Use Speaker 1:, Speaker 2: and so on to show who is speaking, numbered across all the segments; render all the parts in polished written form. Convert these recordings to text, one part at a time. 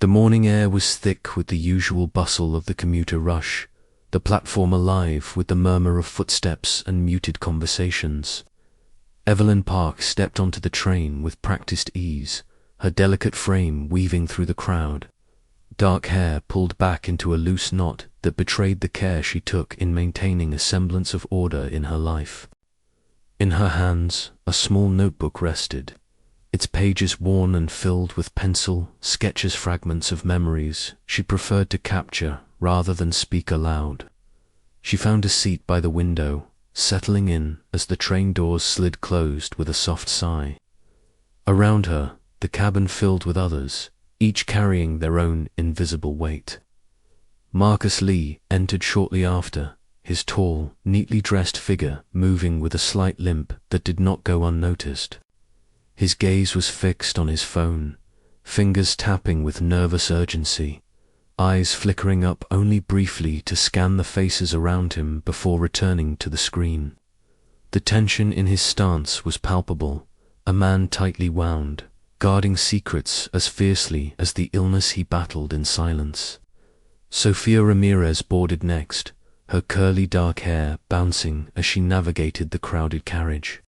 Speaker 1: The morning air was thick with the usual bustle of the commuter rush, the platform alive with the murmur of footsteps and muted conversations. Evelyn Park stepped onto the train with practiced ease, her delicate frame weaving through the crowd. Dark hair pulled back into a loose knot that betrayed the care she took in maintaining a semblance of order in her life. In her hands, a small notebook rested, its pages worn and filled with pencil, sketches, fragments of memories she preferred to capture rather than speak aloud. She found a seat by the window, settling in as the train doors slid closed with a soft sigh. Around her, the cabin filled with others, each carrying their own invisible weight. Marcus Lee entered shortly after, his tall, neatly dressed figure moving with a slight limp that did not go unnoticed. His gaze was fixed on his phone, fingers tapping with nervous urgency, eyes flickering up only briefly to scan the faces around him before returning to the screen. The tension in his stance was palpable, a man tightly wound, guarding secrets as fiercely as the illness he battled in silence. Sofia Ramirez boarded next, her curly dark hair bouncing as she navigated the crowded carriage.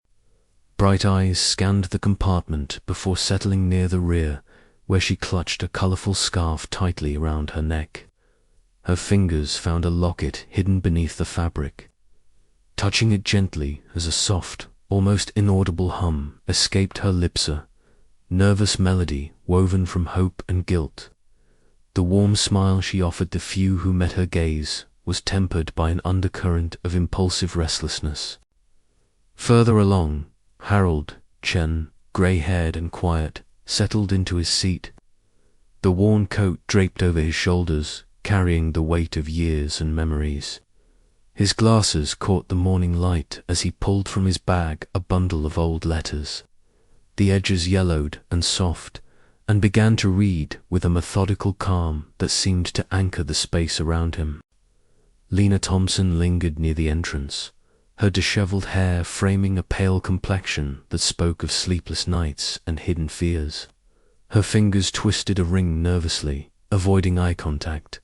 Speaker 1: Bright eyes scanned the compartment before settling near the rear, where she clutched a colorful scarf tightly around her neck. Her fingers found a locket hidden beneath the fabric. Touching it gently as a soft, almost inaudible hum escaped her lips, a nervous melody woven from hope and guilt. The warm smile she offered the few who met her gaze was tempered by an undercurrent of impulsive restlessness. Further along, Harold Chen, grey-haired and quiet, settled into his seat, the worn coat draped over his shoulders, carrying the weight of years and memories. His glasses caught the morning light as he pulled from his bag a bundle of old letters. The edges yellowed and soft, and began to read with a methodical calm that seemed to anchor the space around him. Lena Thompson lingered near the entrance, her disheveled hair framing a pale complexion that spoke of sleepless nights and hidden fears. Her fingers twisted a ring nervously, avoiding eye contact,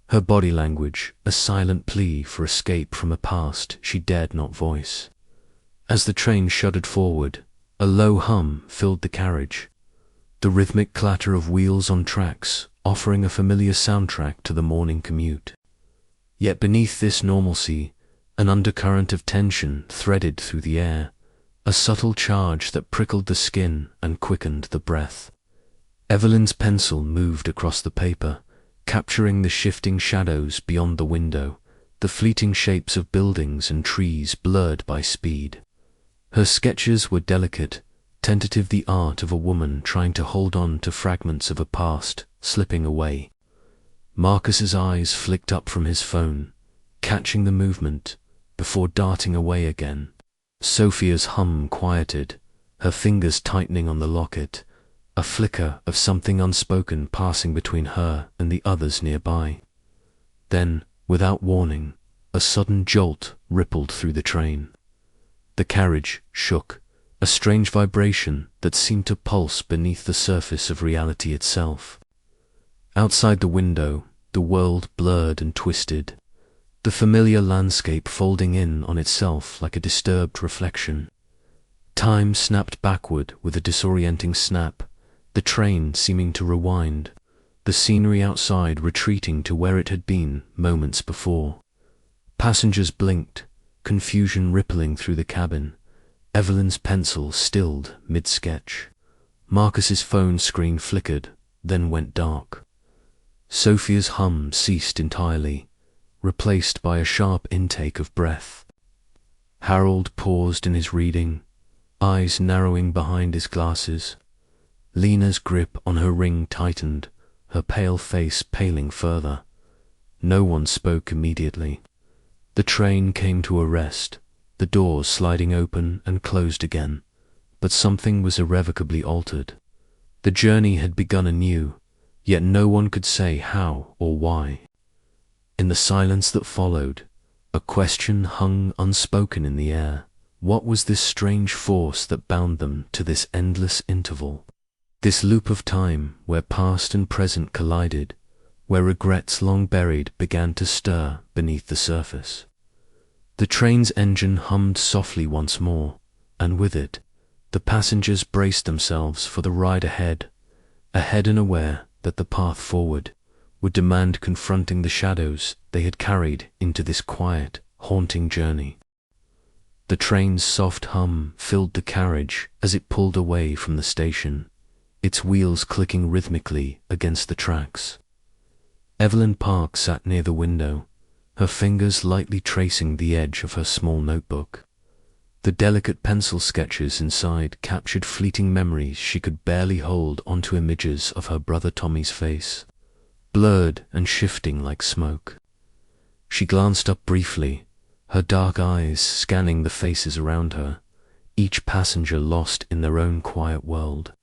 Speaker 1: her body language a silent plea for escape from a past she dared not voice. As the train shuddered forward, a low hum filled the carriage, the rhythmic clatter of wheels on tracks offering a familiar soundtrack to the morning commute. Yet beneath this normalcy, an undercurrent of tension threaded through the air, a subtle charge that prickled the skin and quickened the breath. Evelyn's pencil moved across the paper, capturing the shifting shadows beyond the window, the fleeting shapes of buildings and trees blurred by speed. Her sketches were delicate, tentative, the art of a woman trying to hold on to fragments of a past slipping away. Marcus's eyes flicked up from his phone, catching the movement, before darting away again. Sofia's hum quieted, her fingers tightening on the locket, a flicker of something unspoken passing between her and the others nearby. Then, without warning, a sudden jolt rippled through the train. The carriage shook, a strange vibration that seemed to pulse beneath the surface of reality itself. Outside the window, the world blurred and twisted, the familiar landscape folding in on itself like a disturbed reflection. Time snapped backward with a disorienting snap, the train seeming to rewind, the scenery outside retreating to where it had been moments before. Passengers blinked, confusion rippling through the cabin. Evelyn's pencil stilled mid-sketch. Marcus's phone screen flickered, then went dark. Sofia's hum ceased entirely, replaced by a sharp intake of breath. Harold paused in his reading, eyes narrowing behind his glasses. Lena's grip on her ring tightened, her pale face paling further. No one spoke immediately. The train came to a rest, the doors sliding open and closed again, but something was irrevocably altered. The journey had begun anew, yet no one could say how or why. In the silence that followed, a question hung unspoken in the air. What was this strange force that bound them to this endless interval? This loop of time where past and present collided, where regrets long buried began to stir beneath the surface. The train's engine hummed softly once more, and with it, the passengers braced themselves for the ride ahead and aware that the path forward would demand confronting the shadows they had carried into this quiet, haunting journey. The train's soft hum filled the carriage as it pulled away from the station, its wheels clicking rhythmically against the tracks. Evelyn Park sat near the window, her fingers lightly tracing the edge of her small notebook. The delicate pencil sketches inside captured fleeting memories she could barely hold onto images of her brother Tommy's face, blurred and shifting like smoke. She glanced up briefly, her dark eyes scanning the faces around her, each passenger lost in their own quiet world.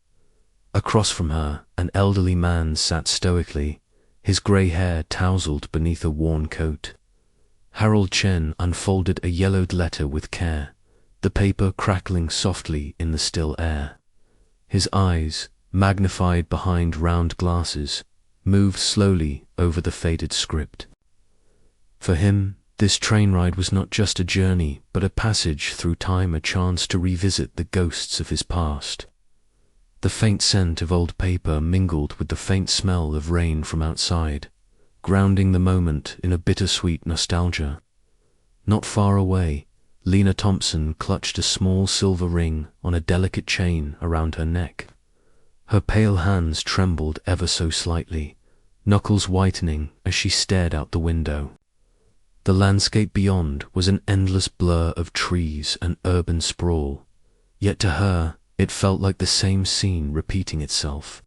Speaker 1: Across from her, an elderly man sat stoically, his grey hair tousled beneath a worn coat. Harold Chen unfolded a yellowed letter with care, the paper crackling softly in the still air. His eyes, magnified behind round glasses, moved slowly over the faded script. For him, this train ride was not just a journey, but a passage through time, a chance to revisit the ghosts of his past. The faint scent of old paper mingled with the faint smell of rain from outside, grounding the moment in a bittersweet nostalgia. Not far away, Lena Thompson clutched a small silver ring on a delicate chain around her neck. Her pale hands trembled ever so slightly, knuckles whitening as she stared out the window. The landscape beyond was an endless blur of trees and urban sprawl, yet to her it felt like the same scene repeating itself.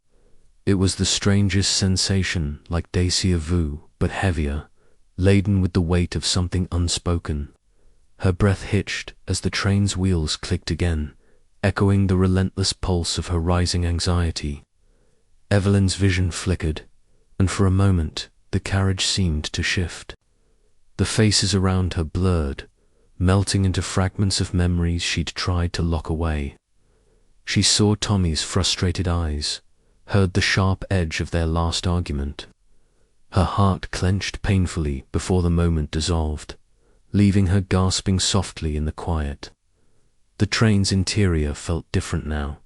Speaker 1: It was the strangest sensation, like déjà vu, but heavier, laden with the weight of something unspoken. Her breath hitched as the train's wheels clicked again, echoing the relentless pulse of her rising anxiety. Evelyn's vision flickered, and for a moment the carriage seemed to shift. The faces around her blurred, melting into fragments of memories she'd tried to lock away. She saw Tommy's frustrated eyes, heard the sharp edge of their last argument. Her heart clenched painfully before the moment dissolved, leaving her gasping softly in the quiet. The train's interior felt different now,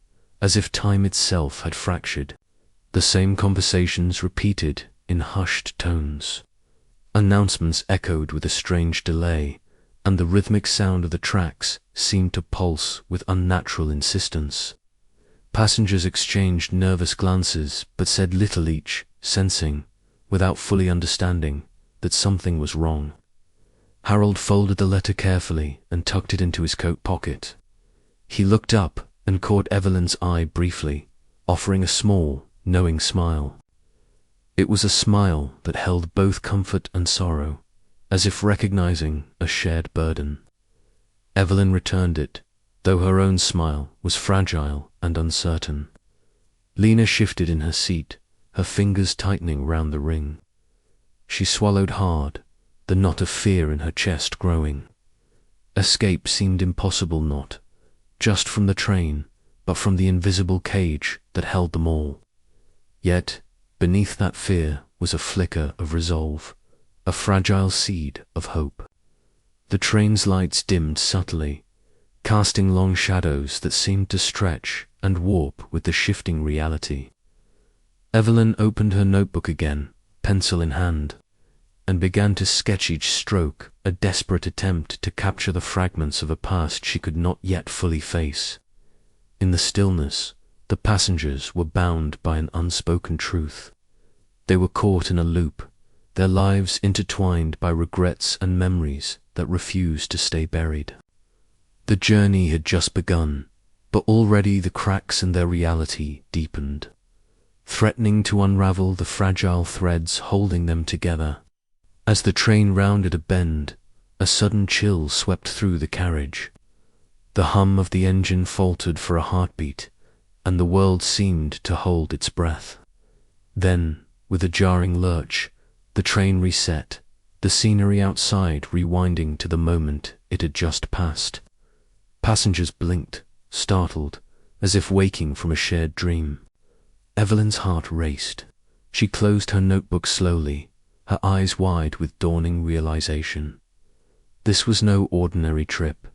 Speaker 1: as if time itself had fractured. The same conversations repeated in hushed tones. Announcements echoed with a strange delay, and the rhythmic sound of the tracks seemed to pulse with unnatural insistence. Passengers exchanged nervous glances but said little each, sensing, without fully understanding, that something was wrong. Harold folded the letter carefully and tucked it into his coat pocket. He looked up and caught Evelyn's eye briefly, offering a small, knowing smile. It was a smile that held both comfort and sorrow, as if recognizing a shared burden. Evelyn returned it, though her own smile was fragile and uncertain. Lena shifted in her seat, her fingers tightening round the ring. She swallowed hard, the knot of fear in her chest growing. Escape seemed impossible, not just from the train, but from the invisible cage that held them all. Yet, beneath that fear was a flicker of resolve, a fragile seed of hope. The train's lights dimmed subtly, casting long shadows that seemed to stretch and warp with the shifting reality. Evelyn opened her notebook again, pencil in hand, and began to sketch each stroke, a desperate attempt to capture the fragments of a past she could not yet fully face. In the stillness, the passengers were bound by an unspoken truth. They were caught in a loop, their lives intertwined by regrets and memories that refused to stay buried. The journey had just begun, but already the cracks in their reality deepened, threatening to unravel the fragile threads holding them together. As the train rounded a bend, a sudden chill swept through the carriage. The hum of the engine faltered for a heartbeat, and the world seemed to hold its breath. Then, with a jarring lurch, the train reset, the scenery outside rewinding to the moment it had just passed. Passengers blinked, startled, as if waking from a shared dream. Evelyn's heart raced. She closed her notebook slowly, her eyes wide with dawning realization. This was no ordinary trip.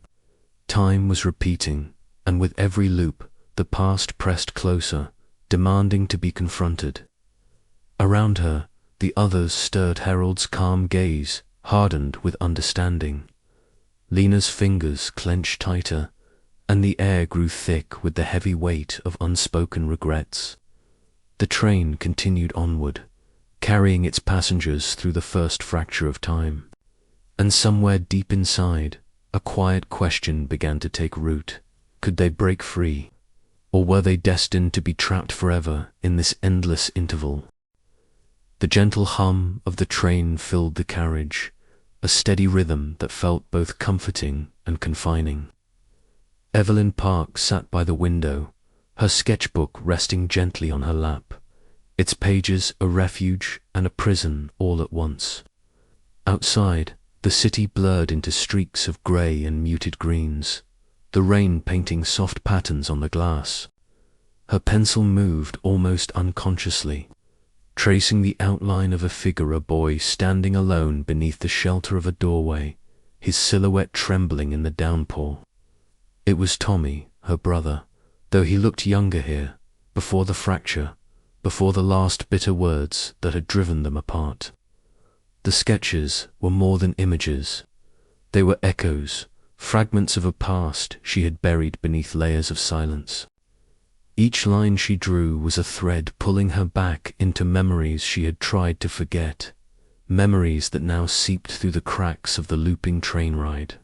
Speaker 1: Time was repeating, and with every loop, the past pressed closer, demanding to be confronted. Around her, the others stirred Harold's calm gaze, hardened with understanding. Lena's fingers clenched tighter, and the air grew thick with the heavy weight of unspoken regrets. The train continued onward, carrying its passengers through the first fracture of time. And somewhere deep inside, a quiet question began to take root. Could they break free? Or were they destined to be trapped forever in this endless interval? The gentle hum of the train filled the carriage, a steady rhythm that felt both comforting and confining. Evelyn Park sat by the window, her sketchbook resting gently on her lap, its pages a refuge and a prison all at once. Outside, the city blurred into streaks of grey and muted greens, the rain painting soft patterns on the glass. Her pencil moved almost unconsciously, tracing the outline of a boy standing alone beneath the shelter of a doorway, his silhouette trembling in the downpour. It was Tommy, her brother, though he looked younger here, before the fracture, before the last bitter words that had driven them apart. The sketches were more than images. They were echoes, fragments of a past she had buried beneath layers of silence. Each line she drew was a thread pulling her back into memories she had tried to forget, memories that now seeped through the cracks of the looping train ride.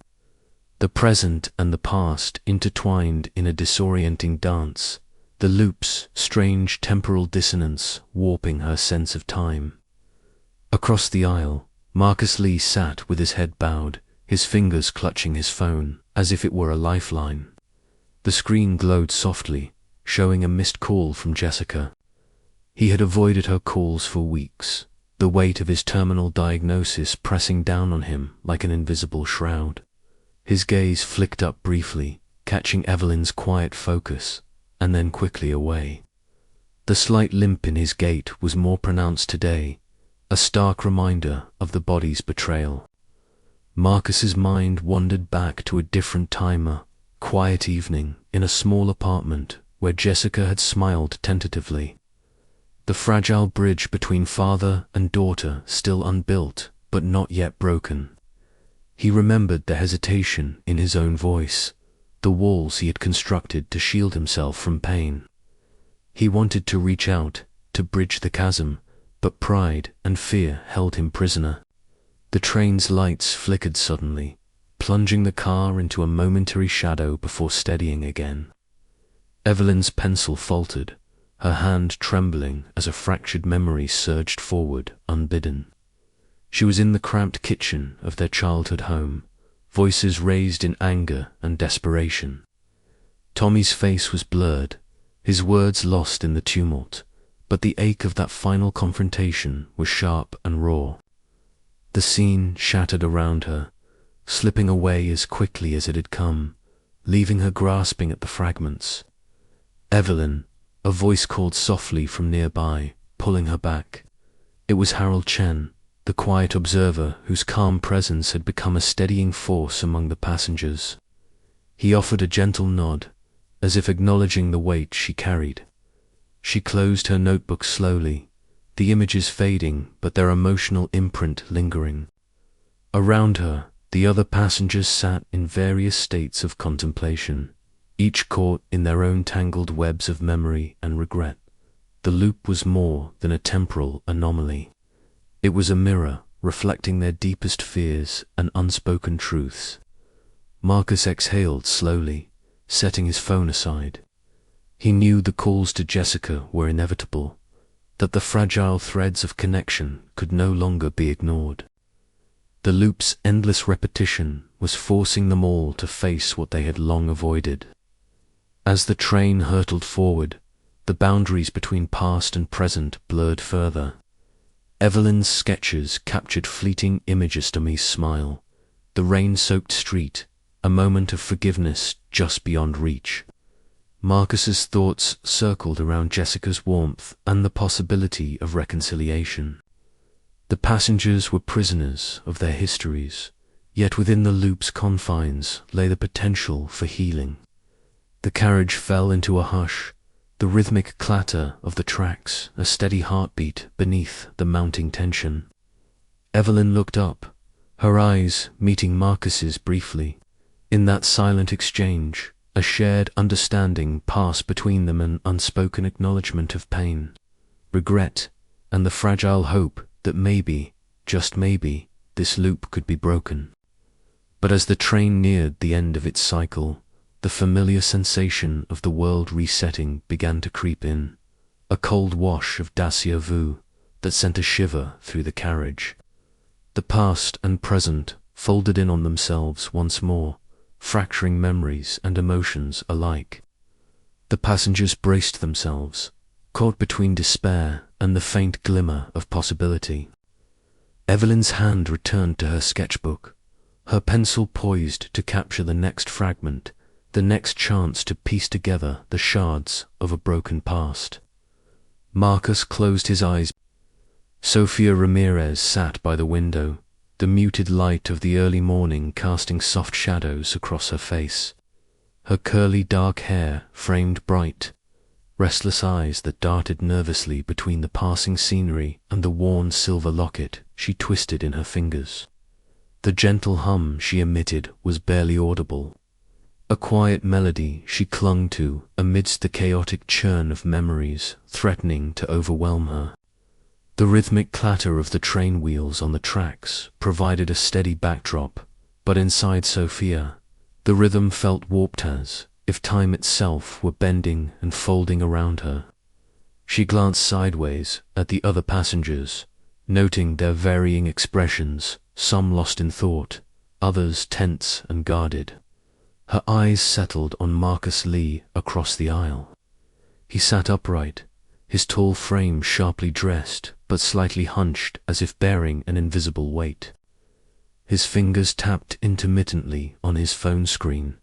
Speaker 1: The present and the past intertwined in a disorienting dance, the loop's strange temporal dissonance warping her sense of time. Across the aisle, Marcus Lee sat with his head bowed, his fingers clutching his phone, as if it were a lifeline. The screen glowed softly, showing a missed call from Jessica. He had avoided her calls for weeks, the weight of his terminal diagnosis pressing down on him like an invisible shroud. His gaze flicked up briefly, catching Evelyn's quiet focus, and then quickly away. The slight limp in his gait was more pronounced today, a stark reminder of the body's betrayal. Marcus's mind wandered back to a different time, quiet evening in a small apartment where Jessica had smiled tentatively. The fragile bridge between father and daughter still unbuilt, but not yet broken. He remembered the hesitation in his own voice, the walls he had constructed to shield himself from pain. He wanted to reach out, to bridge the chasm, but pride and fear held him prisoner. The train's lights flickered suddenly, plunging the car into a momentary shadow before steadying again. Evelyn's pencil faltered, her hand trembling as a fractured memory surged forward, unbidden. She was in the cramped kitchen of their childhood home, voices raised in anger and desperation. Tommy's face was blurred, his words lost in the tumult, but the ache of that final confrontation was sharp and raw. The scene shattered around her, slipping away as quickly as it had come, leaving her grasping at the fragments. Evelyn, a voice called softly from nearby, pulling her back. It was Harold Chen, the quiet observer whose calm presence had become a steadying force among the passengers. He offered a gentle nod, as if acknowledging the weight she carried. She closed her notebook slowly, the images fading but their emotional imprint lingering. Around her, the other passengers sat in various states of contemplation, each caught in their own tangled webs of memory and regret. The loop was more than a temporal anomaly. It was a mirror reflecting their deepest fears and unspoken truths. Marcus exhaled slowly, setting his phone aside. He knew the calls to Jessica were inevitable, that the fragile threads of connection could no longer be ignored. The loop's endless repetition was forcing them all to face what they had long avoided. As the train hurtled forward, the boundaries between past and present blurred further. Evelyn's sketches captured fleeting images of Tommy's smile, the rain-soaked street, a moment of forgiveness just beyond reach. Marcus's thoughts circled around Jessica's warmth and the possibility of reconciliation. The passengers were prisoners of their histories, yet within the loop's confines lay the potential for healing. The carriage fell into a hush, the rhythmic clatter of the tracks a steady heartbeat beneath the mounting tension. Evelyn looked up, her eyes meeting Marcus's briefly. In that silent exchange, a shared understanding passed between them, an unspoken acknowledgement of pain, regret, and the fragile hope that maybe, just maybe, this loop could be broken. But as the train neared the end of its cycle, the familiar sensation of the world resetting began to creep in, a cold wash of déjà vu that sent a shiver through the carriage. The past and present folded in on themselves once more, fracturing memories and emotions alike. The passengers braced themselves, caught between despair and the faint glimmer of possibility. Evelyn's hand returned to her sketchbook, her pencil poised to capture the next fragment, the next chance to piece together the shards of a broken past. Marcus closed his eyes. Sofia Ramirez sat by the window, the muted light of the early morning casting soft shadows across her face. Her curly dark hair framed bright, restless eyes that darted nervously between the passing scenery and the worn silver locket she twisted in her fingers. The gentle hum she emitted was barely audible, a quiet melody she clung to amidst the chaotic churn of memories threatening to overwhelm her. The rhythmic clatter of the train wheels on the tracks provided a steady backdrop, but inside Sofia, the rhythm felt warped as if time itself were bending and folding around her. She glanced sideways at the other passengers, noting their varying expressions, some lost in thought, others tense and guarded. Her eyes settled on Marcus Lee across the aisle. He sat upright, his tall frame sharply dressed but slightly hunched as if bearing an invisible weight. His fingers tapped intermittently on his phone screen,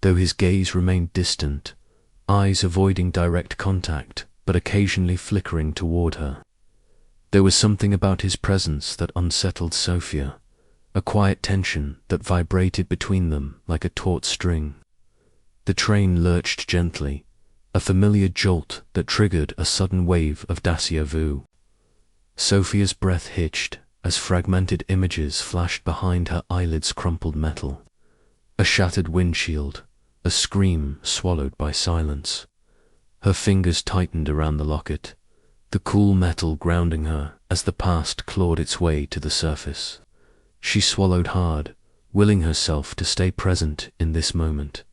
Speaker 1: though his gaze remained distant, eyes avoiding direct contact but occasionally flickering toward her. There was something about his presence that unsettled Sofia, a quiet tension that vibrated between them like a taut string. The train lurched gently, a familiar jolt that triggered a sudden wave of déjà vu. Sofia's breath hitched as fragmented images flashed behind her eyelids' crumpled metal. A shattered windshield, a scream swallowed by silence. Her fingers tightened around the locket, the cool metal grounding her as the past clawed its way to the surface. She swallowed hard, willing herself to stay present in this moment,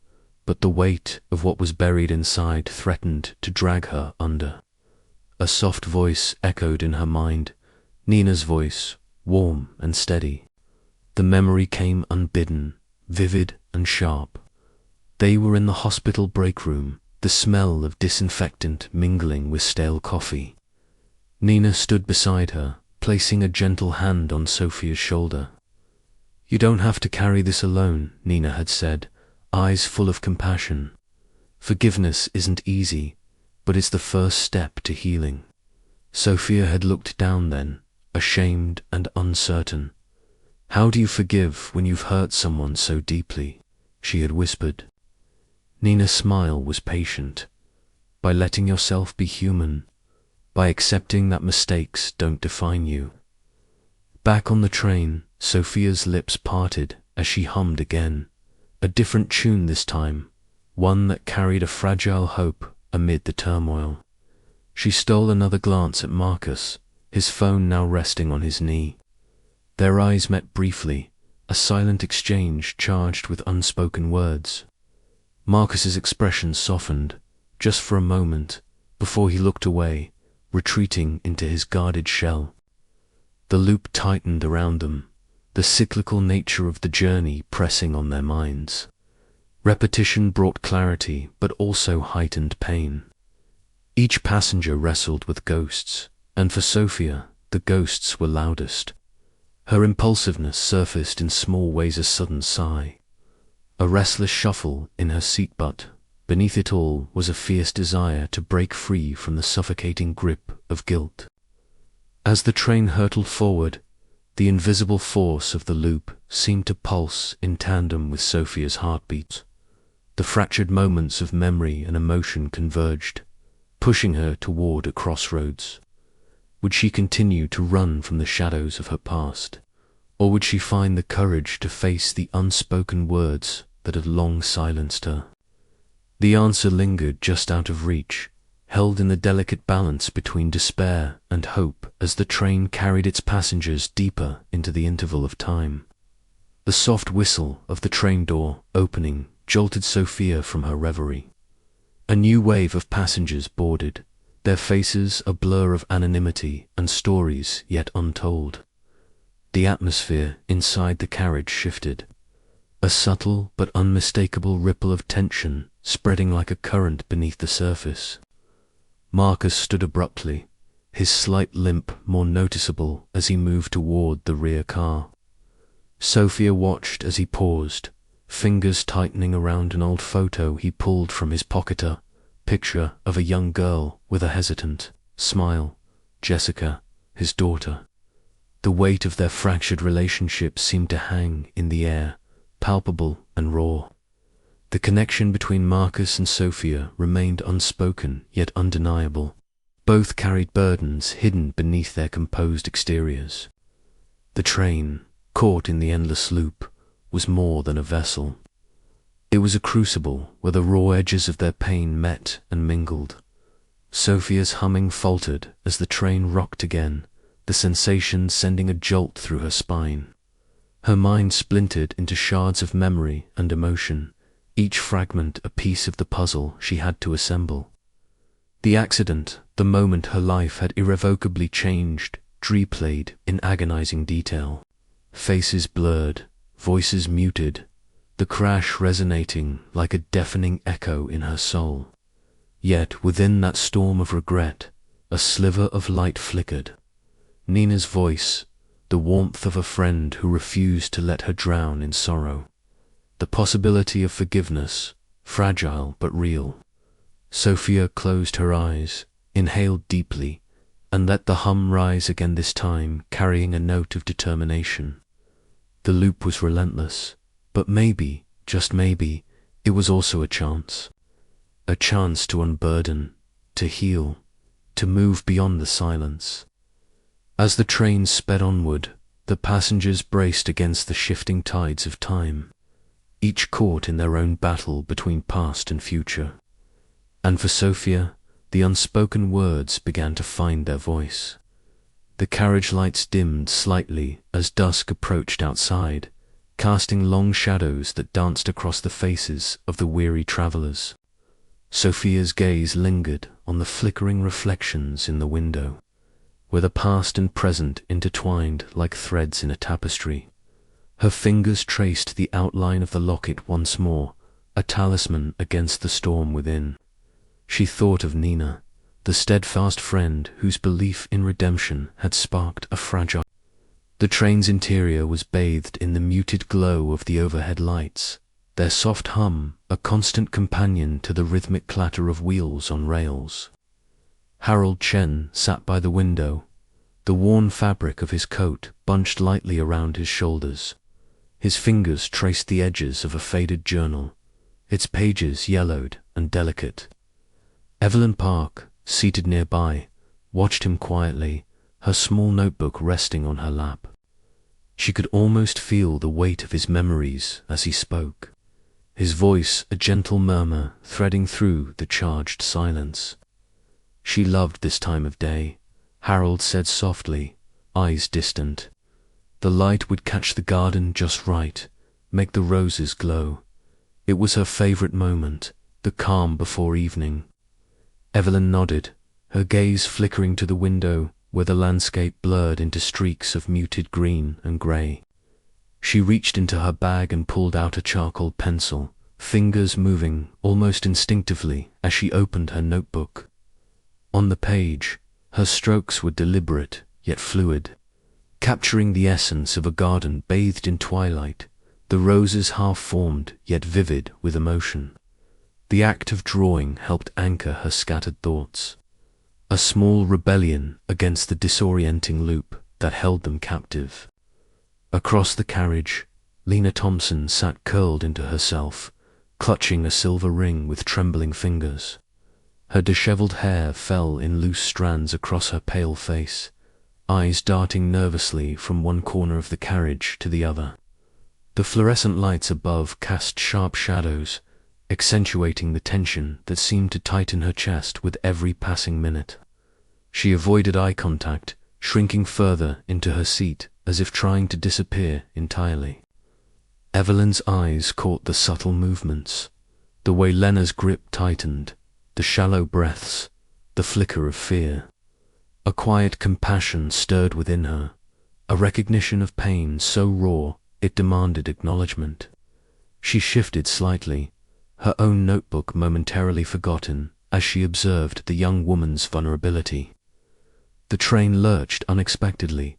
Speaker 1: but the weight of what was buried inside threatened to drag her under. A soft voice echoed in her mind, Nina's voice, warm and steady. The memory came unbidden, vivid and sharp. They were in the hospital break room, the smell of disinfectant mingling with stale coffee. Nina stood beside her, placing a gentle hand on Sofia's shoulder. "You don't have to carry this alone," Nina had said, eyes full of compassion. "Forgiveness isn't easy, but it's the first step to healing." Sofia had looked down then, ashamed and uncertain. "How do you forgive when you've hurt someone so deeply?" she had whispered. Nina's smile was patient. "By letting yourself be human, by accepting that mistakes don't define you." Back on the train, Sofia's lips parted as she hummed again, a different tune this time, one that carried a fragile hope amid the turmoil. She stole another glance at Marcus, his phone now resting on his knee. Their eyes met briefly, a silent exchange charged with unspoken words. Marcus's expression softened, just for a moment, before he looked away, retreating into his guarded shell. The loop tightened around them, the cyclical nature of the journey pressing on their minds. Repetition brought clarity, but also heightened pain. Each passenger wrestled with ghosts, and for Sofia, the ghosts were loudest. Her impulsiveness surfaced in small ways: a sudden sigh, a restless shuffle in her seat butt, beneath it all was a fierce desire to break free from the suffocating grip of guilt. As the train hurtled forward, the invisible force of the loop seemed to pulse in tandem with Sofia's heartbeat. The fractured moments of memory and emotion converged, pushing her toward a crossroads. Would she continue to run from the shadows of her past, or would she find the courage to face the unspoken words that had long silenced her? The answer lingered just out of reach, held in the delicate balance between despair and hope as the train carried its passengers deeper into the interval of time. The soft whistle of the train door opening jolted Sofia from her reverie. A new wave of passengers boarded, their faces a blur of anonymity and stories yet untold. The atmosphere inside the carriage shifted, a subtle but unmistakable ripple of tension spreading like a current beneath the surface. Marcus stood abruptly, his slight limp more noticeable as he moved toward the rear car. Sofia watched as he paused, fingers tightening around an old photo he pulled from his pocket, a picture of a young girl with a hesitant smile, Jessica, his daughter. The weight of their fractured relationship seemed to hang in the air, palpable and raw. The connection between Marcus and Sofia remained unspoken yet undeniable. Both carried burdens hidden beneath their composed exteriors. The train, caught in the endless loop, was more than a vessel. It was a crucible where the raw edges of their pain met and mingled. Sofia's humming faltered as the train rocked again, the sensation sending a jolt through her spine. Her mind splintered into shards of memory and emotion, each fragment a piece of the puzzle she had to assemble. The accident, the moment her life had irrevocably changed, replayed in agonizing detail. Faces blurred, voices muted, the crash resonating like a deafening echo in her soul. Yet within that storm of regret, a sliver of light flickered. Nina's voice, the warmth of a friend who refused to let her drown in sorrow. The possibility of forgiveness, fragile but real. Sofia closed her eyes, inhaled deeply, and let the hum rise again, this time carrying a note of determination. The loop was relentless, but maybe, just maybe, it was also a chance. A chance to unburden, to heal, to move beyond the silence. As the train sped onward, the passengers braced against the shifting tides of time, each caught in their own battle between past and future. And for Sofia, the unspoken words began to find their voice. The carriage lights dimmed slightly as dusk approached outside, casting long shadows that danced across the faces of the weary travelers. Sofia's gaze lingered on the flickering reflections in the window, where the past and present intertwined like threads in a tapestry. Her fingers traced the outline of the locket once more, a talisman against the storm within. She thought of Nina, the steadfast friend whose belief in redemption had sparked a fragile. The train's interior was bathed in the muted glow of the overhead lights, their soft hum a constant companion to the rhythmic clatter of wheels on rails. Harold Chen sat by the window, the worn fabric of his coat bunched lightly around his shoulders. His fingers traced the edges of a faded journal, its pages yellowed and delicate. Evelyn Park, seated nearby, watched him quietly, her small notebook resting on her lap. She could almost feel the weight of his memories as he spoke, his voice a gentle murmur threading through the charged silence. She loved this time of day, Harold said softly, eyes distant. The light would catch the garden just right, make the roses glow. It was her favorite moment, the calm before evening. Evelyn nodded, her gaze flickering to the window where the landscape blurred into streaks of muted green and grey. She reached into her bag and pulled out a charcoal pencil, fingers moving almost instinctively as she opened her notebook. On the page, her strokes were deliberate yet fluid, capturing the essence of a garden bathed in twilight, the roses half-formed yet vivid with emotion. The act of drawing helped anchor her scattered thoughts, a small rebellion against the disorienting loop that held them captive. Across the carriage, Lena Thompson sat curled into herself, clutching a silver ring with trembling fingers. Her disheveled hair fell in loose strands across her pale face, eyes darting nervously from one corner of the carriage to the other. The fluorescent lights above cast sharp shadows, accentuating the tension that seemed to tighten her chest with every passing minute. She avoided eye contact, shrinking further into her seat as if trying to disappear entirely. Evelyn's eyes caught the subtle movements, the way Lena's grip tightened, the shallow breaths, the flicker of fear. A quiet compassion stirred within her, a recognition of pain so raw it demanded acknowledgement. She shifted slightly, her own notebook momentarily forgotten as she observed the young woman's vulnerability. The train lurched unexpectedly,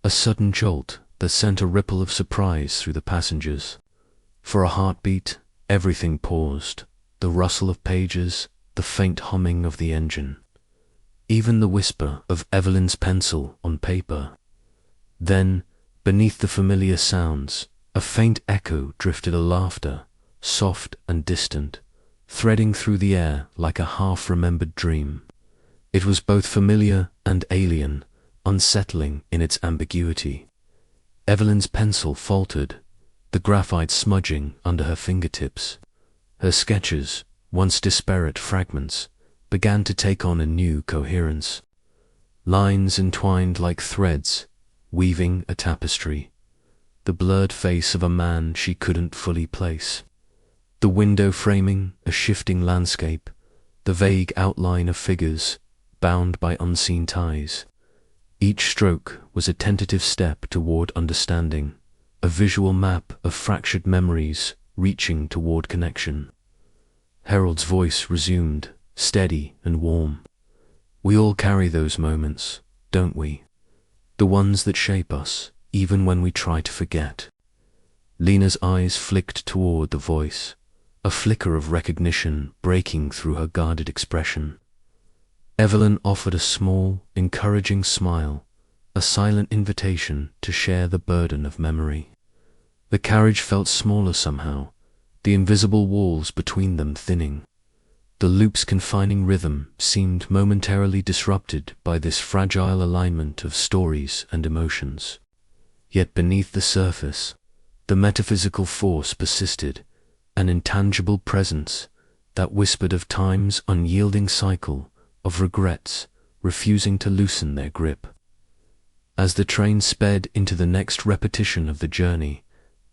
Speaker 1: a sudden jolt that sent a ripple of surprise through the passengers. For a heartbeat, everything paused, the rustle of pages, the faint humming of the engine, even the whisper of Evelyn's pencil on paper. Then, beneath the familiar sounds, a faint echo drifted, a laughter, soft and distant, threading through the air like a half-remembered dream. It was both familiar and alien, unsettling in its ambiguity. Evelyn's pencil faltered, the graphite smudging under her fingertips. Her sketches, once disparate fragments, began to take on a new coherence. Lines entwined like threads, weaving a tapestry. The blurred face of a man she couldn't fully place. The window framing a shifting landscape, the vague outline of figures, bound by unseen ties. Each stroke was a tentative step toward understanding, a visual map of fractured memories reaching toward connection. Harold's voice resumed, steady and warm. We all carry those moments, don't we? The ones that shape us, even when we try to forget. Lena's eyes flicked toward the voice, a flicker of recognition breaking through her guarded expression. Evelyn offered a small, encouraging smile, a silent invitation to share the burden of memory. The carriage felt smaller somehow, the invisible walls between them thinning. The loop's confining rhythm seemed momentarily disrupted by this fragile alignment of stories and emotions. Yet beneath the surface, the metaphysical force persisted, an intangible presence that whispered of time's unyielding cycle, of regrets refusing to loosen their grip. As the train sped into the next repetition of the journey,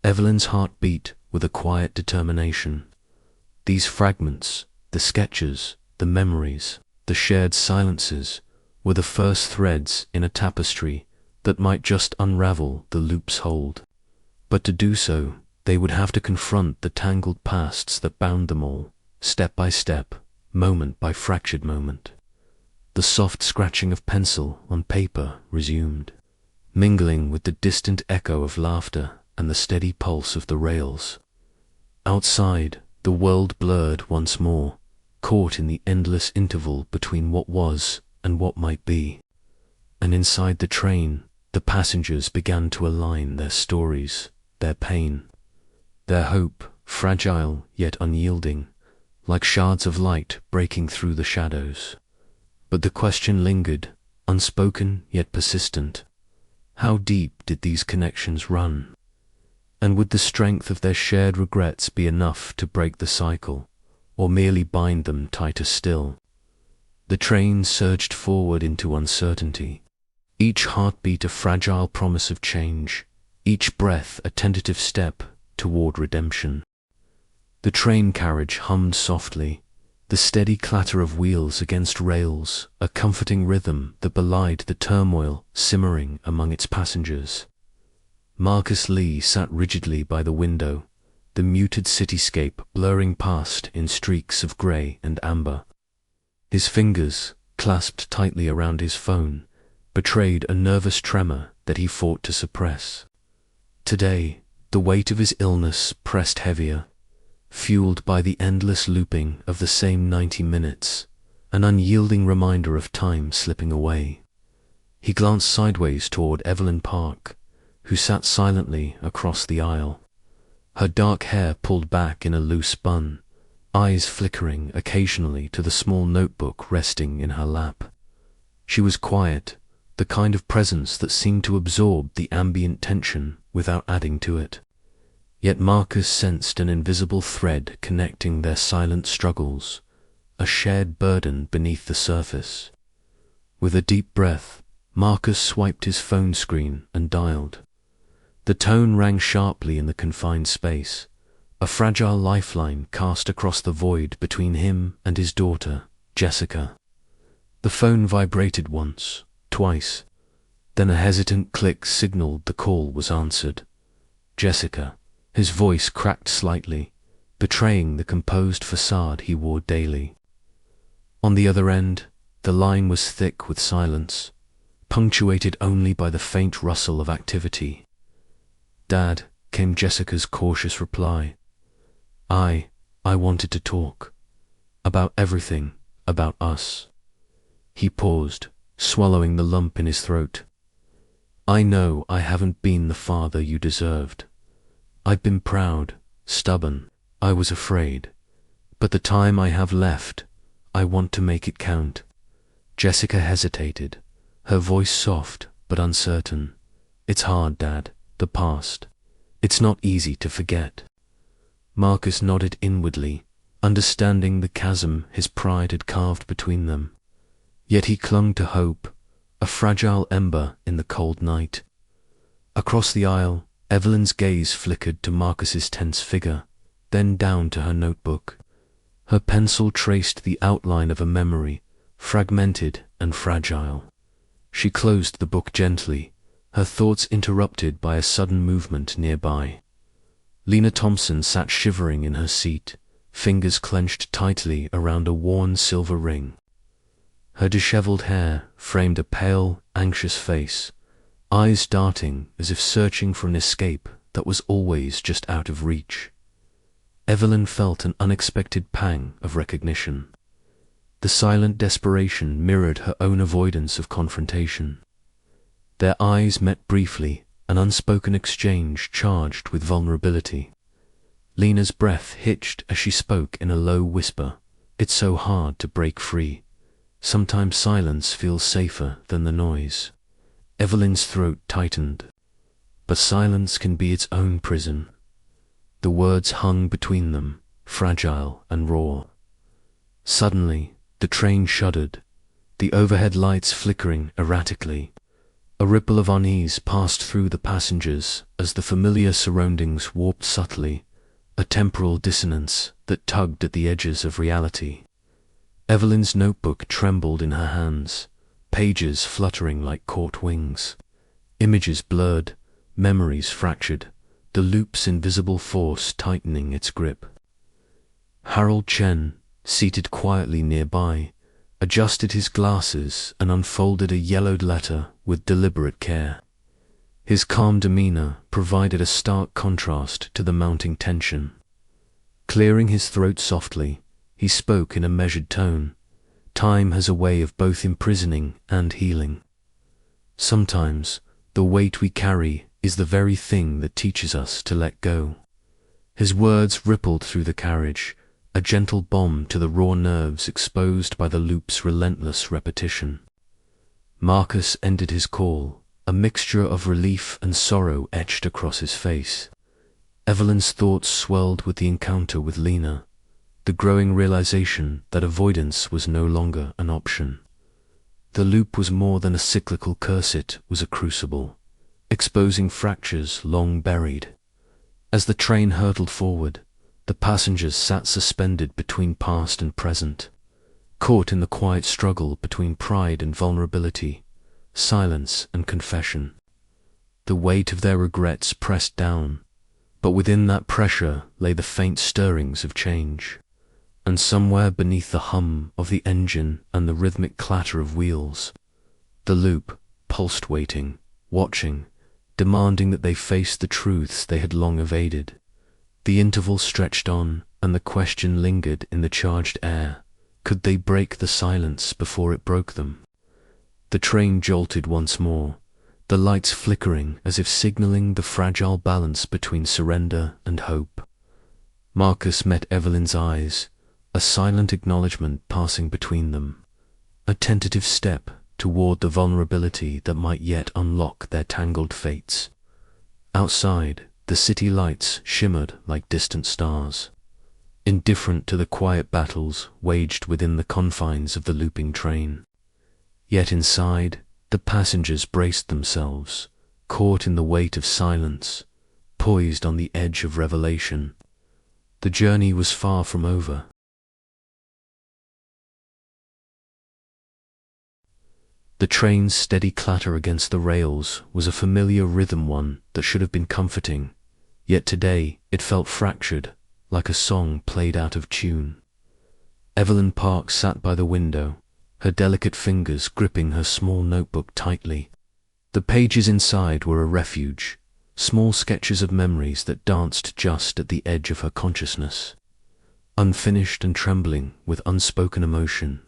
Speaker 1: Evelyn's heart beat with a quiet determination. These fragments, the sketches, the memories, the shared silences, were the first threads in a tapestry that might just unravel the loop's hold. But to do so, they would have to confront the tangled pasts that bound them all, step by step, moment by fractured moment. The soft scratching of pencil on paper resumed, mingling with the distant echo of laughter and the steady pulse of the rails. Outside, the world blurred once more, caught in the endless interval between what was and what might be. And inside the train, the passengers began to align their stories, their pain, their hope, fragile yet unyielding, like shards of light breaking through the shadows. But the question lingered, unspoken yet persistent. How deep did these connections run? And would the strength of their shared regrets be enough to break the cycle, or merely bind them tighter still? The train surged forward into uncertainty, each heartbeat a fragile promise of change, each breath a tentative step toward redemption. The train carriage hummed softly, the steady clatter of wheels against rails, a comforting rhythm that belied the turmoil simmering among its passengers. Marcus Lee sat rigidly by the window, the muted cityscape blurring past in streaks of grey and amber. His fingers, clasped tightly around his phone, betrayed a nervous tremor that he fought to suppress. Today, the weight of his illness pressed heavier, fueled by the endless looping of the same 90 minutes, an unyielding reminder of time slipping away. He glanced sideways toward Evelyn Park, who sat silently across the aisle, her dark hair pulled back in a loose bun, eyes flickering occasionally to the small notebook resting in her lap. She was quiet, the kind of presence that seemed to absorb the ambient tension without adding to it. Yet Marcus sensed an invisible thread connecting their silent struggles, a shared burden beneath the surface. With a deep breath, Marcus swiped his phone screen and dialed. The tone rang sharply in the confined space, a fragile lifeline cast across the void between him and his daughter, Jessica. The phone vibrated once, twice, then a hesitant click signaled the call was answered. Jessica, his voice cracked slightly, betraying the composed facade he wore daily. On the other end, the line was thick with silence, punctuated only by the faint rustle of activity. "Dad," came Jessica's cautious reply. I wanted to talk. About everything, about us." He paused, swallowing the lump in his throat. "I know I haven't been the father you deserved. I've been proud, stubborn, I was afraid. But the time I have left, I want to make it count." Jessica hesitated, her voice soft but uncertain. "It's hard, Dad, the past. It's not easy to forget." Marcus nodded inwardly, understanding the chasm his pride had carved between them. Yet he clung to hope, a fragile ember in the cold night. Across the aisle, Evelyn's gaze flickered to Marcus's tense figure, then down to her notebook. Her pencil traced the outline of a memory, fragmented and fragile. She closed the book gently, her thoughts interrupted by a sudden movement nearby. Lena Thompson sat shivering in her seat, fingers clenched tightly around a worn silver ring. Her disheveled hair framed a pale, anxious face, eyes darting as if searching for an escape that was always just out of reach. Evelyn felt an unexpected pang of recognition. The silent desperation mirrored her own avoidance of confrontation. Their eyes met briefly, an unspoken exchange charged with vulnerability. Lena's breath hitched as she spoke in a low whisper. "It's so hard to break free. Sometimes silence feels safer than the noise." Evelyn's throat tightened. "But silence can be its own prison." The words hung between them, fragile and raw. Suddenly, the train shuddered, the overhead lights flickering erratically. A ripple of unease passed through the passengers as the familiar surroundings warped subtly, a temporal dissonance that tugged at the edges of reality. Evelyn's notebook trembled in her hands, pages fluttering like caught wings. Images blurred, memories fractured, the loop's invisible force tightening its grip. Harold Chen, seated quietly nearby, adjusted his glasses and unfolded a yellowed letter with deliberate care. His calm demeanor provided a stark contrast to the mounting tension. Clearing his throat softly, he spoke in a measured tone. "Time has a way of both imprisoning and healing. Sometimes the weight we carry is the very thing that teaches us to let go." His words rippled through the carriage, a gentle balm to the raw nerves exposed by the loop's relentless repetition. Marcus ended his call, a mixture of relief and sorrow etched across his face. Evelyn's thoughts swelled with the encounter with Lena, the growing realization that avoidance was no longer an option. The loop was more than a cyclical curse, it was a crucible, exposing fractures long buried. As the train hurtled forward, the passengers sat suspended between past and present, caught in the quiet struggle between pride and vulnerability, silence and confession. The weight of their regrets pressed down, but within that pressure lay the faint stirrings of change. And somewhere beneath the hum of the engine and the rhythmic clatter of wheels, the loop pulsed, waiting, watching, demanding that they face the truths they had long evaded. The interval stretched on, and the question lingered in the charged air. Could they break the silence before it broke them? The train jolted once more, the lights flickering as if signaling the fragile balance between surrender and hope. Marcus met Evelyn's eyes, a silent acknowledgement passing between them, a tentative step toward the vulnerability that might yet unlock their tangled fates. Outside, the city lights shimmered like distant stars, indifferent to the quiet battles waged within the confines of the looping train. Yet inside, the passengers braced themselves, caught in the weight of silence, poised on the edge of revelation. The journey was far from over. The train's steady clatter against the rails was a familiar rhythm, one that should have been comforting, yet today it felt fractured, like a song played out of tune. Evelyn Park sat by the window, her delicate fingers gripping her small notebook tightly. The pages inside were a refuge, small sketches of memories that danced just at the edge of her consciousness, unfinished and trembling with unspoken emotion.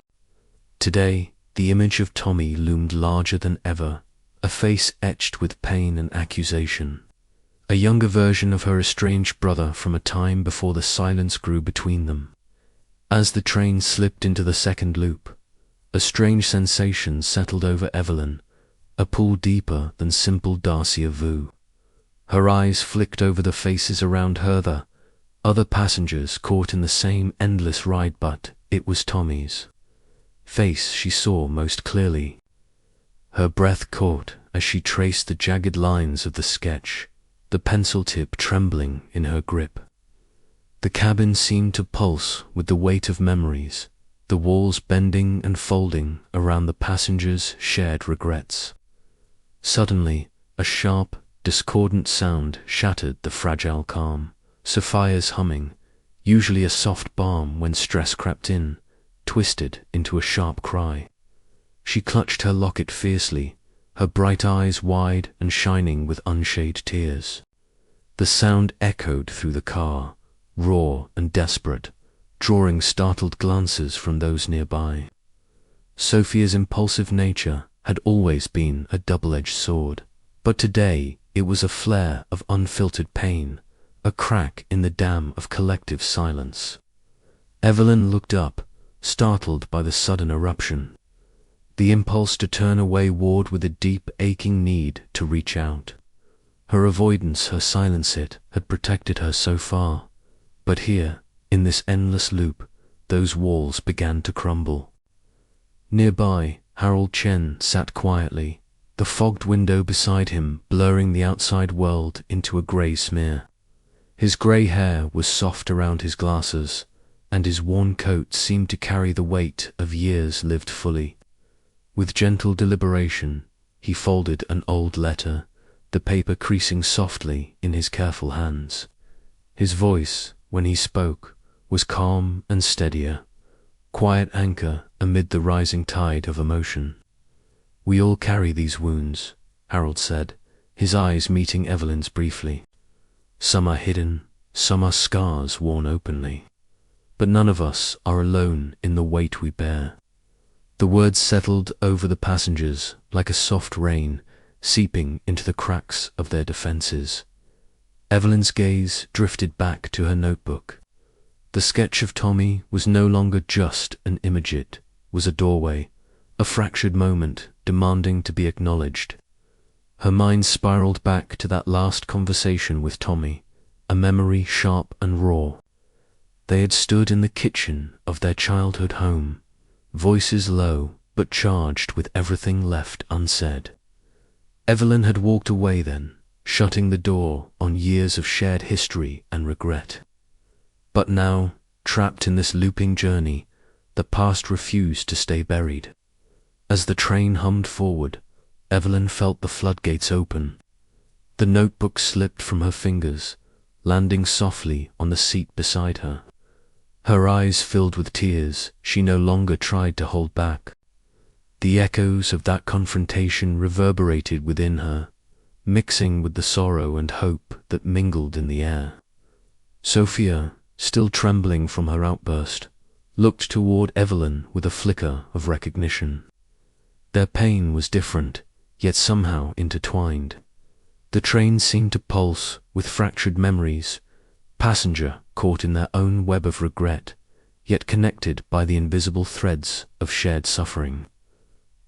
Speaker 1: Today, the image of Tommy loomed larger than ever, a face etched with pain and accusation. A younger version of her estranged brother from a time before the silence grew between them. As the train slipped into the second loop, a strange sensation settled over Evelyn, a pull deeper than simple Darcia vu. Her eyes flicked over the faces around her, the other passengers caught in the same endless ride, but it was Tommy's face she saw most clearly. Her breath caught as she traced the jagged lines of the sketch, the pencil tip trembling in her grip. The cabin seemed to pulse with the weight of memories, the walls bending and folding around the passengers' shared regrets. Suddenly, a sharp, discordant sound shattered the fragile calm. Sofia's humming, usually a soft balm when stress crept in, twisted into a sharp cry. She clutched her locket fiercely, her bright eyes wide and shining with unshed tears. The sound echoed through the car, raw and desperate, drawing startled glances from those nearby. Sofia's impulsive nature had always been a double-edged sword, but today it was a flare of unfiltered pain, a crack in the dam of collective silence. Evelyn looked up, startled by the sudden eruption. The impulse to turn away warred with a deep, aching need to reach out. Her avoidance, her silence, it had protected her so far. But here, in this endless loop, those walls began to crumble. Nearby, Harold Chen sat quietly, the fogged window beside him blurring the outside world into a grey smear. His grey hair was soft around his glasses, and his worn coat seemed to carry the weight of years lived fully. With gentle deliberation, he folded an old letter, the paper creasing softly in his careful hands. His voice, when he spoke, was calm and steadier, quiet anchor amid the rising tide of emotion. "We all carry these wounds," Harold said, his eyes meeting Evelyn's briefly. "Some are hidden, some are scars worn openly. But none of us are alone in the weight we bear." The words settled over the passengers like a soft rain, seeping into the cracks of their defenses. Evelyn's gaze drifted back to her notebook. The sketch of Tommy was no longer just an image, it was a doorway, a fractured moment demanding to be acknowledged. Her mind spiraled back to that last conversation with Tommy, a memory sharp and raw. They had stood in the kitchen of their childhood home, voices low but charged with everything left unsaid. Evelyn had walked away then, shutting the door on years of shared history and regret. But now, trapped in this looping journey, the past refused to stay buried. As the train hummed forward, Evelyn felt the floodgates open. The notebook slipped from her fingers, landing softly on the seat beside her. Her eyes filled with tears she no longer tried to hold back. The echoes of that confrontation reverberated within her, mixing with the sorrow and hope that mingled in the air. Sofia, still trembling from her outburst, looked toward Evelyn with a flicker of recognition. Their pain was different, yet somehow intertwined. The train seemed to pulse with fractured memories, passenger caught in their own web of regret, yet connected by the invisible threads of shared suffering.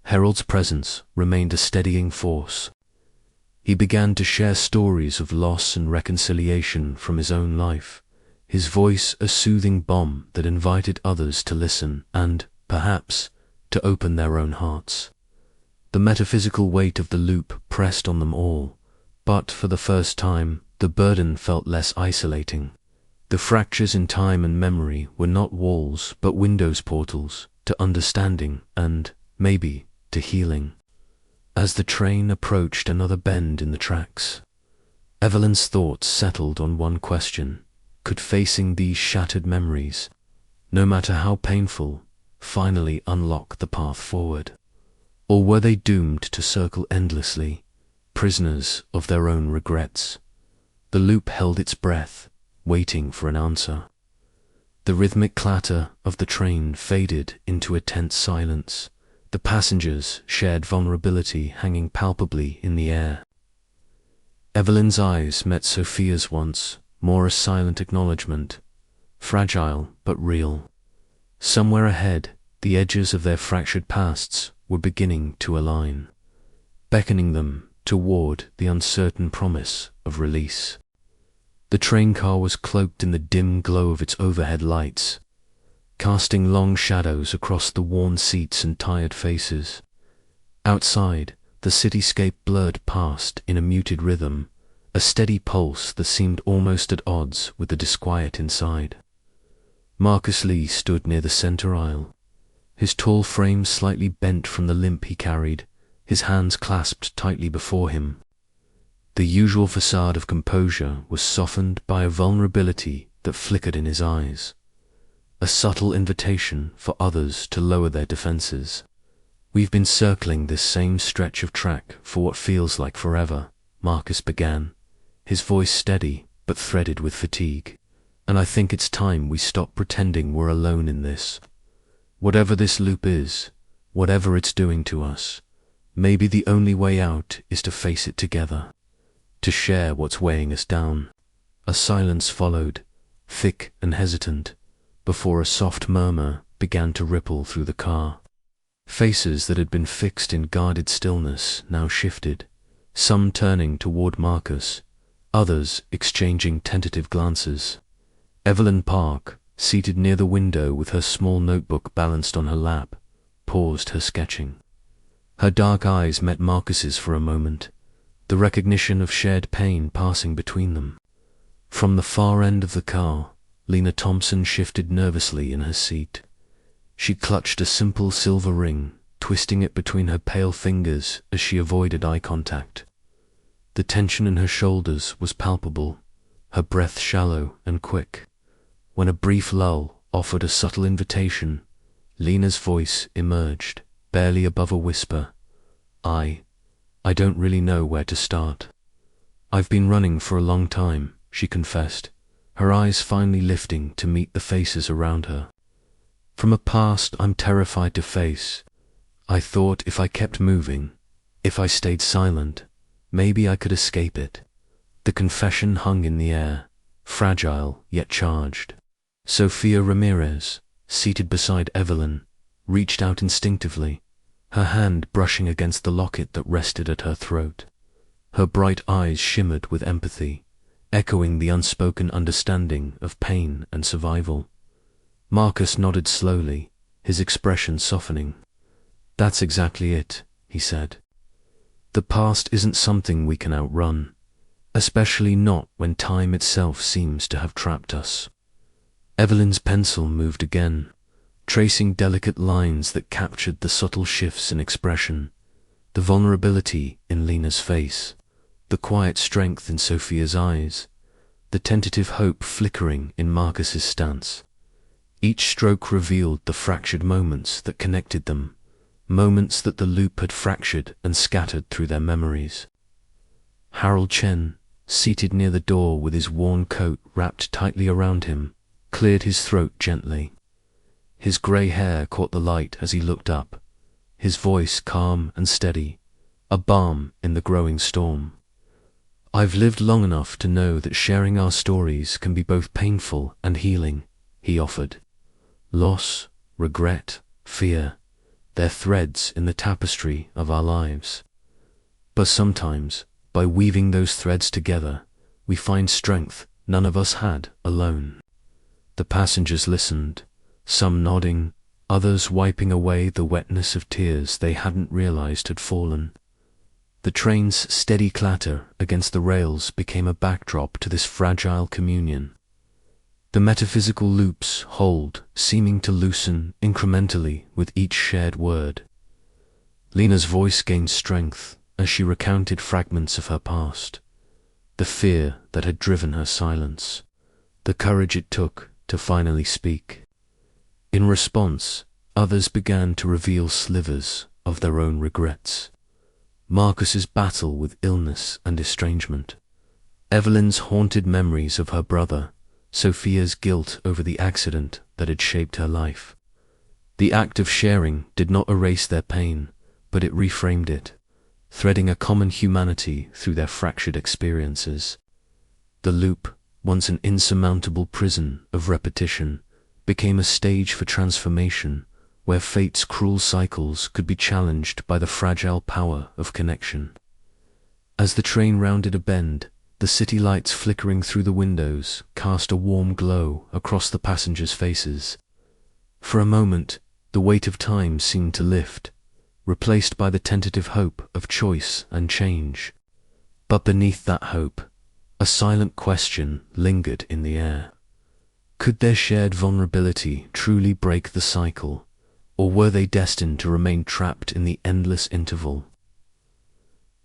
Speaker 1: Harold's presence remained a steadying force. He began to share stories of loss and reconciliation from his own life, his voice a soothing balm that invited others to listen and, perhaps, to open their own hearts. The metaphysical weight of the loop pressed on them all, but for the first time, the burden felt less isolating. The fractures in time and memory were not walls, but windows, portals to understanding and, maybe, to healing. As the train approached another bend in the tracks, Evelyn's thoughts settled on one question. Could facing these shattered memories, no matter how painful, finally unlock the path forward? Or were they doomed to circle endlessly, prisoners of their own regrets? The loop held its breath, waiting for an answer. The rhythmic clatter of the train faded into a tense silence, the passengers' shared vulnerability hanging palpably in the air. Evelyn's eyes met Sofia's once, more a silent acknowledgement, fragile but real. Somewhere ahead, the edges of their fractured pasts were beginning to align, beckoning them toward the uncertain promise of release. The train car was cloaked in the dim glow of its overhead lights, casting long shadows across the worn seats and tired faces. Outside, the cityscape blurred past in a muted rhythm, a steady pulse that seemed almost at odds with the disquiet inside. Marcus Lee stood near the center aisle, his tall frame slightly bent from the limp he carried, his hands clasped tightly before him. The usual facade of composure was softened by a vulnerability that flickered in his eyes, a subtle invitation for others to lower their defenses. "We've been circling this same stretch of track for what feels like forever," Marcus began, his voice steady but threaded with fatigue. "And I think it's time we stop pretending we're alone in this. Whatever this loop is, whatever it's doing to us, maybe the only way out is to face it together, to share what's weighing us down." A silence followed, thick and hesitant, before a soft murmur began to ripple through the car. Faces that had been fixed in guarded stillness now shifted, some turning toward Marcus, others exchanging tentative glances. Evelyn Park, seated near the window with her small notebook balanced on her lap, paused her sketching. Her dark eyes met Marcus's for a moment, the recognition of shared pain passing between them. From the far end of the car, Lena Thompson shifted nervously in her seat. She clutched a simple silver ring, twisting it between her pale fingers as she avoided eye contact. The tension in her shoulders was palpable, her breath shallow and quick. When a brief lull offered a subtle invitation, Lena's voice emerged, barely above a whisper. I don't really know where to start. I've been running for a long time," she confessed, her eyes finally lifting to meet the faces around her. "From a past I'm terrified to face. I thought if I kept moving, if I stayed silent, maybe I could escape it." The confession hung in the air, fragile yet charged. Sofia Ramirez, seated beside Evelyn, reached out instinctively, her hand brushing against the locket that rested at her throat. Her bright eyes shimmered with empathy, echoing the unspoken understanding of pain and survival. Marcus nodded slowly, his expression softening. "That's exactly it," he said. "The past isn't something we can outrun, especially not when time itself seems to have trapped us." Evelyn's pencil moved again, tracing delicate lines that captured the subtle shifts in expression, the vulnerability in Lena's face, the quiet strength in Sofia's eyes, the tentative hope flickering in Marcus's stance. Each stroke revealed the fractured moments that connected them, moments that the loop had fractured and scattered through their memories. Harold Chen, seated near the door with his worn coat wrapped tightly around him, cleared his throat gently. His grey hair caught the light as he looked up, his voice calm and steady, a balm in the growing storm. "I've lived long enough to know that sharing our stories can be both painful and healing," he offered. "Loss, regret, fear, they're threads in the tapestry of our lives. But sometimes, by weaving those threads together, we find strength none of us had alone." The passengers listened, some nodding, others wiping away the wetness of tears they hadn't realized had fallen. The train's steady clatter against the rails became a backdrop to this fragile communion. The metaphysical loops hold, seeming to loosen incrementally with each shared word. Lena's voice gained strength as she recounted fragments of her past, the fear that had driven her silence, the courage it took to finally speak. In response, others began to reveal slivers of their own regrets. Marcus's battle with illness and estrangement, Evelyn's haunted memories of her brother, Sofia's guilt over the accident that had shaped her life. The act of sharing did not erase their pain, but it reframed it, threading a common humanity through their fractured experiences. The loop, once an insurmountable prison of repetition, became a stage for transformation, where fate's cruel cycles could be challenged by the fragile power of connection. As the train rounded a bend, the city lights flickering through the windows cast a warm glow across the passengers' faces. For a moment, the weight of time seemed to lift, replaced by the tentative hope of choice and change. But beneath that hope, a silent question lingered in the air. Could their shared vulnerability truly break the cycle, or were they destined to remain trapped in the endless interval?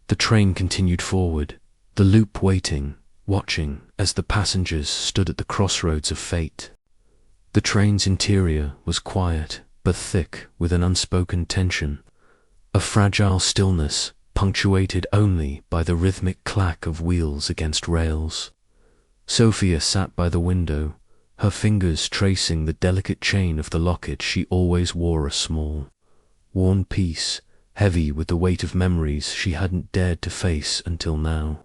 Speaker 1: The train continued forward, the loop waiting, watching as the passengers stood at the crossroads of fate. The train's interior was quiet but thick with an unspoken tension, a fragile stillness punctuated only by the rhythmic clack of wheels against rails. Sofia sat by the window, her fingers tracing the delicate chain of the locket she always wore, a small, worn piece, heavy with the weight of memories she hadn't dared to face until now.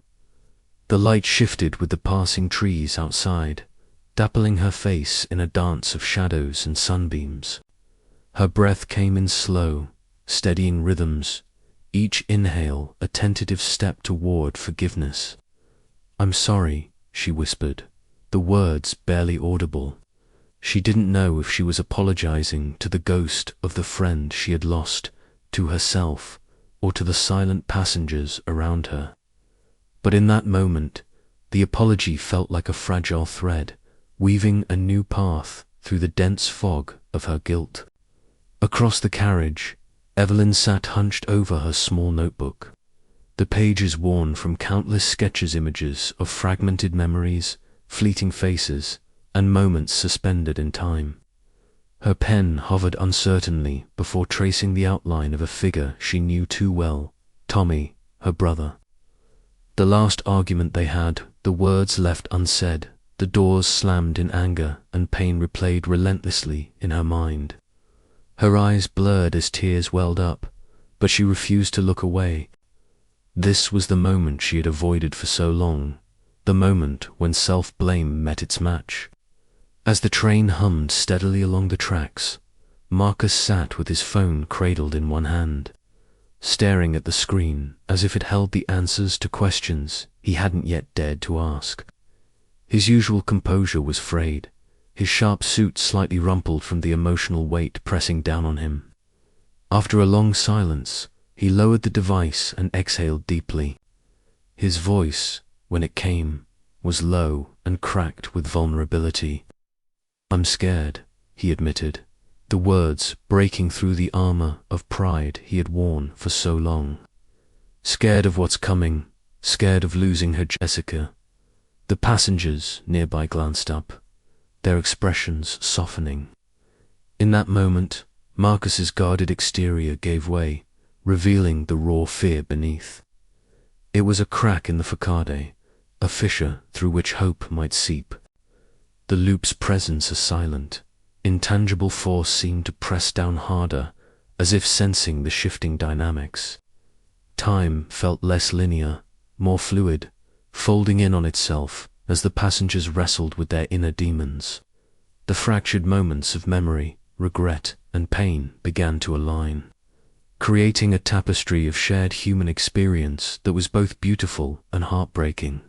Speaker 1: The light shifted with the passing trees outside, dappling her face in a dance of shadows and sunbeams. Her breath came in slow, steadying rhythms, each inhale a tentative step toward forgiveness. "I'm sorry," she whispered, the words barely audible. She didn't know if she was apologizing to the ghost of the friend she had lost, to herself, or to the silent passengers around her. But in that moment, the apology felt like a fragile thread, weaving a new path through the dense fog of her guilt. Across the carriage, Evelyn sat hunched over her small notebook, the pages worn from countless sketches, images of fragmented memories, fleeting faces, and moments suspended in time. Her pen hovered uncertainly before tracing the outline of a figure she knew too well, Tommy, her brother. The last argument they had, the words left unsaid, the doors slammed in anger, and pain replayed relentlessly in her mind. Her eyes blurred as tears welled up, but she refused to look away. This was the moment she had avoided for so long, the moment when self-blame met its match. As the train hummed steadily along the tracks, Marcus sat with his phone cradled in one hand, staring at the screen as if it held the answers to questions he hadn't yet dared to ask. His usual composure was frayed, his sharp suit slightly rumpled from the emotional weight pressing down on him. After a long silence, he lowered the device and exhaled deeply. His voice, when it came, was low and cracked with vulnerability. "I'm scared," he admitted, the words breaking through the armor of pride he had worn for so long. "Scared of what's coming, scared of losing her Jessica." The passengers nearby glanced up, their expressions softening. In that moment, Marcus's guarded exterior gave way, revealing the raw fear beneath. It was a crack in the facade, a fissure through which hope might seep. the loop's presence a silent, intangible force seemed to press down harder, as if sensing the shifting dynamics. Time felt less linear, more fluid, folding in on itself as the passengers wrestled with their inner demons. The fractured moments of memory, regret, and pain began to align, creating a tapestry of shared human experience that was both beautiful and heartbreaking.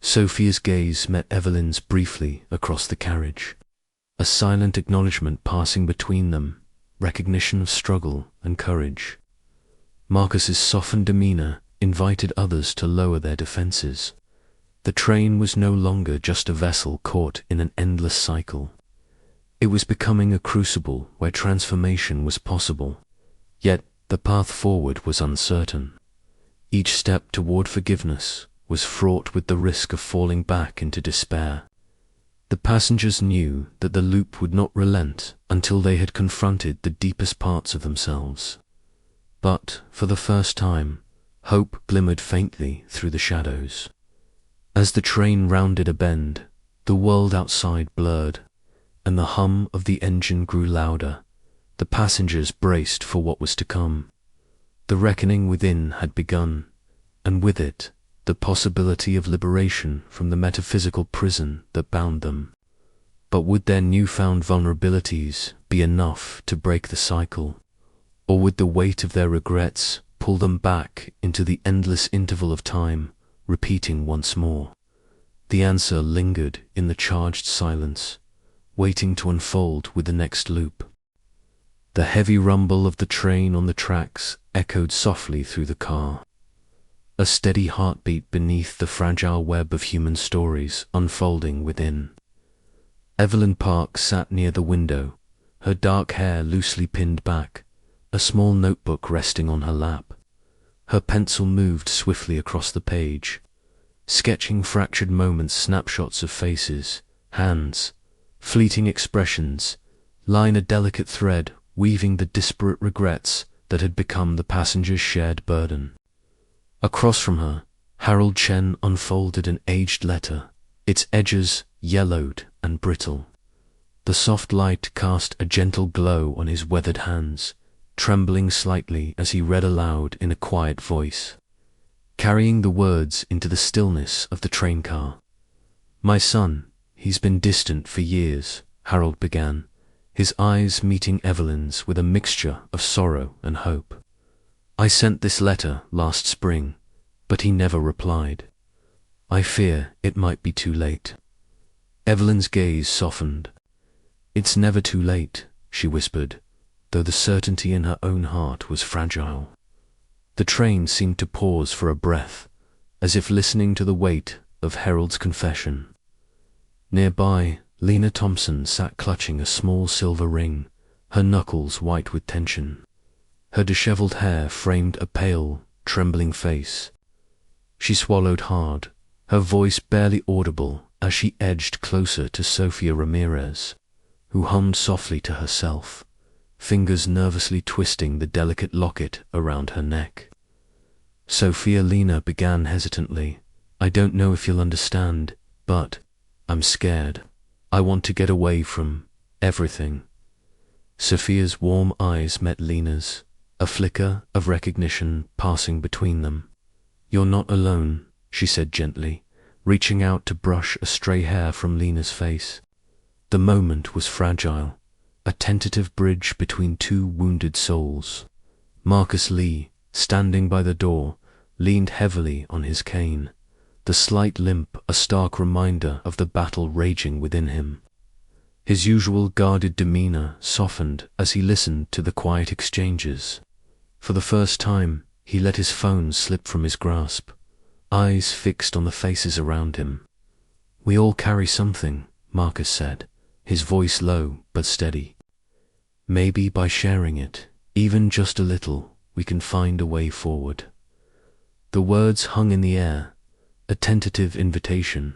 Speaker 1: Sofia's gaze met Evelyn's briefly across the carriage, a silent acknowledgement passing between them, recognition of struggle and courage. Marcus's softened demeanor invited others to lower their defenses. The train was no longer just a vessel caught in an endless cycle. It was becoming a crucible where transformation was possible, yet the path forward was uncertain. Each step toward forgiveness was fraught with the risk of falling back into despair. The passengers knew that the loop would not relent until they had confronted the deepest parts of themselves. But, for the first time, hope glimmered faintly through the shadows. As the train rounded a bend, the world outside blurred, and the hum of the engine grew louder. The passengers braced for what was to come. The reckoning within had begun, and with it, the possibility of liberation from the metaphysical prison that bound them. But would their newfound vulnerabilities be enough to break the cycle, or would the weight of their regrets pull them back into the endless interval of time, repeating once more? The answer lingered in the charged silence, waiting to unfold with the next loop. The heavy rumble of the train on the tracks echoed softly through the car, a steady heartbeat beneath the fragile web of human stories unfolding within. Evelyn Park sat near the window, her dark hair loosely pinned back, a small notebook resting on her lap. Her pencil moved swiftly across the page, sketching fractured moments, snapshots of faces, hands, fleeting expressions, line a delicate thread weaving the disparate regrets that had become the passengers' shared burden. Across from her, Harold Chen unfolded an aged letter, its edges yellowed and brittle. The soft light cast a gentle glow on his weathered hands, trembling slightly as he read aloud in a quiet voice, carrying the words into the stillness of the train car. "My son, he's been distant for years," Harold began, his eyes meeting Evelyn's with a mixture of sorrow and hope. "I sent this letter last spring, but he never replied. I fear it might be too late." Evelyn's gaze softened. "It's never too late," she whispered, though the certainty in her own heart was fragile. The train seemed to pause for a breath, as if listening to the weight of Harold's confession. Nearby, Lena Thompson sat clutching a small silver ring, her knuckles white with tension. Her disheveled hair framed a pale, trembling face. She swallowed hard, her voice barely audible as she edged closer to Sofia Ramirez, who hummed softly to herself, fingers nervously twisting the delicate locket around her neck. "Sofia," Lena began hesitantly, "I don't know if you'll understand, but I'm scared. I want to get away from everything." Sofia's warm eyes met Lena's, a flicker of recognition passing between them. "You're not alone," she said gently, reaching out to brush a stray hair from Lena's face. The moment was fragile, a tentative bridge between two wounded souls. Marcus Lee, standing by the door, leaned heavily on his cane, the slight limp a stark reminder of the battle raging within him. His usual guarded demeanor softened as he listened to the quiet exchanges. For the first time, he let his phone slip from his grasp, eyes fixed on the faces around him. "We all carry something," Marcus said, his voice low but steady. "Maybe by sharing it, even just a little, we can find a way forward." The words hung in the air, a tentative invitation.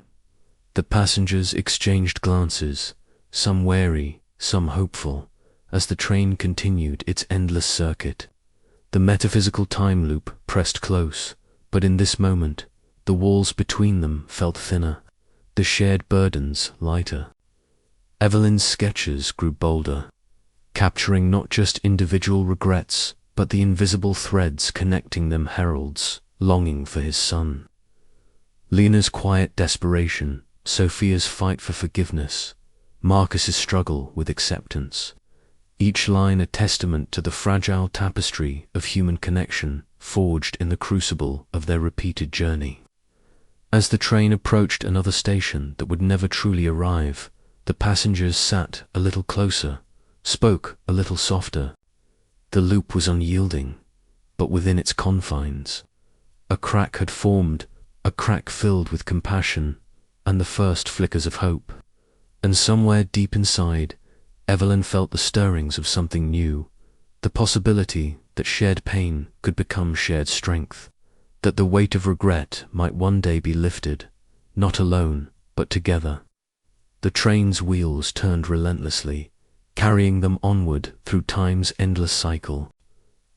Speaker 1: The passengers exchanged glances, some wary, some hopeful, as the train continued its endless circuit. The metaphysical time loop pressed close, but in this moment, the walls between them felt thinner, the shared burdens lighter. Evelyn's sketches grew bolder, capturing not just individual regrets, but the invisible threads connecting them. Harold's longing for his son, Lena's quiet desperation, Sofia's fight for forgiveness, Marcus's struggle with acceptance. Each line a testament to the fragile tapestry of human connection forged in the crucible of their repeated journey. As the train approached another station that would never truly arrive, the passengers sat a little closer, spoke a little softer. The loop was unyielding, but within its confines, a crack had formed, a crack filled with compassion and the first flickers of hope. And somewhere deep inside, Evelyn felt the stirrings of something new, the possibility that shared pain could become shared strength, that the weight of regret might one day be lifted, not alone, but together. The train's wheels turned relentlessly, carrying them onward through time's endless cycle.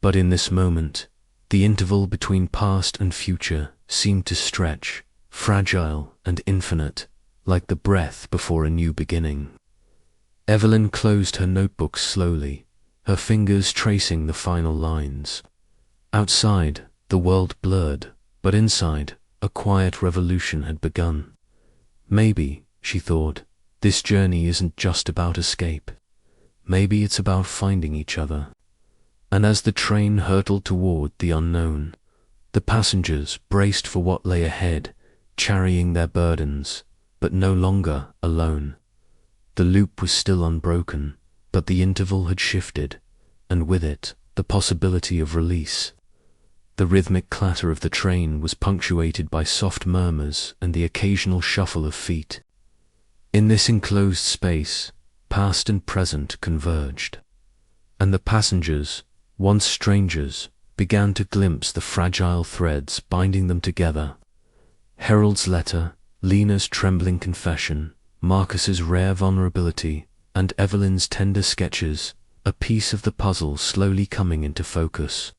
Speaker 1: But in this moment, the interval between past and future seemed to stretch, fragile and infinite, like the breath before a new beginning. Evelyn closed her notebook slowly, her fingers tracing the final lines. Outside, the world blurred, but inside, a quiet revolution had begun. Maybe, she thought, this journey isn't just about escape. Maybe it's about finding each other. And as the train hurtled toward the unknown, the passengers braced for what lay ahead, carrying their burdens, but no longer alone. The loop was still unbroken, but the interval had shifted, and with it, the possibility of release. The rhythmic clatter of the train was punctuated by soft murmurs and the occasional shuffle of feet. In this enclosed space, past and present converged, and the passengers, once strangers, began to glimpse the fragile threads binding them together. Harold's letter, Lena's trembling confession, Marcus's rare vulnerability, and Evelyn's tender sketches, a piece of the puzzle slowly coming into focus.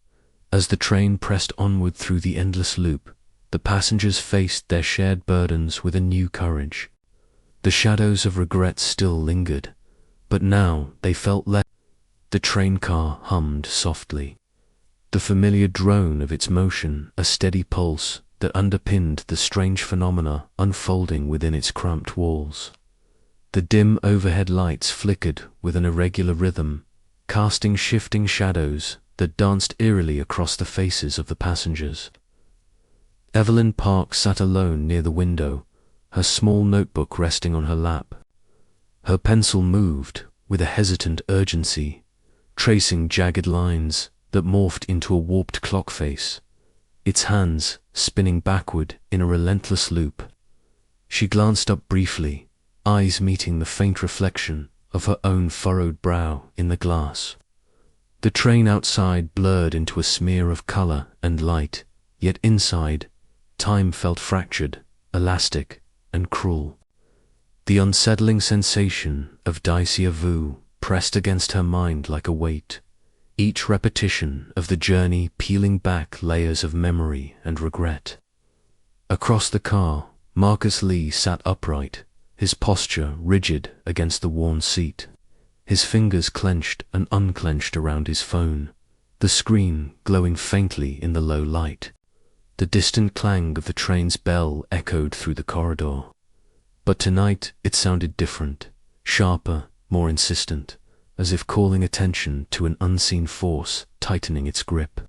Speaker 1: As the train pressed onward through the endless loop, the passengers faced their shared burdens with a new courage. The shadows of regret still lingered, but now they felt less. The train car hummed softly, the familiar drone of its motion a steady pulse that underpinned the strange phenomena unfolding within its cramped walls. The dim overhead lights flickered with an irregular rhythm, casting shifting shadows that danced eerily across the faces of the passengers. Evelyn Park sat alone near the window, her small notebook resting on her lap. Her pencil moved with a hesitant urgency, tracing jagged lines that morphed into a warped clock face, its hands spinning backward in a relentless loop. She glanced up briefly, eyes meeting the faint reflection of her own furrowed brow in the glass. The train outside blurred into a smear of color and light, yet inside, time felt fractured, elastic, and cruel. The unsettling sensation of déjà vu pressed against her mind like a weight, each repetition of the journey peeling back layers of memory and regret. Across the car, Marcus Lee sat upright, his posture rigid against the worn seat, his fingers clenched and unclenched around his phone, the screen glowing faintly in the low light. The distant clang of the train's bell echoed through the corridor. But tonight it sounded different, sharper, more insistent, as if calling attention to an unseen force tightening its grip.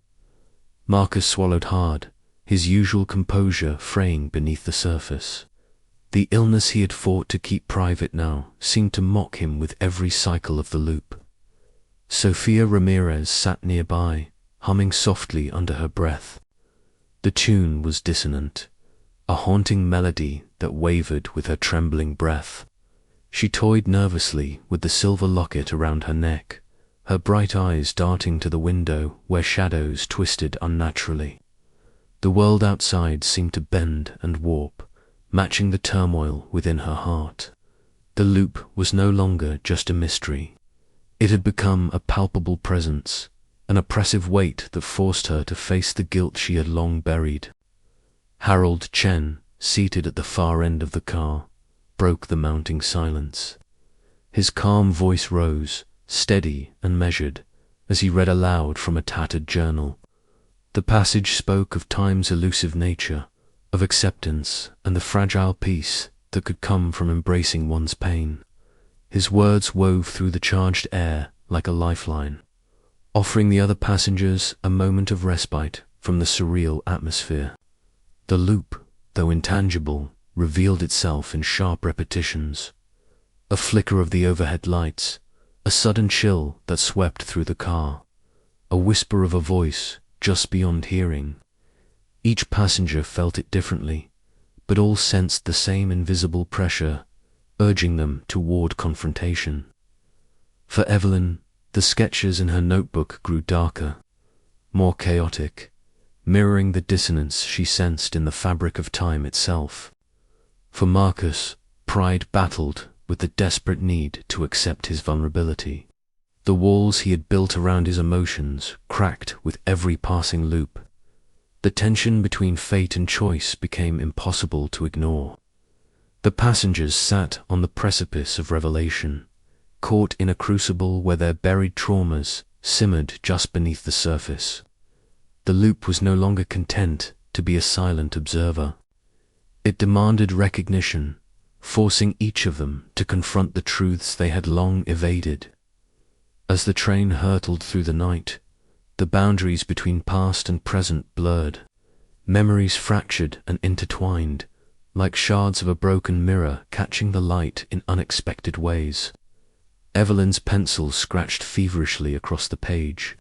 Speaker 1: Marcus swallowed hard, his usual composure fraying beneath the surface. The illness he had fought to keep private now seemed to mock him with every cycle of the loop. Sofia Ramirez sat nearby, humming softly under her breath. The tune was dissonant, a haunting melody that wavered with her trembling breath. She toyed nervously with the silver locket around her neck, her bright eyes darting to the window where shadows twisted unnaturally. The world outside seemed to bend and warp, matching the turmoil within her heart. The loop was no longer just a mystery. It had become a palpable presence, an oppressive weight that forced her to face the guilt she had long buried. Harold Chen, seated at the far end of the car, broke the mounting silence. His calm voice rose, steady and measured, as he read aloud from a tattered journal. The passage spoke of time's elusive nature, of acceptance and the fragile peace that could come from embracing one's pain. His words wove through the charged air like a lifeline, offering the other passengers a moment of respite from the surreal atmosphere. The loop, though intangible, revealed itself in sharp repetitions. A flicker of the overhead lights, a sudden chill that swept through the car, a whisper of a voice just beyond hearing. Each passenger felt it differently, but all sensed the same invisible pressure, urging them toward confrontation. For Evelyn, the sketches in her notebook grew darker, more chaotic, mirroring the dissonance she sensed in the fabric of time itself. For Marcus, pride battled with the desperate need to accept his vulnerability. The walls he had built around his emotions cracked with every passing loop. The tension between fate and choice became impossible to ignore. The passengers sat on the precipice of revelation, caught in a crucible where their buried traumas simmered just beneath the surface. The loop was no longer content to be a silent observer. It demanded recognition, forcing each of them to confront the truths they had long evaded. As the train hurtled through the night, the boundaries between past and present blurred. Memories fractured and intertwined, like shards of a broken mirror catching the light in unexpected ways. Evelyn's pencil scratched feverishly across the page,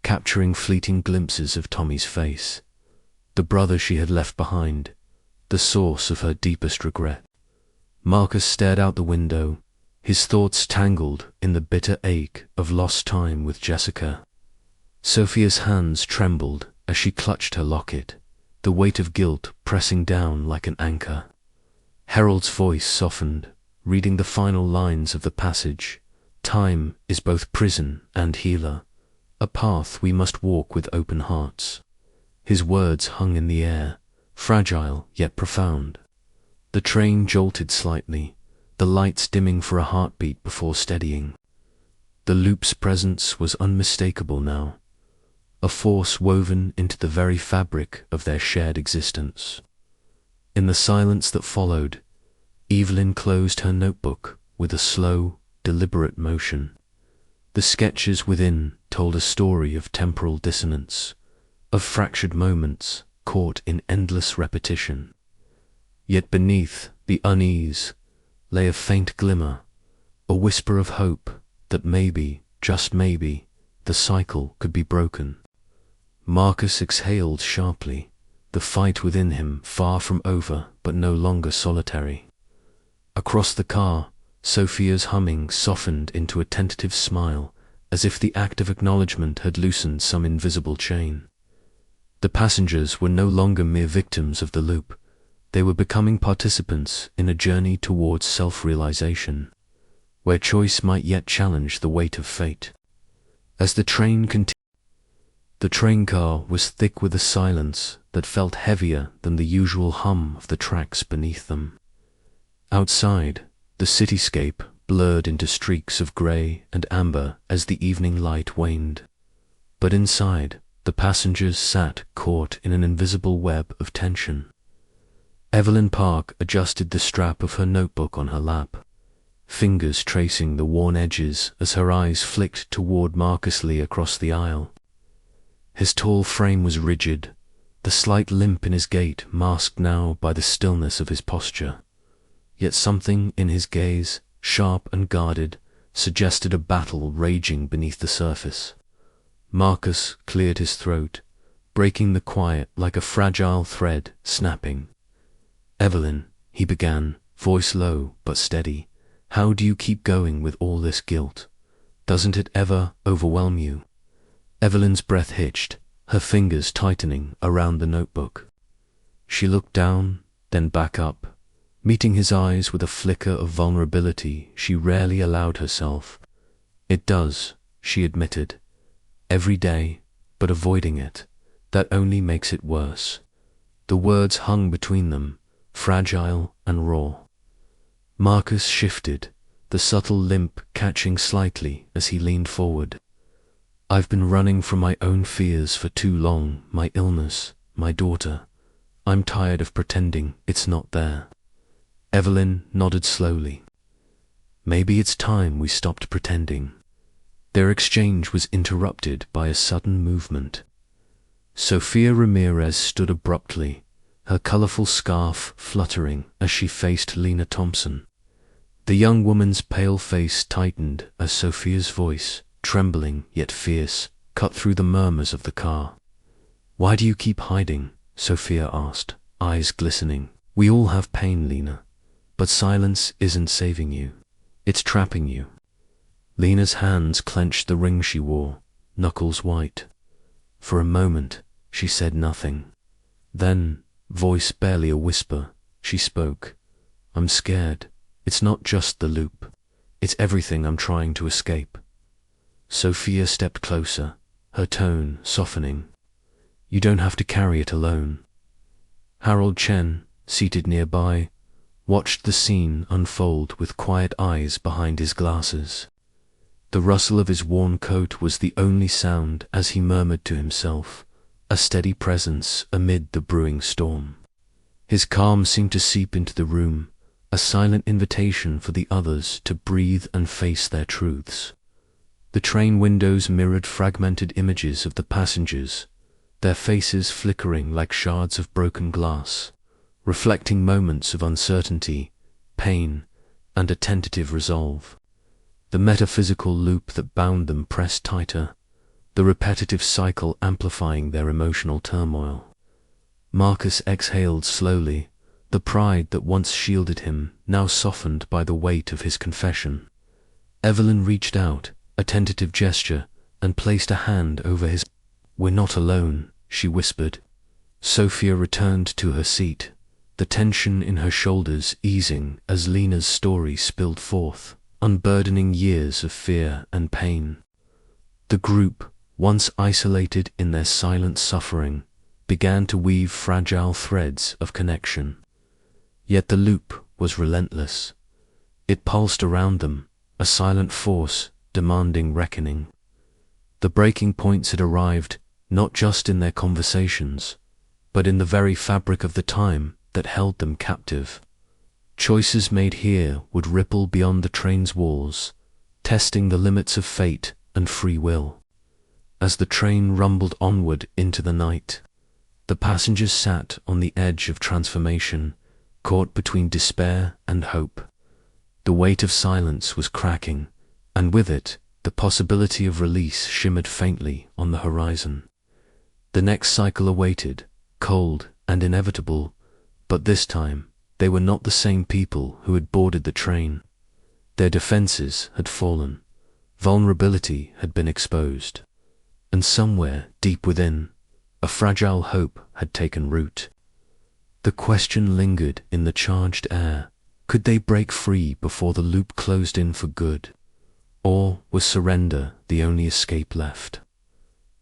Speaker 1: capturing fleeting glimpses of Tommy's face, the brother she had left behind, the source of her deepest regret. Marcus stared out the window, his thoughts tangled in the bitter ache of lost time with Jessica. Sofia's hands trembled as she clutched her locket, the weight of guilt pressing down like an anchor. Harold's voice softened, reading the final lines of the passage. Time is both prison and healer, a path we must walk with open hearts. His words hung in the air, fragile yet profound. The train jolted slightly, the lights dimming for a heartbeat before steadying. The loop's presence was unmistakable now, a force woven into the very fabric of their shared existence. In the silence that followed, Evelyn closed her notebook with a slow, deliberate motion. The sketches within told a story of temporal dissonance, of fractured moments caught in endless repetition. Yet beneath the unease lay a faint glimmer, a whisper of hope that maybe, just maybe, the cycle could be broken. Marcus exhaled sharply, the fight within him far from over but no longer solitary. Across the car, Sofia's humming softened into a tentative smile, as if the act of acknowledgement had loosened some invisible chain. The passengers were no longer mere victims of the loop. They were becoming participants in a journey towards self-realization, where choice might yet challenge the weight of fate. As the train continued, the train car was thick with a silence that felt heavier than the usual hum of the tracks beneath them. Outside, the cityscape blurred into streaks of grey and amber as the evening light waned. But inside, the passengers sat caught in an invisible web of tension. Evelyn Park adjusted the strap of her notebook on her lap, fingers tracing the worn edges as her eyes flicked toward Marcus Lee across the aisle. His tall frame was rigid, the slight limp in his gait masked now by the stillness of his posture. Yet something in his gaze, sharp and guarded, suggested a battle raging beneath the surface. Marcus cleared his throat, breaking the quiet like a fragile thread snapping. "Evelyn," he began, voice low but steady, "how do you keep going with all this guilt? Doesn't it ever overwhelm you?" Evelyn's breath hitched, her fingers tightening around the notebook. She looked down, then back up, meeting his eyes with a flicker of vulnerability she rarely allowed herself. "It does," she admitted. "Every day, but avoiding it, that only makes it worse." The words hung between them, fragile and raw. Marcus shifted, the subtle limp catching slightly as he leaned forward. I've been running from my own fears for too long, my illness, my daughter. I'm tired of pretending it's not there. Evelyn nodded slowly. Maybe it's time we stopped pretending. Their exchange was interrupted by a sudden movement. Sofia Ramirez stood abruptly, her colorful scarf fluttering as she faced Lena Thompson. The young woman's pale face tightened as Sofia's voice, trembling yet fierce, cut through the murmurs of the car. "Why do you keep hiding?" Sofia asked, eyes glistening. "We all have pain, Lena, but silence isn't saving you. It's trapping you." Lena's hands clenched the ring she wore, knuckles white. For a moment, she said nothing. Then, voice barely a whisper, she spoke. "I'm scared. It's not just the loop. It's everything I'm trying to escape." Sofia stepped closer, her tone softening. "You don't have to carry it alone." Harold Chen, seated nearby, watched the scene unfold with quiet eyes behind his glasses. The rustle of his worn coat was the only sound as he murmured to himself, a steady presence amid the brewing storm. His calm seemed to seep into the room, a silent invitation for the others to breathe and face their truths. The train windows mirrored fragmented images of the passengers, their faces flickering like shards of broken glass, reflecting moments of uncertainty, pain, and a tentative resolve. The metaphysical loop that bound them pressed tighter, the repetitive cycle amplifying their emotional turmoil. Marcus exhaled slowly, the pride that once shielded him now softened by the weight of his confession. Evelyn reached out, a tentative gesture, and placed a hand over his. "We're not alone," she whispered. Sofia returned to her seat, the tension in her shoulders easing as Lena's story spilled forth, unburdening years of fear and pain. The group, once isolated in their silent suffering, began to weave fragile threads of connection. Yet the loop was relentless. It pulsed around them, a silent force demanding reckoning. The breaking points had arrived, not just in their conversations, but in the very fabric of the time that held them captive. Choices made here would ripple beyond the train's walls, testing the limits of fate and free will. As the train rumbled onward into the night, the passengers sat on the edge of transformation, caught between despair and hope. The weight of silence was cracking, and with it, the possibility of release shimmered faintly on the horizon. The next cycle awaited, cold and inevitable, but this time, they were not the same people who had boarded the train. Their defenses had fallen, vulnerability had been exposed, and somewhere deep within, a fragile hope had taken root. The question lingered in the charged air: could they break free before the loop closed in for good? Or was surrender the only escape left?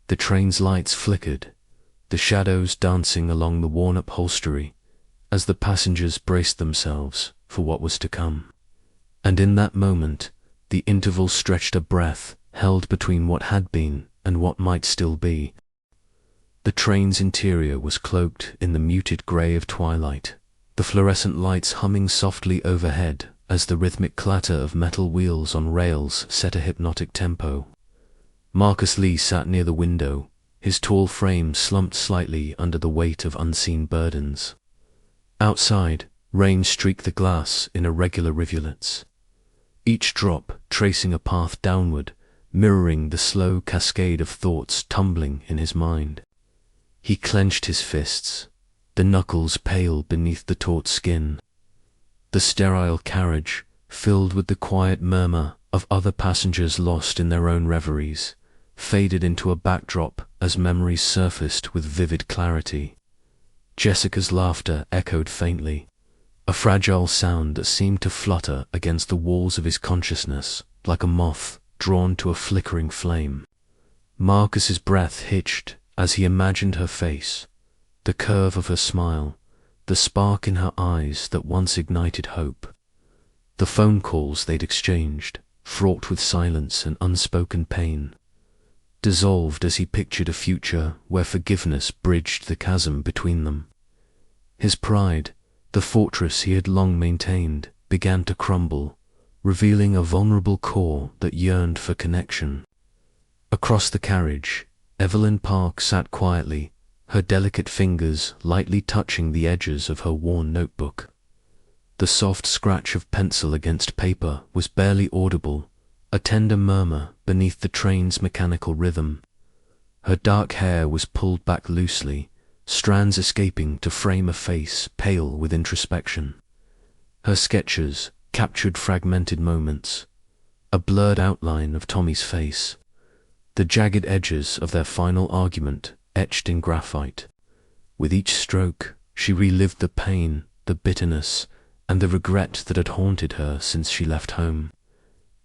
Speaker 1: The train's lights flickered, the shadows dancing along the worn upholstery, as the passengers braced themselves for what was to come. And in that moment, the interval stretched a breath held between what had been and what might still be. The train's interior was cloaked in the muted grey of twilight, the fluorescent lights humming softly overhead as the rhythmic clatter of metal wheels on rails set a hypnotic tempo. Marcus Lee sat near the window, his tall frame slumped slightly under the weight of unseen burdens. Outside, rain streaked the glass in irregular rivulets, each drop tracing a path downward, mirroring the slow cascade of thoughts tumbling in his mind. He clenched his fists, the knuckles pale beneath the taut skin. The sterile carriage, filled with the quiet murmur of other passengers lost in their own reveries, faded into a backdrop as memories surfaced with vivid clarity. Jessica's laughter echoed faintly, a fragile sound that seemed to flutter against the walls of his consciousness like a moth drawn to a flickering flame. Marcus's breath hitched as he imagined her face, the curve of her smile, the spark in her eyes that once ignited hope. The phone calls they'd exchanged, fraught with silence and unspoken pain, dissolved as he pictured a future where forgiveness bridged the chasm between them. His pride, the fortress he had long maintained, began to crumble, revealing a vulnerable core that yearned for connection. Across the carriage, Evelyn Park sat quietly, her delicate fingers lightly touching the edges of her worn notebook. The soft scratch of pencil against paper was barely audible, a tender murmur beneath the train's mechanical rhythm. Her dark hair was pulled back loosely, strands escaping to frame a face pale with introspection. Her sketches captured fragmented moments, a blurred outline of Tommy's face, the jagged edges of their final argument etched in graphite. With each stroke, she relived the pain, the bitterness, and the regret that had haunted her since she left home.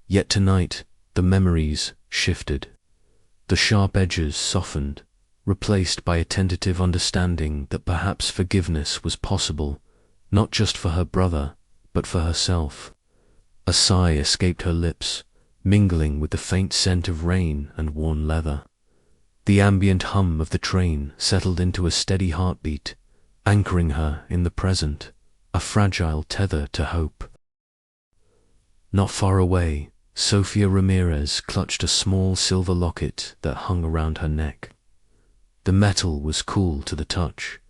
Speaker 1: Yet tonight, the memories shifted. The sharp edges softened, replaced by a tentative understanding that perhaps forgiveness was possible, not just for her brother, but for herself. A sigh escaped her lips, mingling with the faint scent of rain and worn leather. The ambient hum of the train settled into a steady heartbeat, anchoring her in the present, a fragile tether to hope. Not far away, Sofia Ramirez clutched a small silver locket that hung around her neck. The metal was cool to the touch,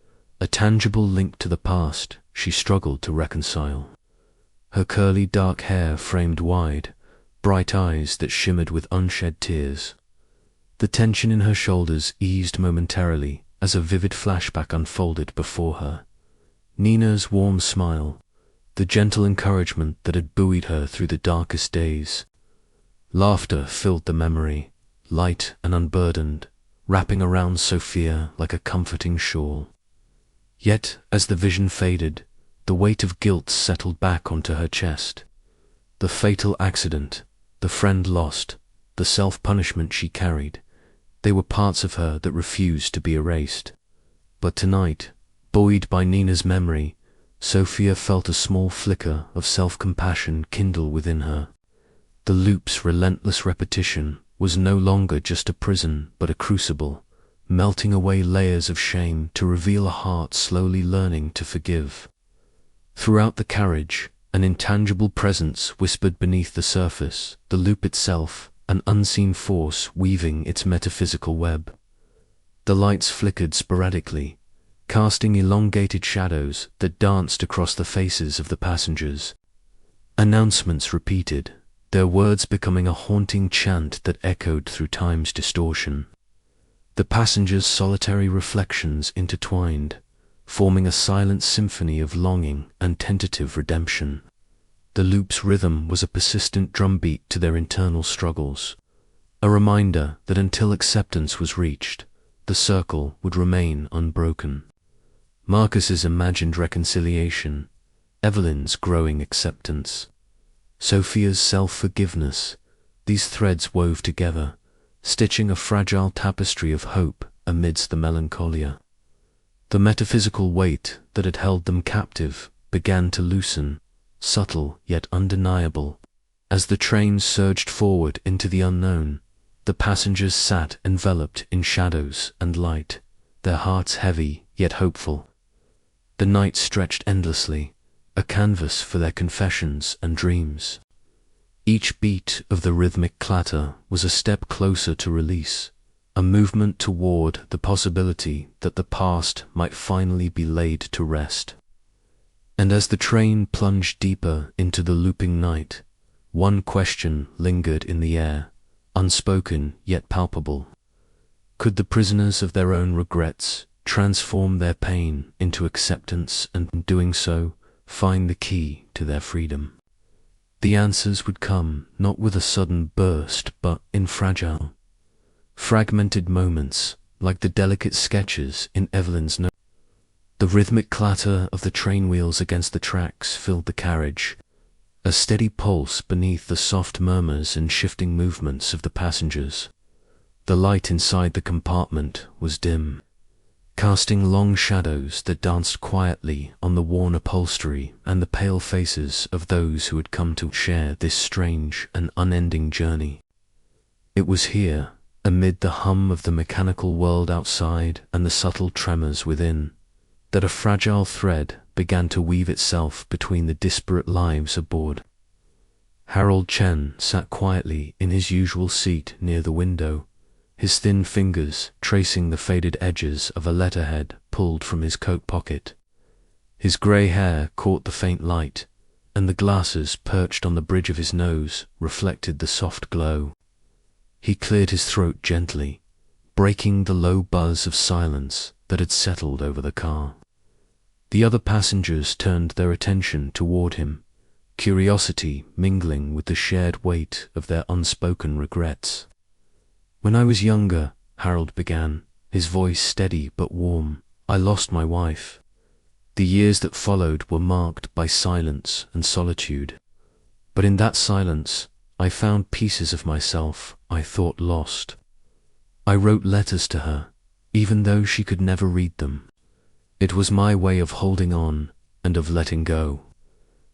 Speaker 1: a tangible link to the past she struggled to reconcile. Her curly dark hair framed wide, bright eyes that shimmered with unshed tears. The tension in her shoulders eased momentarily as a vivid flashback unfolded before her. Nina's warm smile, the gentle encouragement that had buoyed her through the darkest days. Laughter filled the memory, light and unburdened, wrapping around Sofia like a comforting shawl. Yet, as the vision faded, the weight of guilt settled back onto her chest. The fatal accident, the friend lost, the self-punishment she carried, they were parts of her that refused to be erased. But tonight, buoyed by Nina's memory, Sofia felt a small flicker of self-compassion kindle within her. The loop's relentless repetition was no longer just a prison but a crucible, melting away layers of shame to reveal a heart slowly learning to forgive. Throughout the carriage, an intangible presence whispered beneath the surface, the loop itself, an unseen force weaving its metaphysical web. The lights flickered sporadically, casting elongated shadows that danced across the faces of the passengers. Announcements repeated, their words becoming a haunting chant that echoed through time's distortion. The passengers' solitary reflections intertwined, forming a silent symphony of longing and tentative redemption. The loop's rhythm was a persistent drumbeat to their internal struggles, a reminder that until acceptance was reached, the circle would remain unbroken. Marcus's imagined reconciliation, Evelyn's growing acceptance, Sofia's self-forgiveness, these threads wove together, stitching a fragile tapestry of hope amidst the melancholia. The metaphysical weight that had held them captive began to loosen, subtle yet undeniable. As the train surged forward into the unknown, the passengers sat enveloped in shadows and light, their hearts heavy yet hopeful. The night stretched endlessly, a canvas for their confessions and dreams. Each beat of the rhythmic clatter was a step closer to release, a movement toward the possibility that the past might finally be laid to rest. And as the train plunged deeper into the looping night, one question lingered in the air, unspoken yet palpable. Could the prisoners of their own regrets transform their pain into acceptance and, in doing so, find the key to their freedom? The answers would come not with a sudden burst but in fragile, fragmented moments like the delicate sketches in Evelyn's note. The rhythmic clatter of the train wheels against the tracks filled the carriage, a steady pulse beneath the soft murmurs and shifting movements of the passengers. The light inside the compartment was dim, casting long shadows that danced quietly on the worn upholstery and the pale faces of those who had come to share this strange and unending journey. It was here, amid the hum of the mechanical world outside and the subtle tremors within, that a fragile thread began to weave itself between the disparate lives aboard. Harold Chen sat quietly in his usual seat near the window, his thin fingers tracing the faded edges of a letterhead pulled from his coat pocket. His grey hair caught the faint light, and the glasses perched on the bridge of his nose reflected the soft glow. He cleared his throat gently, breaking the low buzz of silence that had settled over the car. The other passengers turned their attention toward him, curiosity mingling with the shared weight of their unspoken regrets. "When I was younger," Harold began, his voice steady but warm, "I lost my wife. The years that followed were marked by silence and solitude. But in that silence, I found pieces of myself I thought lost. I wrote letters to her, even though she could never read them. It was my way of holding on and of letting go."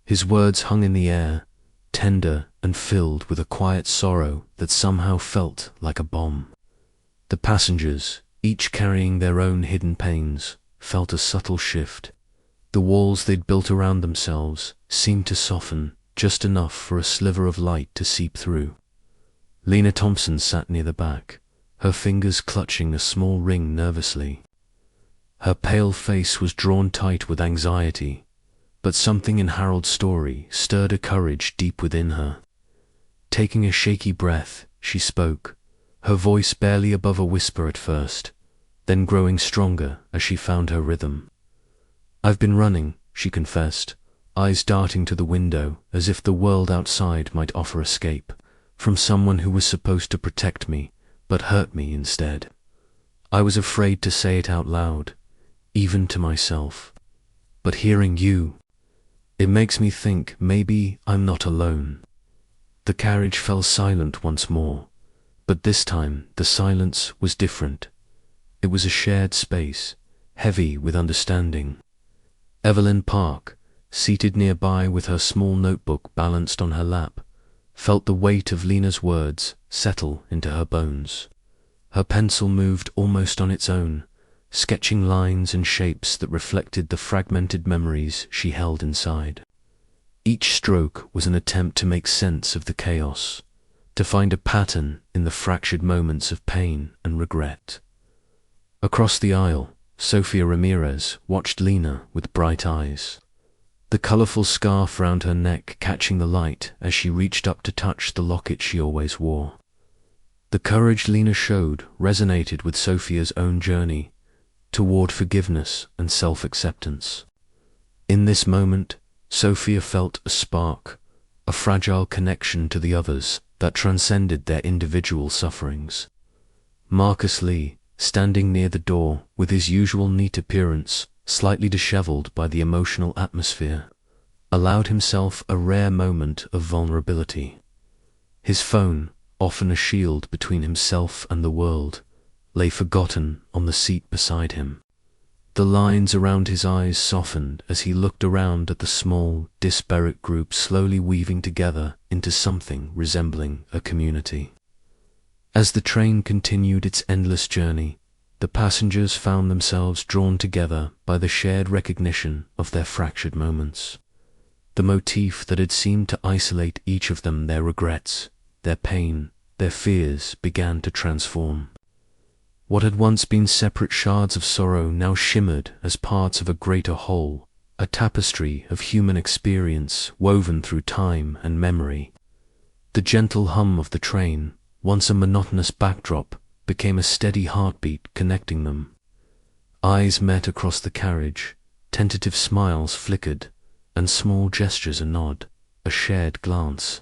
Speaker 1: His words hung in the air, tender and filled with a quiet sorrow that somehow felt like a bomb. The passengers, each carrying their own hidden pains, felt a subtle shift. The walls they'd built around themselves seemed to soften just enough for a sliver of light to seep through. Lena Thompson sat near the back, her fingers clutching a small ring nervously. Her pale face was drawn tight with anxiety, but something in Harold's story stirred a courage deep within her. Taking a shaky breath, she spoke, her voice barely above a whisper at first, then growing stronger as she found her rhythm. "I've been running," she confessed, eyes darting to the window as if the world outside might offer escape, "from someone who was supposed to protect me, but hurt me instead. I was afraid to say it out loud, even to myself. But hearing you, it makes me think maybe I'm not alone." The carriage fell silent once more, but this time the silence was different. It was a shared space, heavy with understanding. Evelyn Park, seated nearby with her small notebook balanced on her lap, felt the weight of Lena's words settle into her bones. Her pencil moved almost on its own, sketching lines and shapes that reflected the fragmented memories she held inside. Each stroke was an attempt to make sense of the chaos, to find a pattern in the fractured moments of pain and regret. Across the aisle, Sofia Ramirez watched Lena with bright eyes, the colorful scarf round her neck catching the light as she reached up to touch the locket she always wore. The courage Lena showed resonated with Sofia's own journey toward forgiveness and self-acceptance. In this moment, Sofia felt a spark, a fragile connection to the others that transcended their individual sufferings. Marcus Lee, standing near the door with his usual neat appearance, slightly disheveled by the emotional atmosphere, allowed himself a rare moment of vulnerability. His phone, often a shield between himself and the world, lay forgotten on the seat beside him. The lines around his eyes softened as he looked around at the small, disparate group slowly weaving together into something resembling a community. As the train continued its endless journey, the passengers found themselves drawn together by the shared recognition of their fractured moments. The motif that had seemed to isolate each of them, their regrets, their pain, their fears, began to transform. What had once been separate shards of sorrow now shimmered as parts of a greater whole, a tapestry of human experience woven through time and memory. The gentle hum of the train, once a monotonous backdrop, became a steady heartbeat connecting them. Eyes met across the carriage, tentative smiles flickered, and small gestures, a nod, a shared glance.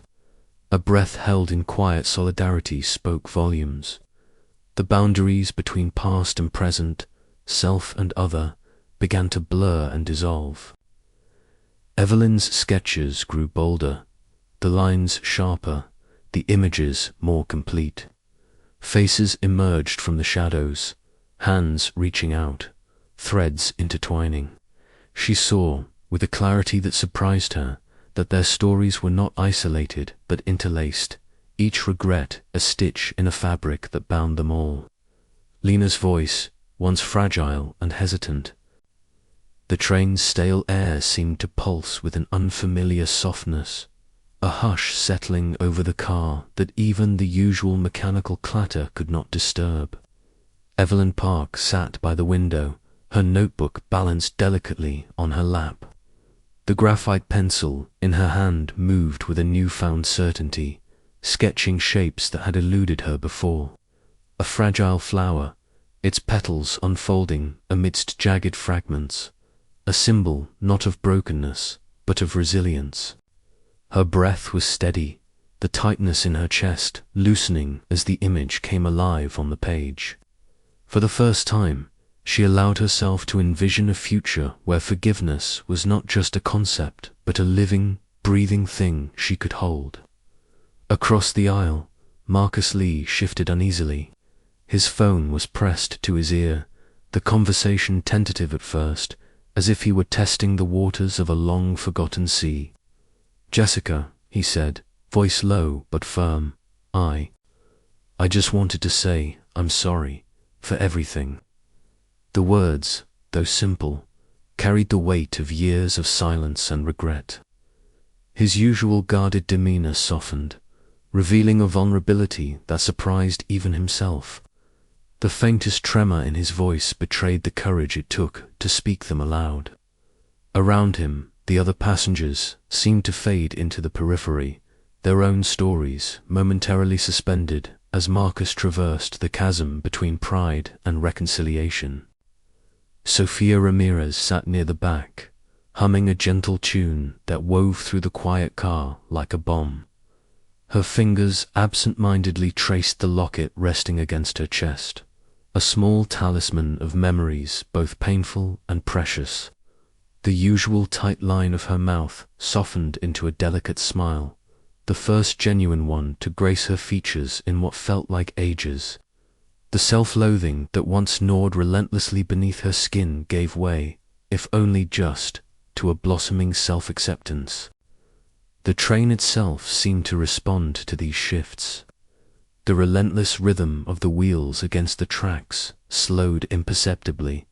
Speaker 1: A breath held in quiet solidarity spoke volumes. The boundaries between past and present, self and other, began to blur and dissolve. Evelyn's sketches grew bolder, the lines sharper, the images more complete. Faces emerged from the shadows, hands reaching out, threads intertwining. She saw, with a clarity that surprised her, that their stories were not isolated but interlaced, each regret a stitch in a fabric that bound them all. Lena's voice, once fragile and hesitant. The train's stale air seemed to pulse with an unfamiliar softness, a hush settling over the car that even the usual mechanical clatter could not disturb. Evelyn Park sat by the window, her notebook balanced delicately on her lap. The graphite pencil in her hand moved with a newfound certainty, sketching shapes that had eluded her before. A fragile flower, its petals unfolding amidst jagged fragments, a symbol not of brokenness, but of resilience. Her breath was steady, the tightness in her chest loosening as the image came alive on the page. For the first time, she allowed herself to envision a future where forgiveness was not just a concept, but a living, breathing thing she could hold. Across the aisle, Marcus Lee shifted uneasily. His phone was pressed to his ear, the conversation tentative at first, as if he were testing the waters of a long-forgotten sea. "Jessica," he said, voice low but firm, I just wanted to say I'm sorry for everything." The words, though simple, carried the weight of years of silence and regret. His usual guarded demeanor softened, revealing a vulnerability that surprised even himself. The faintest tremor in his voice betrayed the courage it took to speak them aloud. Around him, the other passengers seemed to fade into the periphery, their own stories momentarily suspended as Marcus traversed the chasm between pride and reconciliation. Sofia Ramirez sat near the back, humming a gentle tune that wove through the quiet car like a bomb. Her fingers absent-mindedly traced the locket resting against her chest, a small talisman of memories both painful and precious. The usual tight line of her mouth softened into a delicate smile, the first genuine one to grace her features in what felt like ages. The self-loathing that once gnawed relentlessly beneath her skin gave way, if only just, to a blossoming self-acceptance. The train itself seemed to respond to these shifts. The relentless rhythm of the wheels against the tracks slowed imperceptibly,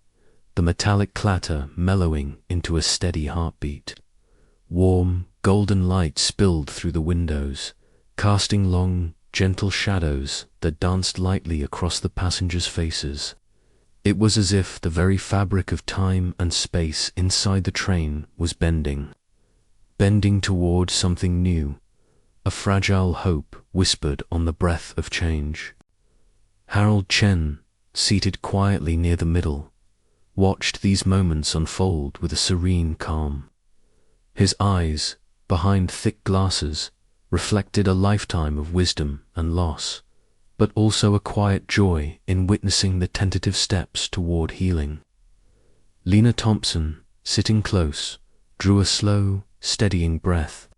Speaker 1: the metallic clatter mellowing into a steady heartbeat. Warm, golden light spilled through the windows, casting long, gentle shadows that danced lightly across the passengers' faces. It was as if the very fabric of time and space inside the train was bending toward something new, a fragile hope whispered on the breath of change. Harold Chen, seated quietly near the middle, watched these moments unfold with a serene calm. His eyes, behind thick glasses, reflected a lifetime of wisdom and loss, but also a quiet joy in witnessing the tentative steps toward healing. Lena Thompson, sitting close, drew a slow, steadying breath.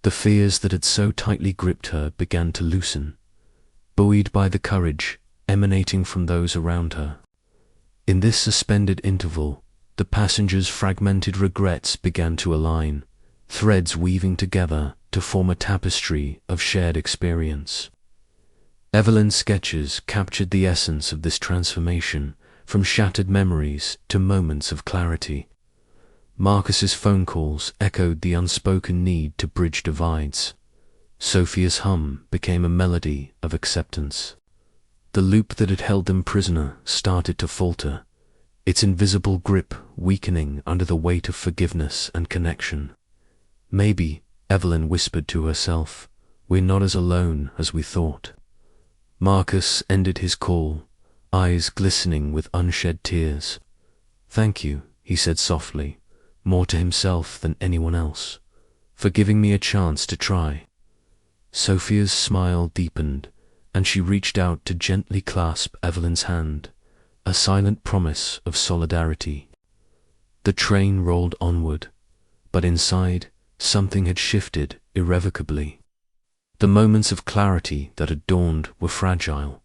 Speaker 1: The fears that had so tightly gripped her began to loosen, buoyed by the courage emanating from those around her. In this suspended interval, the passengers' fragmented regrets began to align, threads weaving together to form a tapestry of shared experience. Evelyn's sketches captured the essence of this transformation, from shattered memories to moments of clarity. Marcus's phone calls echoed the unspoken need to bridge divides. Sofia's hum became a melody of acceptance. The loop that had held them prisoner started to falter, its invisible grip weakening under the weight of forgiveness and connection. "Maybe," Evelyn whispered to herself, "we're not as alone as we thought." Marcus ended his call, eyes glistening with unshed tears. "Thank you," he said softly, more to himself than anyone else, "for giving me a chance to try." Sofia's smile deepened, and she reached out to gently clasp Evelyn's hand, a silent promise of solidarity. The train rolled onward, but inside, something had shifted irrevocably. The moments of clarity that had dawned were fragile.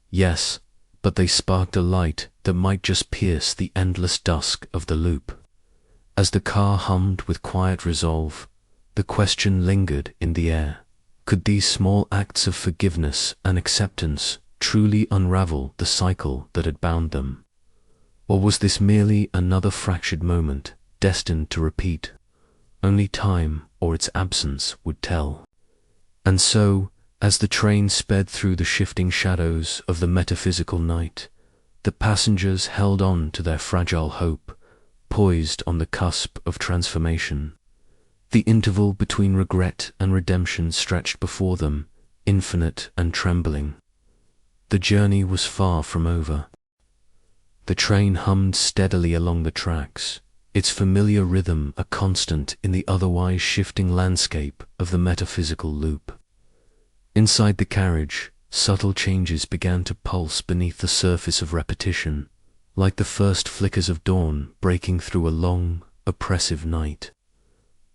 Speaker 1: Yes, but they sparked a light that might just pierce the endless dusk of the loop. As the car hummed with quiet resolve, the question lingered in the air. Could these small acts of forgiveness and acceptance truly unravel the cycle that had bound them? Or was this merely another fractured moment, destined to repeat? Only time or its absence would tell. And so, as the train sped through the shifting shadows of the metaphysical night, the passengers held on to their fragile hope, poised on the cusp of transformation. The interval between regret and redemption stretched before them, infinite and trembling. The journey was far from over. The train hummed steadily along the tracks, its familiar rhythm a constant in the otherwise shifting landscape of the metaphysical loop. Inside the carriage, subtle changes began to pulse beneath the surface of repetition, like the first flickers of dawn breaking through a long, oppressive night.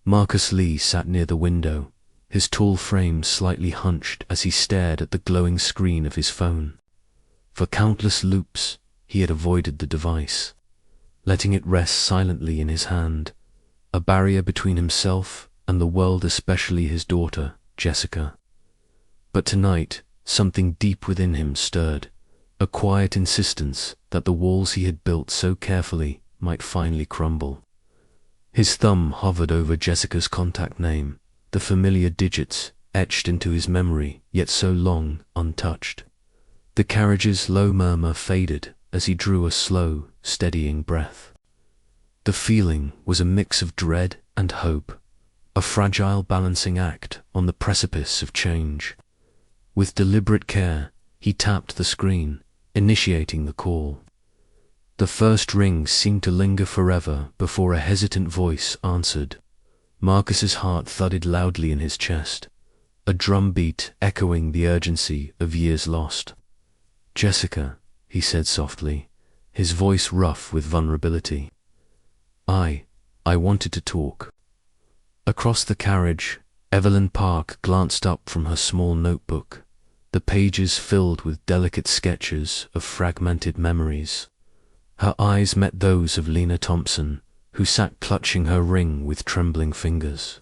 Speaker 1: Marcus Lee sat near the window, his tall frame slightly hunched as he stared at the glowing screen of his phone. For countless loops, he had avoided the device, letting it rest silently in his hand, a barrier between himself and the world, especially his daughter, Jessica. But tonight, something deep within him stirred, a quiet insistence that the walls he had built so carefully might finally crumble. His thumb hovered over Jessica's contact name, the familiar digits etched into his memory, yet so long untouched. The carriage's low murmur faded as he drew a slow, steadying breath. The feeling was a mix of dread and hope, a fragile balancing act on the precipice of change. With deliberate care, he tapped the screen, initiating the call. The first ring seemed to linger forever before a hesitant voice answered. Marcus's heart thudded loudly in his chest, a drumbeat echoing the urgency of years lost. "Jessica," he said softly, his voice rough with vulnerability. I wanted to talk." Across the carriage, Evelyn Park glanced up from her small notebook, the pages filled with delicate sketches of fragmented memories. Her eyes met those of Lena Thompson, who sat clutching her ring with trembling fingers.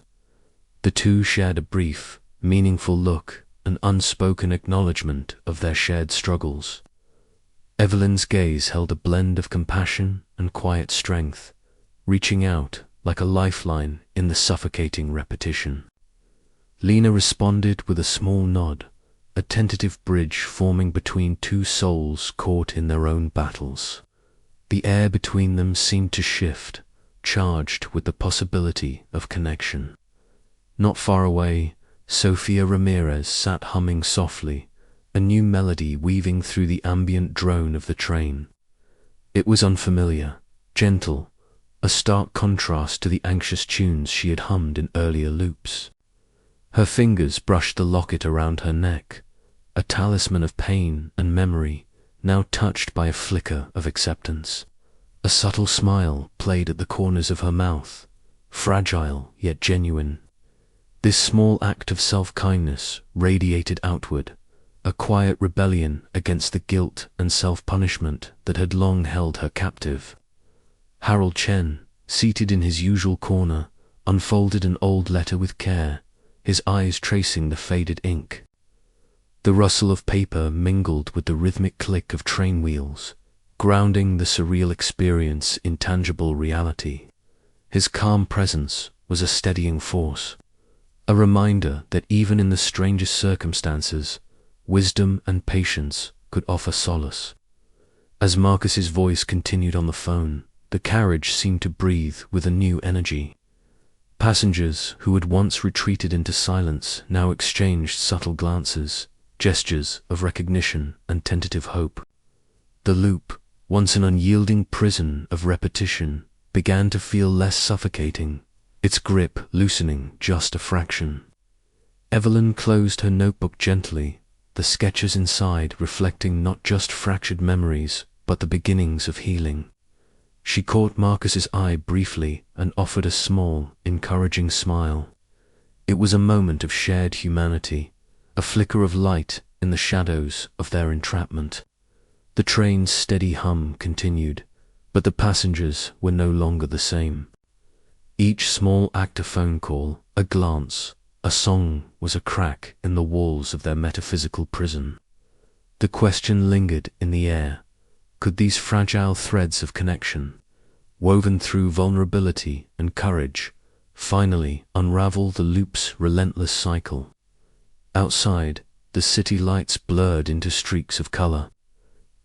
Speaker 1: The two shared a brief, meaningful look, an unspoken acknowledgement of their shared struggles. Evelyn's gaze held a blend of compassion and quiet strength, reaching out like a lifeline in the suffocating repetition. Lena responded with a small nod, a tentative bridge forming between two souls caught in their own battles. The air between them seemed to shift, charged with the possibility of connection. Not far away, Sofia Ramirez sat humming softly, a new melody weaving through the ambient drone of the train. It was unfamiliar, gentle, a stark contrast to the anxious tunes she had hummed in earlier loops. Her fingers brushed the locket around her neck, a talisman of pain and memory, now touched by a flicker of acceptance. A subtle smile played at the corners of her mouth, fragile yet genuine. This small act of self-kindness radiated outward, a quiet rebellion against the guilt and self-punishment that had long held her captive. Harold Chen, seated in his usual corner, unfolded an old letter with care, his eyes tracing the faded ink. The rustle of paper mingled with the rhythmic click of train wheels, grounding the surreal experience in tangible reality. His calm presence was a steadying force, a reminder that even in the strangest circumstances, wisdom and patience could offer solace. As Marcus's voice continued on the phone, the carriage seemed to breathe with a new energy. Passengers who had once retreated into silence now exchanged subtle glances, gestures of recognition and tentative hope. The loop, once an unyielding prison of repetition, began to feel less suffocating, its grip loosening just a fraction. Evelyn closed her notebook gently, the sketches inside reflecting not just fractured memories, but the beginnings of healing. She caught Marcus's eye briefly and offered a small, encouraging smile. It was a moment of shared humanity, a flicker of light in the shadows of their entrapment. The train's steady hum continued, but the passengers were no longer the same. Each small act, a phone call, a glance, a song, was a crack in the walls of their metaphysical prison. The question lingered in the air: could these fragile threads of connection, woven through vulnerability and courage, finally unravel the loop's relentless cycle? Outside, the city lights blurred into streaks of color.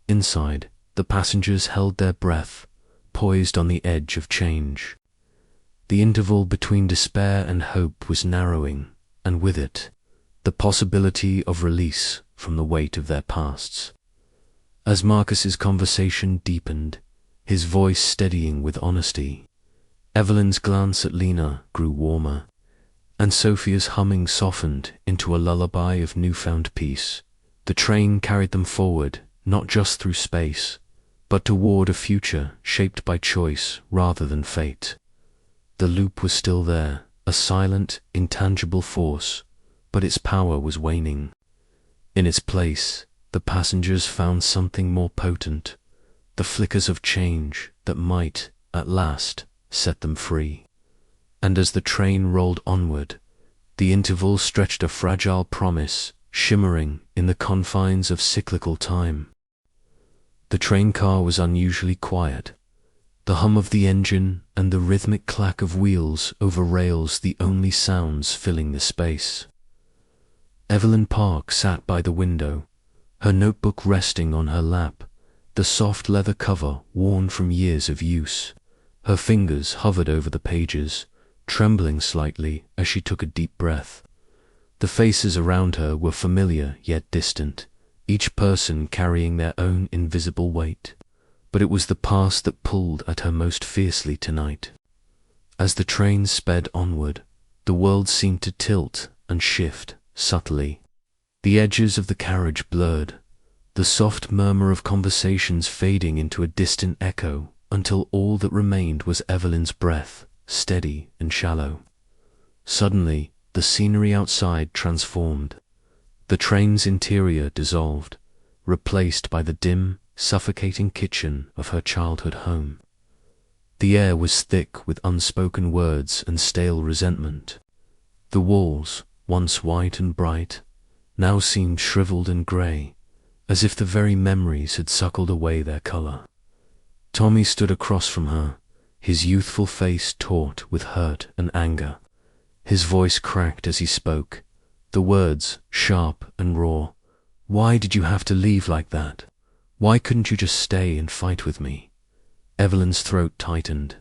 Speaker 1: Inside, the passengers held their breath, poised on the edge of change. The interval between despair and hope was narrowing, and with it, the possibility of release from the weight of their pasts. As Marcus's conversation deepened, his voice steadying with honesty, Evelyn's glance at Lena grew warmer, and Sofia's humming softened into a lullaby of newfound peace. The train carried them forward, not just through space, but toward a future shaped by choice rather than fate. The loop was still there, a silent, intangible force, but its power was waning. In its place, the passengers found something more potent, the flickers of change that might, at last, set them free. And as the train rolled onward, the interval stretched, a fragile promise shimmering in the confines of cyclical time. The train car was unusually quiet, the hum of the engine and the rhythmic clack of wheels over rails the only sounds filling the space. Evelyn Park sat by the window, her notebook resting on her lap, the soft leather cover worn from years of use. Her fingers hovered over the pages, trembling slightly as she took a deep breath. The faces around her were familiar yet distant, each person carrying their own invisible weight. But it was the past that pulled at her most fiercely tonight. As the train sped onward, the world seemed to tilt and shift subtly. The edges of the carriage blurred, the soft murmur of conversations fading into a distant echo, until all that remained was Evelyn's breath, steady and shallow. Suddenly, the scenery outside transformed. The train's interior dissolved, replaced by the dim, suffocating kitchen of her childhood home. The air was thick with unspoken words and stale resentment. The walls, once white and bright, now seemed shriveled and grey, as if the very memories had suckled away their color. Tommy stood across from her, his youthful face taut with hurt and anger. His voice cracked as he spoke, the words sharp and raw. "Why did you have to leave like that? Why couldn't you just stay and fight with me?" Evelyn's throat tightened.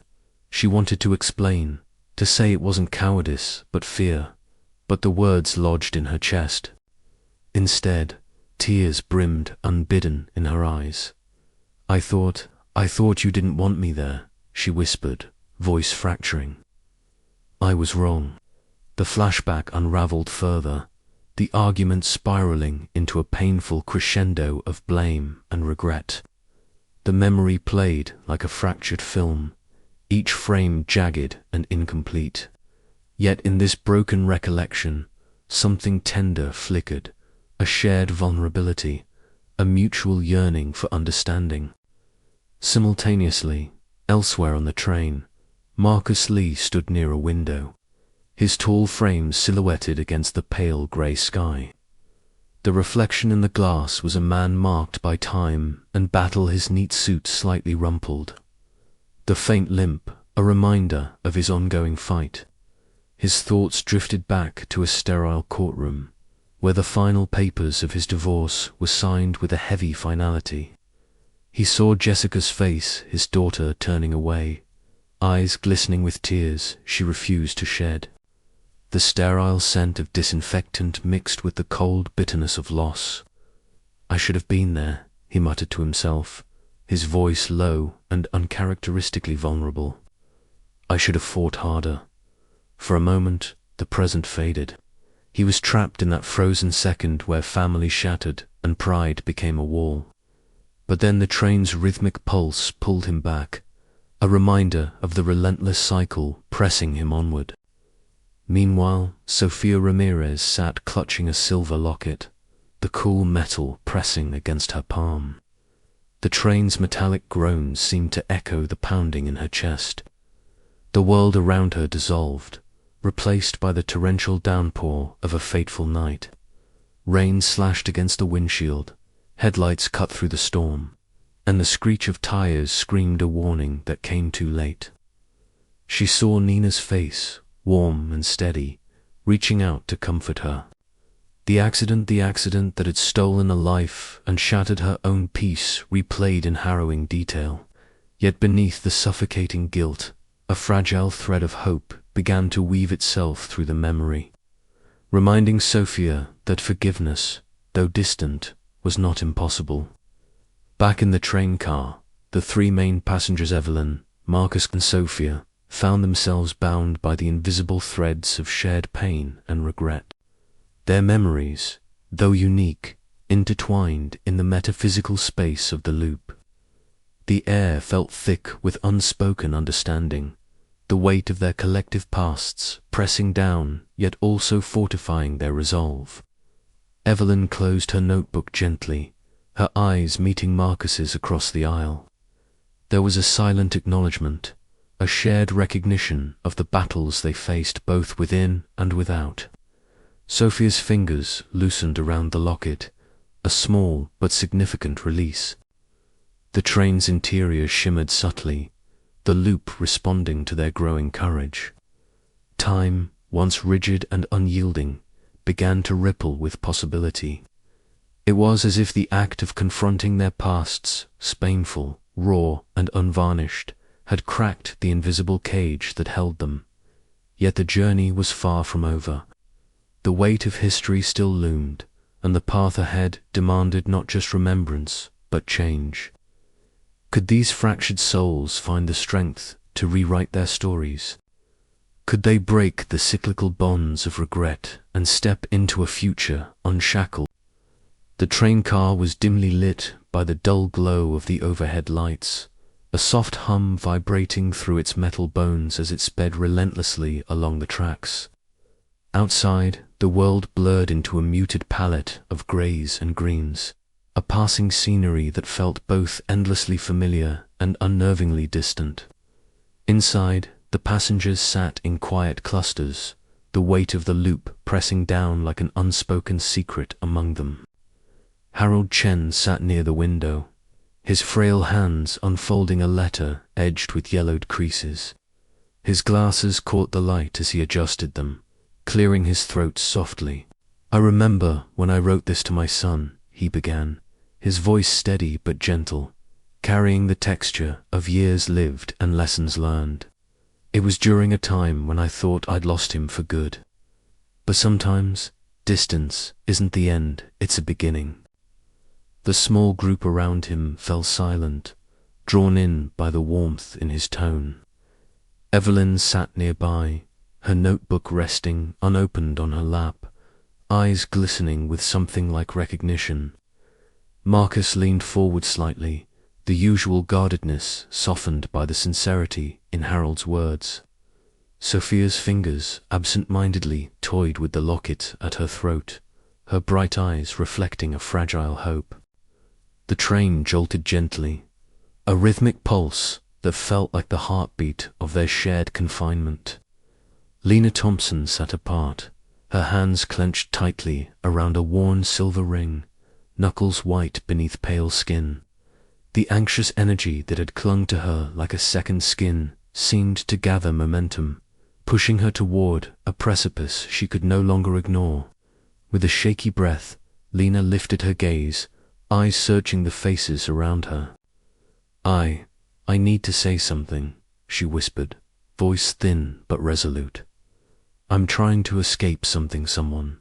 Speaker 1: She wanted to explain, to say it wasn't cowardice but fear, but the words lodged in her chest. Instead, tears brimmed unbidden in her eyes. I thought you didn't want me there," she whispered, voice fracturing. "I was wrong." The flashback unraveled further, the argument spiraling into a painful crescendo of blame and regret. The memory played like a fractured film, each frame jagged and incomplete. Yet in this broken recollection, something tender flickered, a shared vulnerability, a mutual yearning for understanding. Simultaneously, elsewhere on the train, Marcus Lee stood near a window, his tall frame silhouetted against the pale grey sky. The reflection in the glass was a man marked by time and battle, his neat suit slightly rumpled. The faint limp, a reminder of his ongoing fight. His thoughts drifted back to a sterile courtroom, where the final papers of his divorce were signed with a heavy finality. He saw Jessica's face, his daughter turning away, eyes glistening with tears she refused to shed. The sterile scent of disinfectant mixed with the cold bitterness of loss. "I should have been there," he muttered to himself, his voice low and uncharacteristically vulnerable. "I should have fought harder." For a moment, the present faded. He was trapped in that frozen second where family shattered and pride became a wall. But then the train's rhythmic pulse pulled him back, a reminder of the relentless cycle pressing him onward. Meanwhile, Sofia Ramirez sat clutching a silver locket, the cool metal pressing against her palm. The train's metallic groans seemed to echo the pounding in her chest. The world around her dissolved, replaced by the torrential downpour of a fateful night. Rain slashed against the windshield, headlights cut through the storm, and the screech of tires screamed a warning that came too late. She saw Nina's face, warm and steady, reaching out to comfort her. The accident that had stolen a life and shattered her own peace replayed in harrowing detail. Yet beneath the suffocating guilt, a fragile thread of hope began to weave itself through the memory, reminding Sofia that forgiveness, though distant, was not impossible. Back in the train car, the three main passengers, Evelyn, Marcus and Sofia, found themselves bound by the invisible threads of shared pain and regret. Their memories, though unique, intertwined in the metaphysical space of the loop. The air felt thick with unspoken understanding, the weight of their collective pasts pressing down yet also fortifying their resolve. Evelyn closed her notebook gently, her eyes meeting Marcus's across the aisle. There was a silent acknowledgement, a shared recognition of the battles they faced both within and without. Sofia's fingers loosened around the locket, a small but significant release. The train's interior shimmered subtly, the loop responding to their growing courage. Time, once rigid and unyielding, began to ripple with possibility. It was as if the act of confronting their pasts, painful, raw, and unvarnished, had cracked the invisible cage that held them. Yet the journey was far from over. The weight of history still loomed, and the path ahead demanded not just remembrance, but change. Could these fractured souls find the strength to rewrite their stories? Could they break the cyclical bonds of regret and step into a future unshackled? The train car was dimly lit by the dull glow of the overhead lights, a soft hum vibrating through its metal bones as it sped relentlessly along the tracks. Outside, the world blurred into a muted palette of greys and greens, a passing scenery that felt both endlessly familiar and unnervingly distant. Inside, the passengers sat in quiet clusters, the weight of the loop pressing down like an unspoken secret among them. Harold Chen sat near the window, his frail hands unfolding a letter edged with yellowed creases. His glasses caught the light as he adjusted them, clearing his throat softly. "I remember when I wrote this to my son," he began, his voice steady but gentle, carrying the texture of years lived and lessons learned. "It was during a time when I thought I'd lost him for good. But sometimes, distance isn't the end, it's a beginning." The small group around him fell silent, drawn in by the warmth in his tone. Evelyn sat nearby, her notebook resting unopened on her lap, eyes glistening with something like recognition. Marcus leaned forward slightly, the usual guardedness softened by the sincerity in Harold's words. Sofia's fingers absent-mindedly toyed with the locket at her throat, her bright eyes reflecting a fragile hope. The train jolted gently, a rhythmic pulse that felt like the heartbeat of their shared confinement. Lena Thompson sat apart, her hands clenched tightly around a worn silver ring, knuckles white beneath pale skin. The anxious energy that had clung to her like a second skin seemed to gather momentum, pushing her toward a precipice she could no longer ignore. With a shaky breath, Lena lifted her gaze, eyes searching the faces around her. I need to say something," she whispered, voice thin but resolute. "I'm trying to escape someone.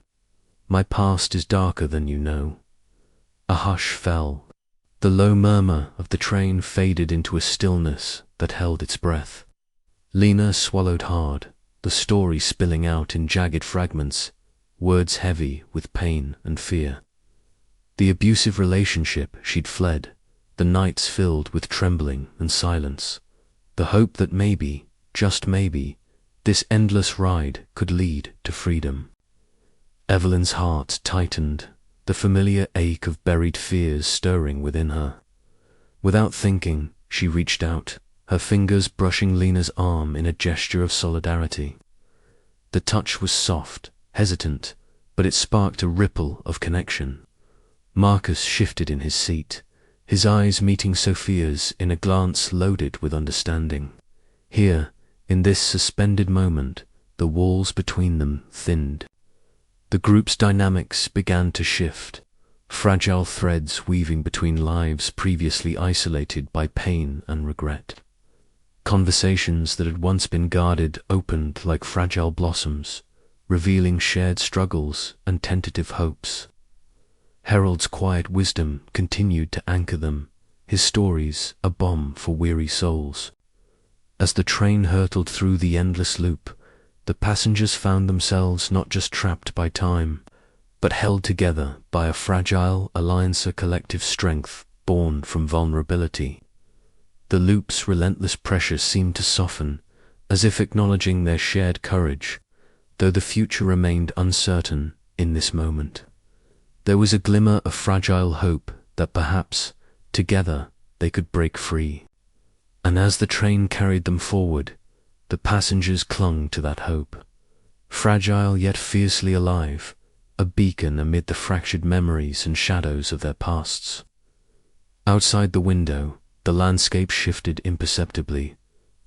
Speaker 1: My past is darker than you know." A hush fell. The low murmur of the train faded into a stillness that held its breath. Lena swallowed hard, the story spilling out in jagged fragments, words heavy with pain and fear. The abusive relationship she'd fled, the nights filled with trembling and silence, the hope that maybe, just maybe, this endless ride could lead to freedom. Evelyn's heart tightened, the familiar ache of buried fears stirring within her. Without thinking, she reached out, her fingers brushing Lena's arm in a gesture of solidarity. The touch was soft, hesitant, but it sparked a ripple of connection. Marcus shifted in his seat, his eyes meeting Sofia's in a glance loaded with understanding. Here, in this suspended moment, the walls between them thinned. The group's dynamics began to shift, fragile threads weaving between lives previously isolated by pain and regret. Conversations that had once been guarded opened like fragile blossoms, revealing shared struggles and tentative hopes. Harold's quiet wisdom continued to anchor them, his stories a balm for weary souls. As the train hurtled through the endless loop, the passengers found themselves not just trapped by time, but held together by a fragile alliance of collective strength born from vulnerability. The loop's relentless pressure seemed to soften, as if acknowledging their shared courage, though the future remained uncertain in this moment. There was a glimmer of fragile hope that perhaps, together, they could break free. And as the train carried them forward, the passengers clung to that hope. Fragile yet fiercely alive, a beacon amid the fractured memories and shadows of their pasts. Outside the window, the landscape shifted imperceptibly,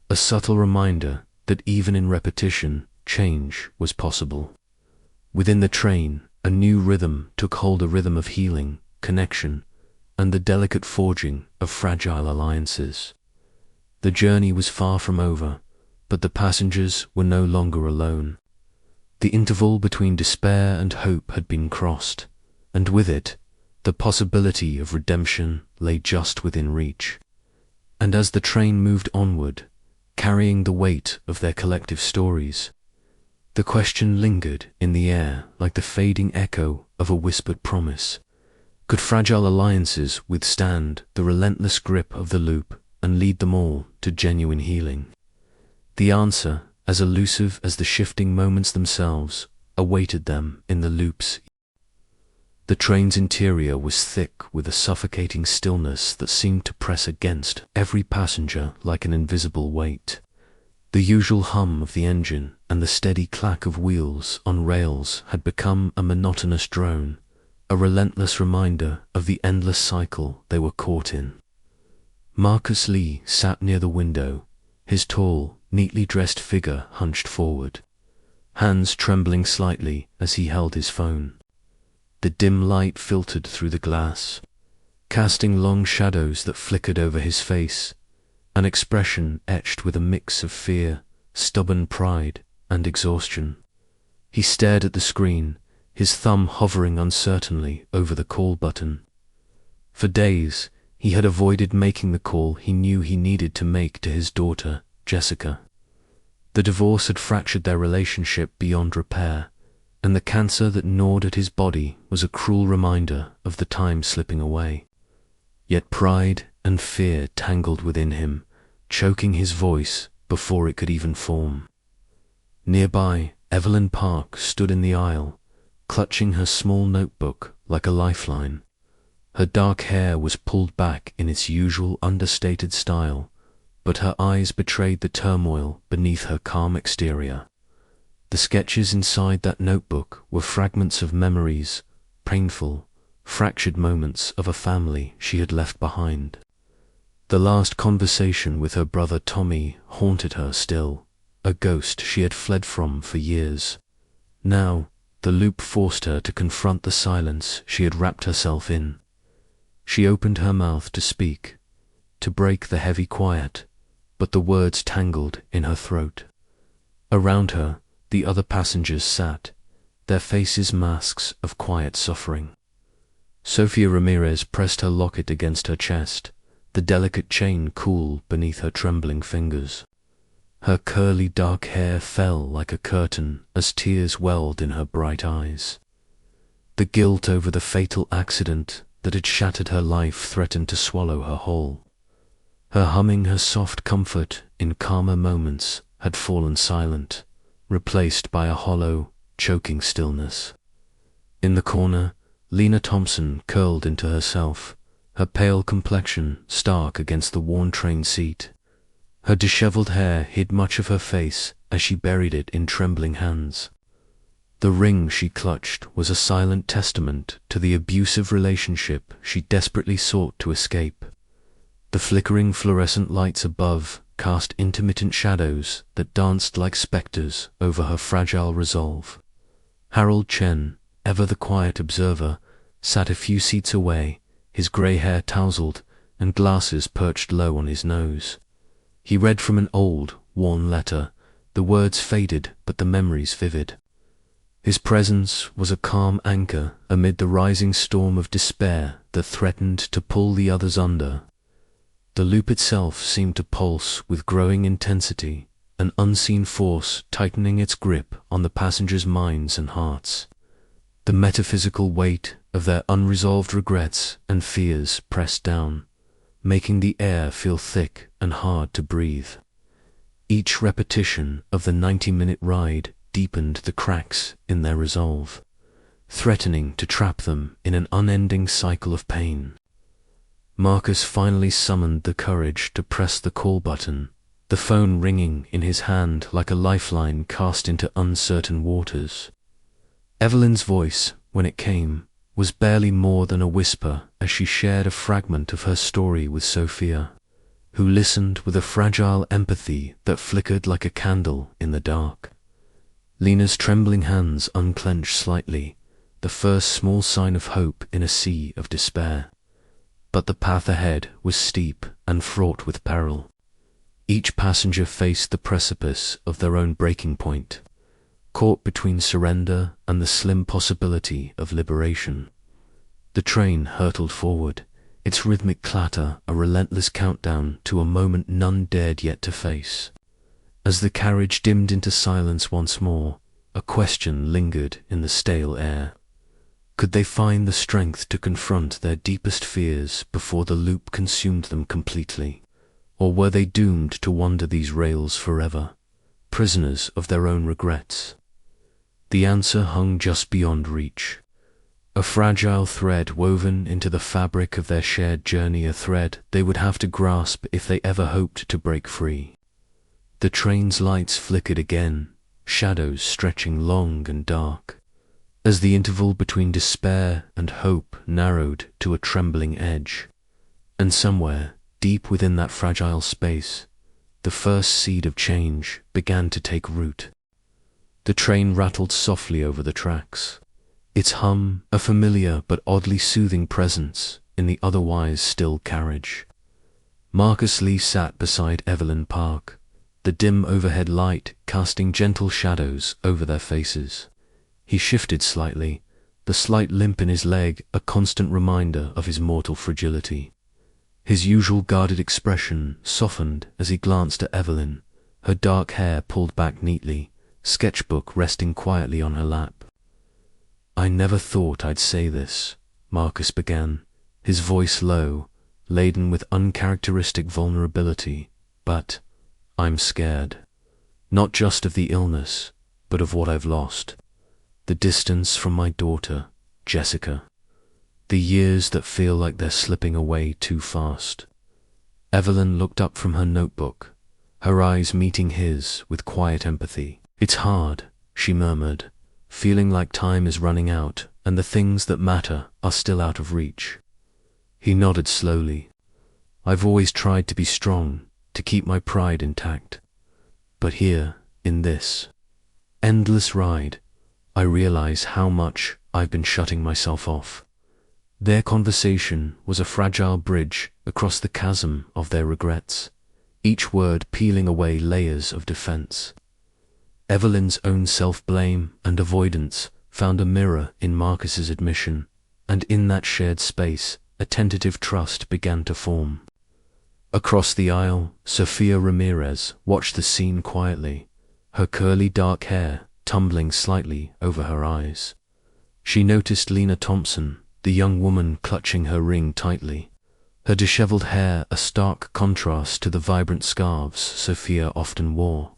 Speaker 1: a subtle reminder that even in repetition, change was possible. Within the train, a new rhythm took hold, a rhythm of healing, connection, and the delicate forging of fragile alliances. The journey was far from over, but the passengers were no longer alone. The interval between despair and hope had been crossed, and with it, the possibility of redemption lay just within reach. And as the train moved onward, carrying the weight of their collective stories, the question lingered in the air like the fading echo of a whispered promise. Could fragile alliances withstand the relentless grip of the loop and lead them all to genuine healing? The answer, as elusive as the shifting moments themselves, awaited them in the loops. The train's interior was thick with a suffocating stillness that seemed to press against every passenger like an invisible weight. The usual hum of the engine and the steady clack of wheels on rails had become a monotonous drone, a relentless reminder of the endless cycle they were caught in. Marcus Lee sat near the window, his tall, neatly dressed figure hunched forward, hands trembling slightly as he held his phone. The dim light filtered through the glass, casting long shadows that flickered over his face, an expression etched with a mix of fear, stubborn pride, and exhaustion. He stared at the screen, his thumb hovering uncertainly over the call button. For days, he had avoided making the call he knew he needed to make to his daughter, Jessica. The divorce had fractured their relationship beyond repair, and the cancer that gnawed at his body was a cruel reminder of the time slipping away. Yet pride and fear tangled within him, choking his voice before it could even form. Nearby, Evelyn Park stood in the aisle, clutching her small notebook like a lifeline. Her dark hair was pulled back in its usual understated style, but her eyes betrayed the turmoil beneath her calm exterior. The sketches inside that notebook were fragments of memories, painful, fractured moments of a family she had left behind. The last conversation with her brother Tommy haunted her still, a ghost she had fled from for years. Now, the loop forced her to confront the silence she had wrapped herself in. She opened her mouth to speak, to break the heavy quiet, but the words tangled in her throat. Around her, the other passengers sat, their faces masks of quiet suffering. Sofia Ramirez pressed her locket against her chest, the delicate chain cool beneath her trembling fingers. Her curly dark hair fell like a curtain as tears welled in her bright eyes. The guilt over the fatal accident that had shattered her life threatened to swallow her whole. Her humming, her soft comfort in calmer moments had fallen silent, replaced by a hollow, choking stillness. In the corner, Lena Thompson curled into herself, her pale complexion stark against the worn train seat. Her disheveled hair hid much of her face as she buried it in trembling hands. The ring she clutched was a silent testament to the abusive relationship she desperately sought to escape. The flickering fluorescent lights above cast intermittent shadows that danced like spectres over her fragile resolve. Harold Chen, ever the quiet observer, sat a few seats away, his grey hair tousled and glasses perched low on his nose. He read from an old, worn letter, the words faded but the memories vivid. His presence was a calm anchor amid the rising storm of despair that threatened to pull the others under. The loop itself seemed to pulse with growing intensity, an unseen force tightening its grip on the passengers' minds and hearts. The metaphysical weight of their unresolved regrets and fears pressed down, making the air feel thick and hard to breathe. Each repetition of the 90-minute ride deepened the cracks in their resolve, threatening to trap them in an unending cycle of pain. Marcus finally summoned the courage to press the call button, the phone ringing in his hand like a lifeline cast into uncertain waters. Evelyn's voice, when it came, was barely more than a whisper as she shared a fragment of her story with Sofia, who listened with a fragile empathy that flickered like a candle in the dark. Lena's trembling hands unclenched slightly, the first small sign of hope in a sea of despair. But the path ahead was steep and fraught with peril. Each passenger faced the precipice of their own breaking point, caught between surrender and the slim possibility of liberation. The train hurtled forward, its rhythmic clatter a relentless countdown to a moment none dared yet to face. As the carriage dimmed into silence once more, a question lingered in the stale air. Could they find the strength to confront their deepest fears before the loop consumed them completely? Or were they doomed to wander these rails forever, prisoners of their own regrets? The answer hung just beyond reach. A fragile thread woven into the fabric of their shared journey, a thread they would have to grasp if they ever hoped to break free. The train's lights flickered again, shadows stretching long and dark, as the interval between despair and hope narrowed to a trembling edge. And somewhere, deep within that fragile space, the first seed of change began to take root. The train rattled softly over the tracks, its hum a familiar but oddly soothing presence in the otherwise still carriage. Marcus Lee sat beside Evelyn Park, the dim overhead light casting gentle shadows over their faces. He shifted slightly, the slight limp in his leg a constant reminder of his mortal fragility. His usual guarded expression softened as he glanced at Evelyn, her dark hair pulled back neatly, sketchbook resting quietly on her lap. "I never thought I'd say this," Marcus began, his voice low, laden with uncharacteristic vulnerability, "but I'm scared. Not just of the illness, but of what I've lost. The distance from my daughter, Jessica. The years that feel like they're slipping away too fast." Evelyn looked up from her notebook, her eyes meeting his with quiet empathy. "It's hard," she murmured, feeling like time is running out and the things that matter are still out of reach. He nodded slowly. "I've always tried to be strong, to keep my pride intact. But here, in this endless ride, I realize how much I've been shutting myself off." Their conversation was a fragile bridge across the chasm of their regrets, each word peeling away layers of defense. Evelyn's own self-blame and avoidance found a mirror in Marcus's admission, and in that shared space, a tentative trust began to form. Across the aisle, Sofia Ramirez watched the scene quietly, her curly dark hair tumbling slightly over her eyes. She noticed Lena Thompson, the young woman clutching her ring tightly, her disheveled hair a stark contrast to the vibrant scarves Sofia often wore.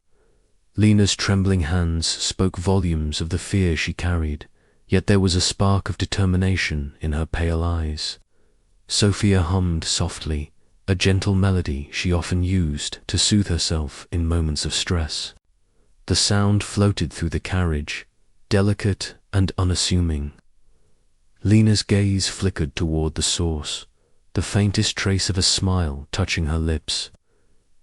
Speaker 1: Lena's trembling hands spoke volumes of the fear she carried, yet there was a spark of determination in her pale eyes. Sofia hummed softly, a gentle melody she often used to soothe herself in moments of stress. The sound floated through the carriage, delicate and unassuming. Lena's gaze flickered toward the source, the faintest trace of a smile touching her lips.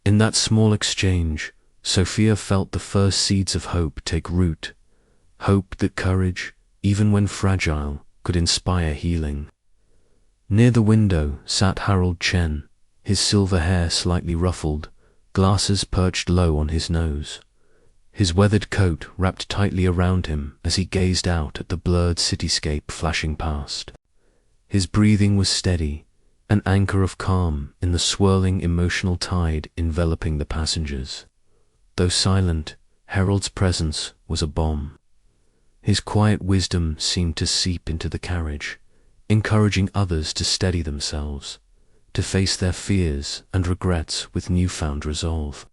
Speaker 1: In that small exchange, Sofia felt the first seeds of hope take root, hope that courage, even when fragile, could inspire healing. Near the window sat Harold Chen, his silver hair slightly ruffled, glasses perched low on his nose. His weathered coat wrapped tightly around him as he gazed out at the blurred cityscape flashing past. His breathing was steady, an anchor of calm in the swirling emotional tide enveloping the passengers. Though silent, Harold's presence was a balm. His quiet wisdom seemed to seep into the carriage, encouraging others to steady themselves, to face their fears and regrets with newfound resolve.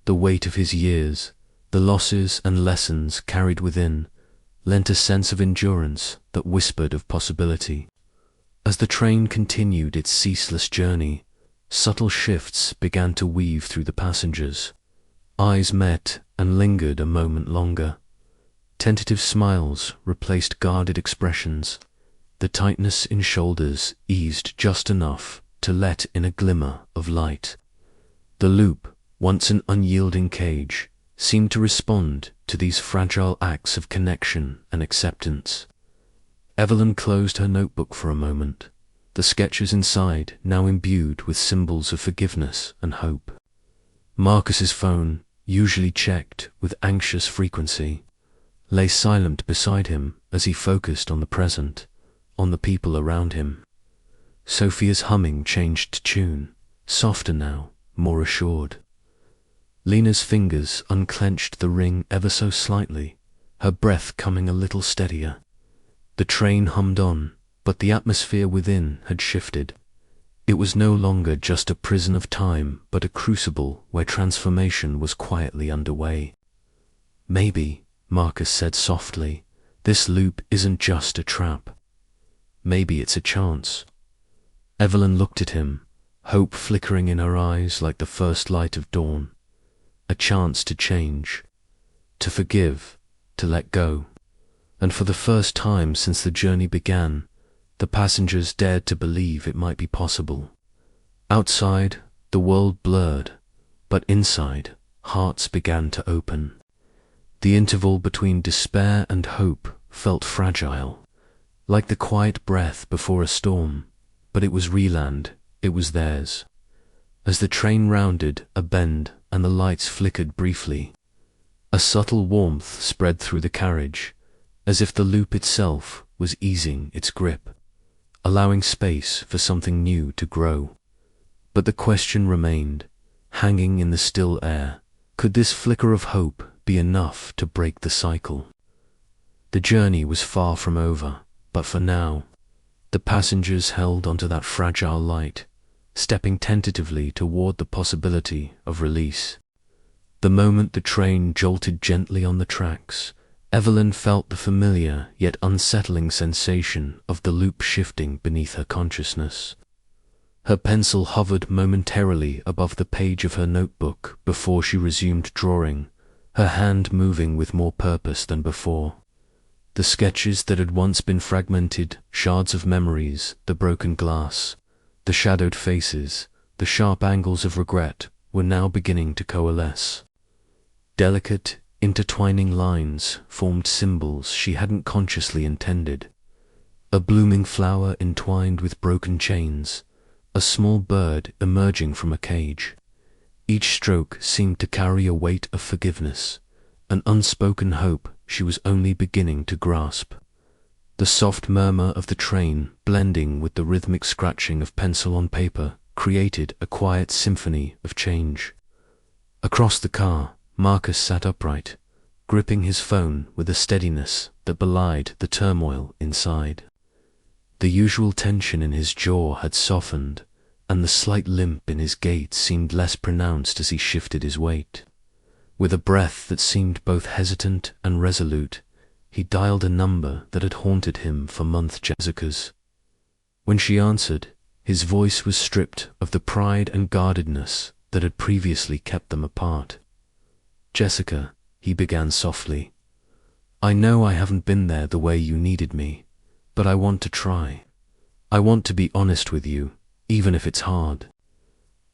Speaker 1: The weight of his years, the losses and lessons carried within, lent a sense of endurance that whispered of possibility. As the train continued its ceaseless journey, subtle shifts began to weave through the passengers. Eyes met and lingered a moment longer. Tentative smiles replaced guarded expressions. The tightness in shoulders eased just enough to let in a glimmer of light. The loop, once an unyielding cage, seemed to respond to these fragile acts of connection and acceptance. Evelyn closed her notebook for a moment, the sketches inside now imbued with symbols of forgiveness and hope. Marcus's phone, usually checked with anxious frequency, lay silent beside him as he focused on the present, on the people around him. Sofia's humming changed tune, softer now, more assured. Lena's fingers unclenched the ring ever so slightly, her breath coming a little steadier. The train hummed on, but the atmosphere within had shifted. It was no longer just a prison of time, but a crucible where transformation was quietly underway. Maybe, Marcus said softly, this loop isn't just a trap. Maybe it's a chance. Evelyn looked at him, hope flickering in her eyes like the first light of dawn. A chance to change, to forgive, to let go. And for the first time since the journey began, the passengers dared to believe it might be possible. Outside, the world blurred, but inside, hearts began to open. The interval between despair and hope felt fragile, like the quiet breath before a storm, but it was Reland, it was theirs. As the train rounded a bend and the lights flickered briefly, a subtle warmth spread through the carriage, as if the loop itself was easing its grip, allowing space for something new to grow. But the question remained, hanging in the still air, could this flicker of hope be enough to break the cycle? The journey was far from over, but for now, the passengers held onto that fragile light, stepping tentatively toward the possibility of release. The moment the train jolted gently on the tracks, Evelyn felt the familiar yet unsettling sensation of the loop shifting beneath her consciousness. Her pencil hovered momentarily above the page of her notebook before she resumed drawing, her hand moving with more purpose than before. The sketches that had once been fragmented, shards of memories, the broken glass, the shadowed faces, the sharp angles of regret, were now beginning to coalesce. Delicate, intertwining lines formed symbols she hadn't consciously intended. A blooming flower entwined with broken chains, a small bird emerging from a cage. Each stroke seemed to carry a weight of forgiveness, an unspoken hope she was only beginning to grasp. The soft murmur of the train, blending with the rhythmic scratching of pencil on paper, created a quiet symphony of change. Across the car, Marcus sat upright, gripping his phone with a steadiness that belied the turmoil inside. The usual tension in his jaw had softened, and the slight limp in his gait seemed less pronounced as he shifted his weight. With a breath that seemed both hesitant and resolute, he dialed a number that had haunted him for months. Jessica's. When she answered, His voice was stripped of the pride and guardedness that had previously kept them apart. "Jessica," he began softly, "I know I haven't been there the way you needed me, but I want to try. I want to be honest with you, even if it's hard."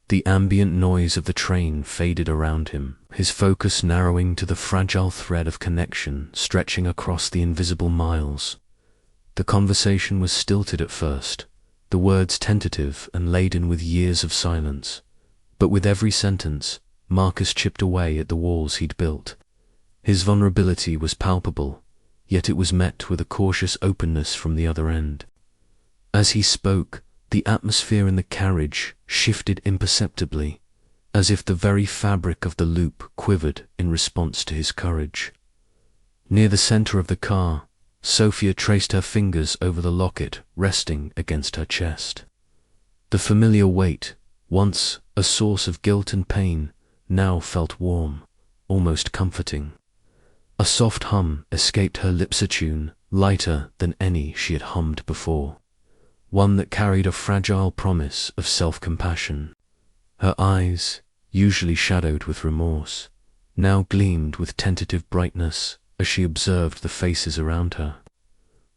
Speaker 1: The ambient noise of the train faded around him, his focus narrowing to the fragile thread of connection stretching across the invisible miles. The conversation was stilted at first, the words tentative and laden with years of silence. But with every sentence, Marcus chipped away at the walls he'd built. His vulnerability was palpable, yet it was met with a cautious openness from the other end. As he spoke, the atmosphere in the carriage shifted imperceptibly, as if the very fabric of the loop quivered in response to his courage. Near the center of the car, Sofia traced her fingers over the locket resting against her chest. The familiar weight, once a source of guilt and pain, now felt warm, almost comforting. A soft hum escaped her lips, a tune lighter than any she had hummed before, one that carried a fragile promise of self-compassion. Her eyes, usually shadowed with remorse, now gleamed with tentative brightness as she observed the faces around her.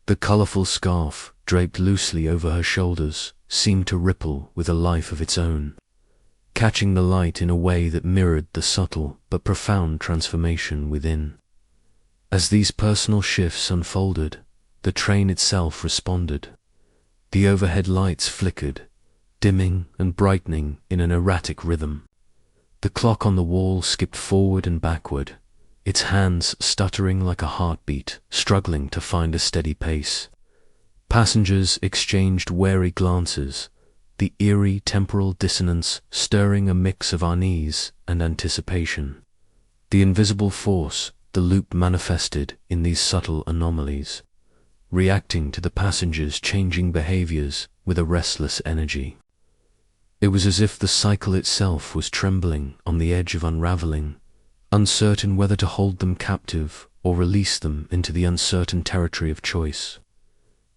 Speaker 1: The colorful scarf, draped loosely over her shoulders, seemed to ripple with a life of its own, catching the light in a way that mirrored the subtle but profound transformation within. As these personal shifts unfolded, the train itself responded. The overhead lights flickered, dimming and brightening in an erratic rhythm. The clock on the wall skipped forward and backward, its hands stuttering like a heartbeat, struggling to find a steady pace. Passengers exchanged wary glances, the eerie temporal dissonance stirring a mix of unease and anticipation. The invisible force the loop manifested in these subtle anomalies, reacting to the passengers' changing behaviors with a restless energy. It was as if the cycle itself was trembling on the edge of unraveling, uncertain whether to hold them captive or release them into the uncertain territory of choice.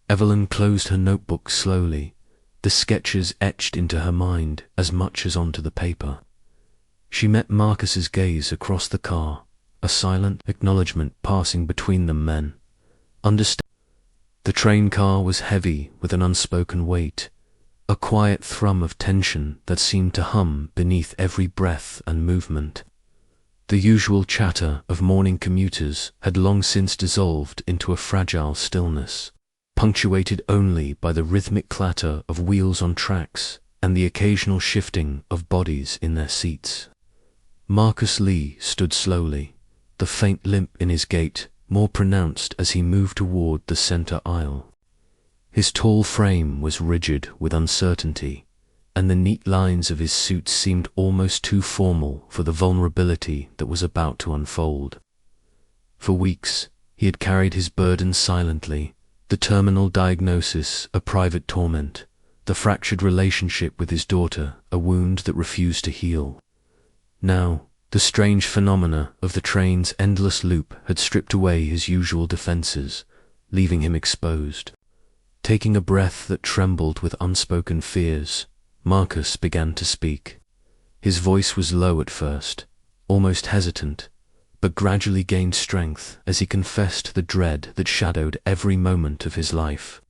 Speaker 1: Evelyn closed her notebook slowly, the sketches etched into her mind as much as onto the paper. She met Marcus's gaze across the car, a silent acknowledgement passing between them men. Understand. The train car was heavy with an unspoken weight, a quiet thrum of tension that seemed to hum beneath every breath and movement. The usual chatter of morning commuters had long since dissolved into a fragile stillness, punctuated only by the rhythmic clatter of wheels on tracks and the occasional shifting of bodies in their seats. Marcus Lee stood slowly, the faint limp in his gait more pronounced as he moved toward the center aisle. His tall frame was rigid with uncertainty, and the neat lines of his suit seemed almost too formal for the vulnerability that was about to unfold. For weeks, he had carried his burden silently, the terminal diagnosis a private torment, the fractured relationship with his daughter a wound that refused to heal. Now, the strange phenomena of the train's endless loop had stripped away his usual defenses, leaving him exposed. Taking a breath that trembled with unspoken fears, Marcus began to speak. His voice was low at first, almost hesitant, but gradually gained strength as he confessed the dread that shadowed every moment of his life.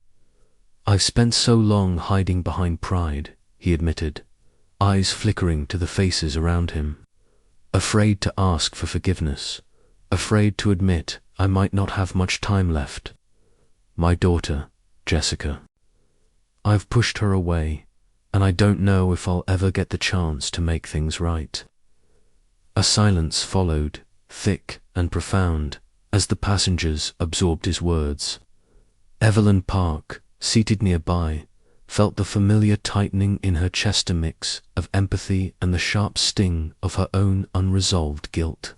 Speaker 1: "I've spent so long hiding behind pride," he admitted, eyes flickering to the faces around him. "Afraid to ask for forgiveness, afraid to admit I might not have much time left. My daughter, Jessica. I've pushed her away, and I don't know if I'll ever get the chance to make things right." A silence followed, thick and profound, as the passengers absorbed his words. Evelyn Park, seated nearby, felt the familiar tightening in her chest, a mix of empathy and the sharp sting of her own unresolved guilt.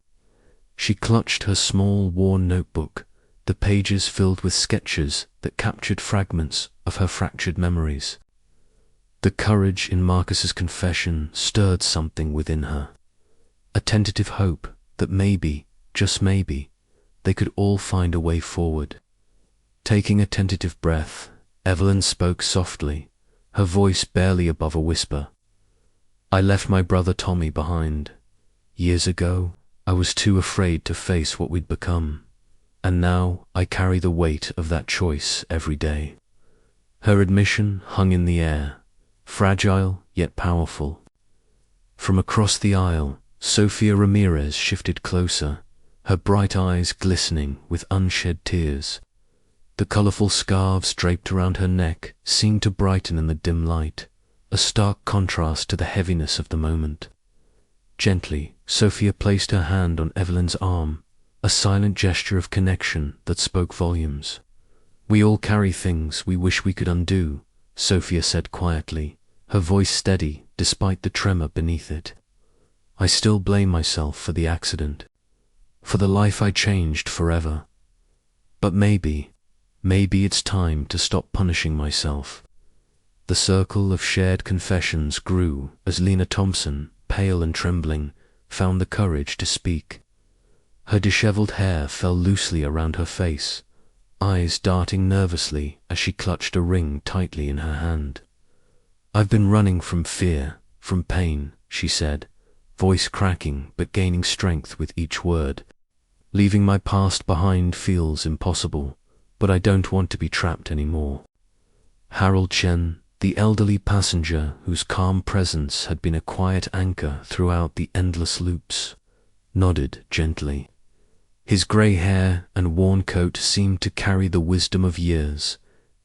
Speaker 1: She clutched her small, worn notebook, the pages filled with sketches that captured fragments of her fractured memories. The courage in Marcus's confession stirred something within her, a tentative hope that maybe, just maybe, they could all find a way forward. Taking a tentative breath, Evelyn spoke softly, her voice barely above a whisper. "I left my brother Tommy behind. Years ago, I was too afraid to face what we'd become, and now I carry the weight of that choice every day." Her admission hung in the air, fragile yet powerful. From across the aisle, Sofia Ramirez shifted closer, her bright eyes glistening with unshed tears. The colorful scarves draped around her neck seemed to brighten in the dim light, a stark contrast to the heaviness of the moment. Gently, Sofia placed her hand on Evelyn's arm, a silent gesture of connection that spoke volumes. "We all carry things we wish we could undo," Sofia said quietly, her voice steady despite the tremor beneath it. "I still blame myself for the accident, for the life I changed forever. But maybe it's time to stop punishing myself." The circle of shared confessions grew as Lena Thompson, pale and trembling, found the courage to speak. Her disheveled hair fell loosely around her face, eyes darting nervously as she clutched a ring tightly in her hand. "I've been running from fear, from pain," she said, voice cracking but gaining strength with each word. "Leaving my past behind feels impossible, but I don't want to be trapped anymore." Harold Chen, the elderly passenger whose calm presence had been a quiet anchor throughout the endless loops, nodded gently. His grey hair and worn coat seemed to carry the wisdom of years,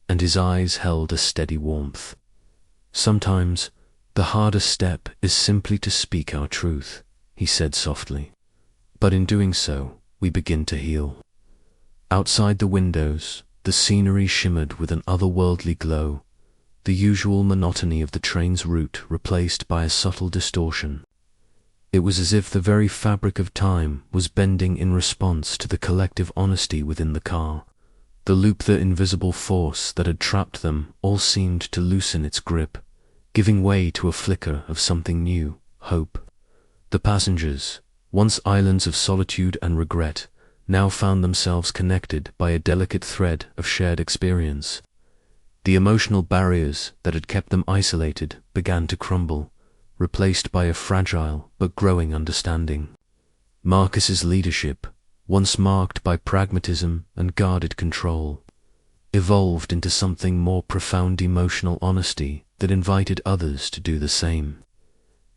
Speaker 1: and his eyes held a steady warmth. "Sometimes the hardest step is simply to speak our truth," he said softly. "But in doing so, we begin to heal." Outside the windows, the scenery shimmered with an otherworldly glow, the usual monotony of the train's route replaced by a subtle distortion. It was as if the very fabric of time was bending in response to the collective honesty within the car. The loop, the invisible force that had trapped them, all seemed to loosen its grip, giving way to a flicker of something new, hope. The passengers, once islands of solitude and regret, now found themselves connected by a delicate thread of shared experience. The emotional barriers that had kept them isolated began to crumble, replaced by a fragile but growing understanding. Marcus's leadership, once marked by pragmatism and guarded control, evolved into something more profound emotional honesty that invited others to do the same.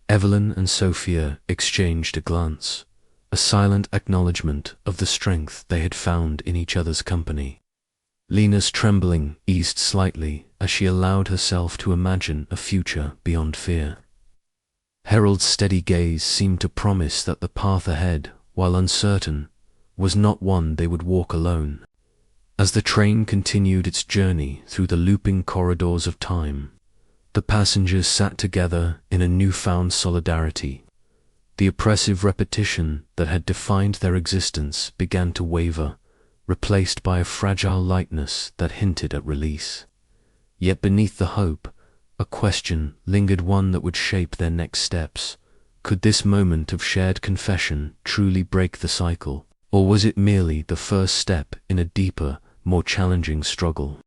Speaker 1: Evelyn and Sofia exchanged a glance, a silent acknowledgement of the strength they had found in each other's company. Lena's trembling eased slightly as she allowed herself to imagine a future beyond fear. Harold's steady gaze seemed to promise that the path ahead, while uncertain, was not one they would walk alone. As the train continued its journey through the looping corridors of time, the passengers sat together in a newfound solidarity. The oppressive repetition that had defined their existence began to waver, replaced by a fragile lightness that hinted at release. Yet beneath the hope, a question lingered, one that would shape their next steps. Could this moment of shared confession truly break the cycle, or was it merely the first step in a deeper, more challenging struggle?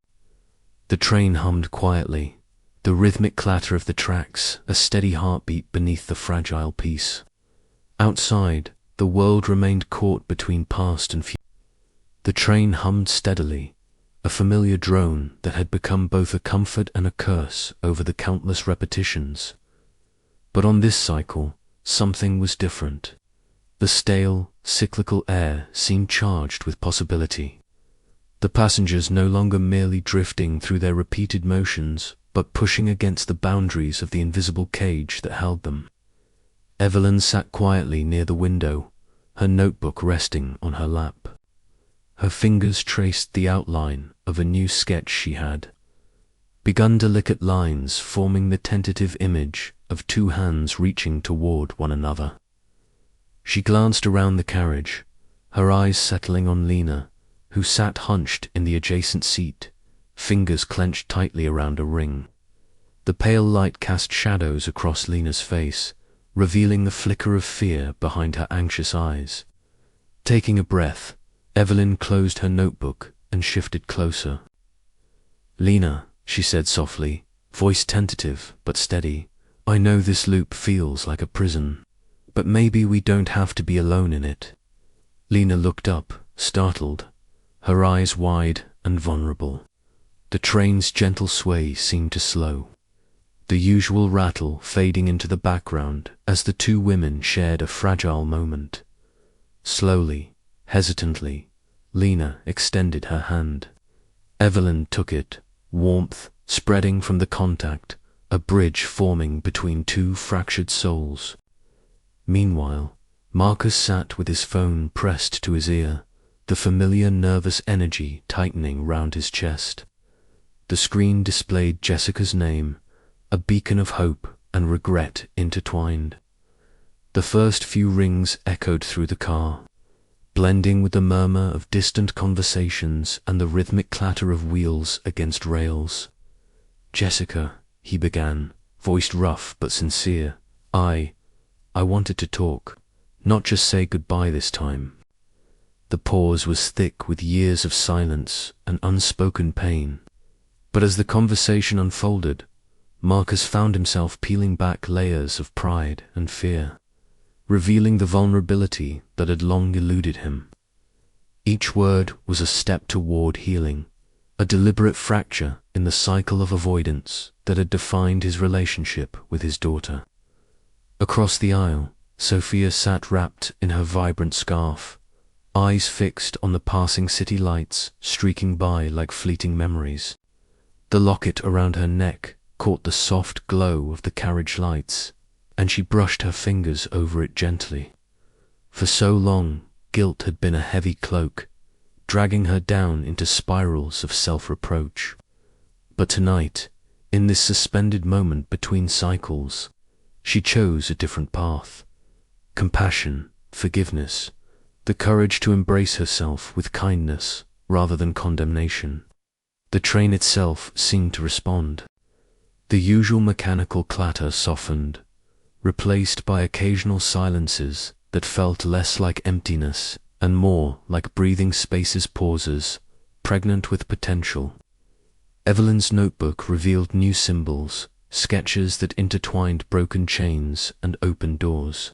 Speaker 1: The train hummed quietly, the rhythmic clatter of the tracks a steady heartbeat beneath the fragile peace. Outside, the world remained caught between past and future. The train hummed steadily, a familiar drone that had become both a comfort and a curse over the countless repetitions. But on this cycle, something was different. The stale, cyclical air seemed charged with possibility. The passengers no longer merely drifting through their repeated motions, but pushing against the boundaries of the invisible cage that held them. Evelyn sat quietly near the window, her notebook resting on her lap. Her fingers traced the outline of a new sketch she had begun, delicate lines forming the tentative image of two hands reaching toward one another. She glanced around the carriage, her eyes settling on Lena, who sat hunched in the adjacent seat, fingers clenched tightly around a ring. The pale light cast shadows across Lena's face, revealing the flicker of fear behind her anxious eyes. Taking a breath, Evelyn closed her notebook and shifted closer. "Lena," she said softly, voice tentative but steady. "I know this loop feels like a prison, but maybe we don't have to be alone in it." Lena looked up, startled, her eyes wide and vulnerable. The train's gentle sway seemed to slow, the usual rattle fading into the background as the two women shared a fragile moment. Slowly, hesitantly, Lena extended her hand. Evelyn took it, warmth spreading from the contact, a bridge forming between two fractured souls. Meanwhile, Marcus sat with his phone pressed to his ear, the familiar nervous energy tightening round his chest. The screen displayed Jessica's name, a beacon of hope and regret intertwined. The first few rings echoed through the car, blending with the murmur of distant conversations and the rhythmic clatter of wheels against rails. "Jessica," he began, voiced rough but sincere. I wanted to talk, not just say goodbye this time." The pause was thick with years of silence and unspoken pain. But as the conversation unfolded, Marcus found himself peeling back layers of pride and fear, revealing the vulnerability that had long eluded him. Each word was a step toward healing, a deliberate fracture in the cycle of avoidance that had defined his relationship with his daughter. Across the aisle, Sofia sat wrapped in her vibrant scarf, eyes fixed on the passing city lights streaking by like fleeting memories. The locket around her neck caught the soft glow of the carriage lights, and she brushed her fingers over it gently. For so long, guilt had been a heavy cloak, dragging her down into spirals of self-reproach. But tonight, in this suspended moment between cycles, she chose a different path. Compassion, forgiveness, the courage to embrace herself with kindness rather than condemnation. The train itself seemed to respond. The usual mechanical clatter softened, replaced by occasional silences that felt less like emptiness and more like breathing spaces, pauses, pregnant with potential. Evelyn's notebook revealed new symbols, sketches that intertwined broken chains and open doors.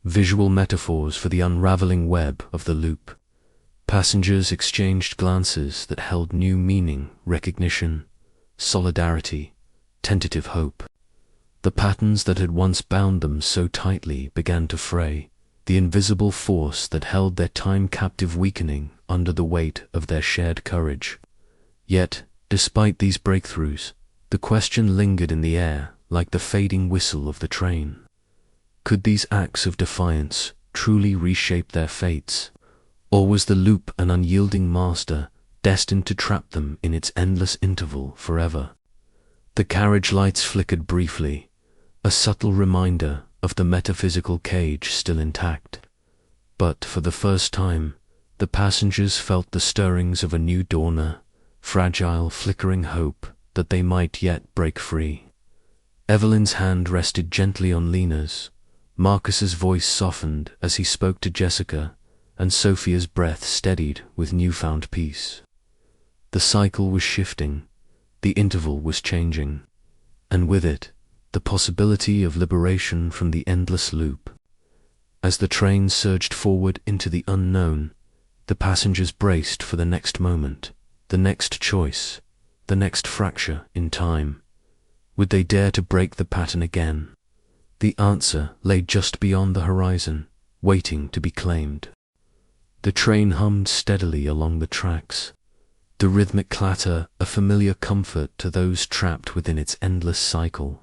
Speaker 1: Visual metaphors for the unraveling web of the loop. Passengers exchanged glances that held new meaning, recognition, solidarity, tentative hope. The patterns that had once bound them so tightly began to fray, the invisible force that held their time captive weakening under the weight of their shared courage. Yet, despite these breakthroughs, the question lingered in the air like the fading whistle of the train. Could these acts of defiance truly reshape their fates? Or was the loop an unyielding master destined to trap them in its endless interval forever? The carriage lights flickered briefly, a subtle reminder of the metaphysical cage still intact. But for the first time, the passengers felt the stirrings of a new dawner, fragile, flickering hope that they might yet break free. Evelyn's hand rested gently on Lena's. Marcus's voice softened as he spoke to Jessica, and Sofia's breath steadied with newfound peace. The cycle was shifting, the interval was changing, and with it, the possibility of liberation from the endless loop. As the train surged forward into the unknown, the passengers braced for the next moment, the next choice, the next fracture in time. Would they dare to break the pattern again? The answer lay just beyond the horizon, waiting to be claimed. The train hummed steadily along the tracks, the rhythmic clatter a familiar comfort to those trapped within its endless cycle.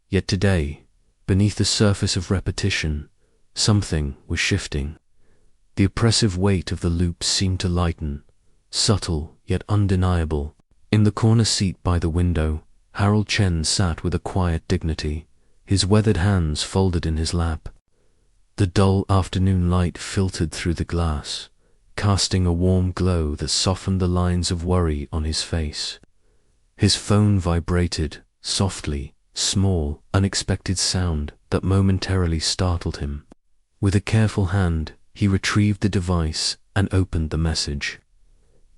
Speaker 1: Yet today, beneath the surface of repetition, something was shifting. The oppressive weight of the loop seemed to lighten, subtle yet undeniable. In the corner seat by the window, Harold Chen sat with a quiet dignity, his weathered hands folded in his lap. The dull afternoon light filtered through the glass, casting a warm glow that softened the lines of worry on his face. His phone vibrated, softly, small, unexpected sound that momentarily startled him. With a careful hand, he retrieved the device and opened the message.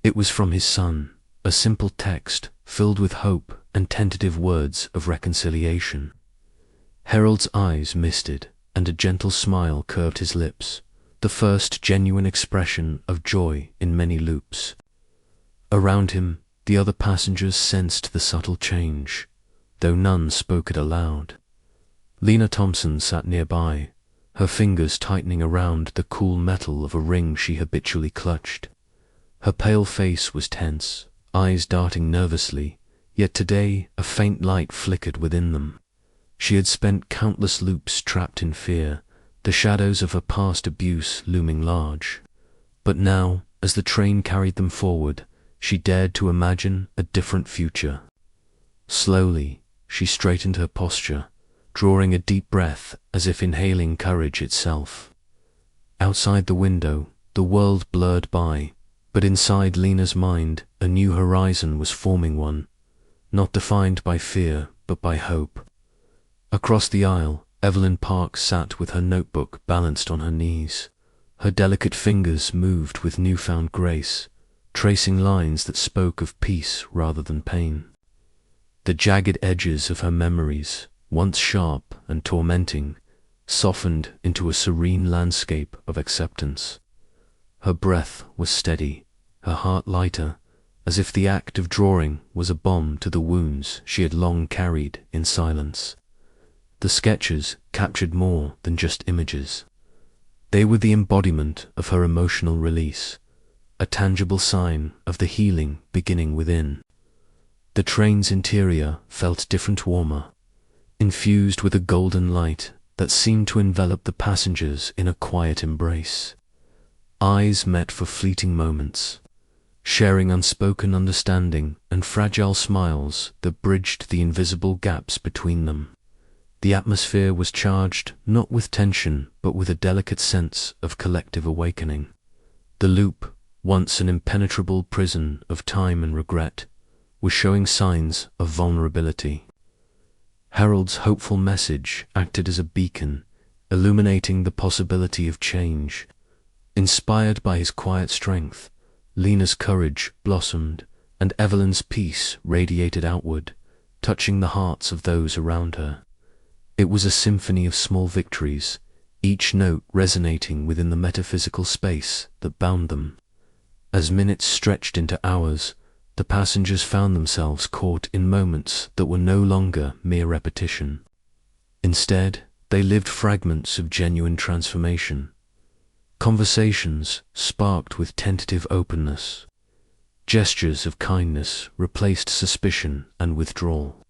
Speaker 1: It was from his son, a simple text filled with hope and tentative words of reconciliation. Harold's eyes misted, and a gentle smile curved his lips, the first genuine expression of joy in many loops. Around him, the other passengers sensed the subtle change, though none spoke it aloud. Lena Thompson sat nearby, her fingers tightening around the cool metal of a ring she habitually clutched. Her pale face was tense, eyes darting nervously, yet today a faint light flickered within them. She had spent countless loops trapped in fear, the shadows of her past abuse looming large. But now, as the train carried them forward, she dared to imagine a different future. Slowly, she straightened her posture, drawing a deep breath as if inhaling courage itself. Outside the window, the world blurred by, but inside Lena's mind, a new horizon was forming, one not defined by fear, but by hope. Across the aisle, Evelyn Park sat with her notebook balanced on her knees. Her delicate fingers moved with newfound grace, tracing lines that spoke of peace rather than pain. The jagged edges of her memories, once sharp and tormenting, softened into a serene landscape of acceptance. Her breath was steady, her heart lighter, as if the act of drawing was a balm to the wounds she had long carried in silence. The sketches captured more than just images. They were the embodiment of her emotional release, a tangible sign of the healing beginning within. The train's interior felt different, warmer, infused with a golden light that seemed to envelop the passengers in a quiet embrace. Eyes met for fleeting moments, sharing unspoken understanding and fragile smiles that bridged the invisible gaps between them. The atmosphere was charged not with tension, but with a delicate sense of collective awakening. The loop, once an impenetrable prison of time and regret, was showing signs of vulnerability. Harold's hopeful message acted as a beacon, illuminating the possibility of change. Inspired by his quiet strength, Lena's courage blossomed, and Evelyn's peace radiated outward, touching the hearts of those around her. It was a symphony of small victories, each note resonating within the metaphysical space that bound them. As minutes stretched into hours, the passengers found themselves caught in moments that were no longer mere repetition. Instead, they lived fragments of genuine transformation. Conversations sparked with tentative openness. Gestures of kindness replaced suspicion and withdrawal.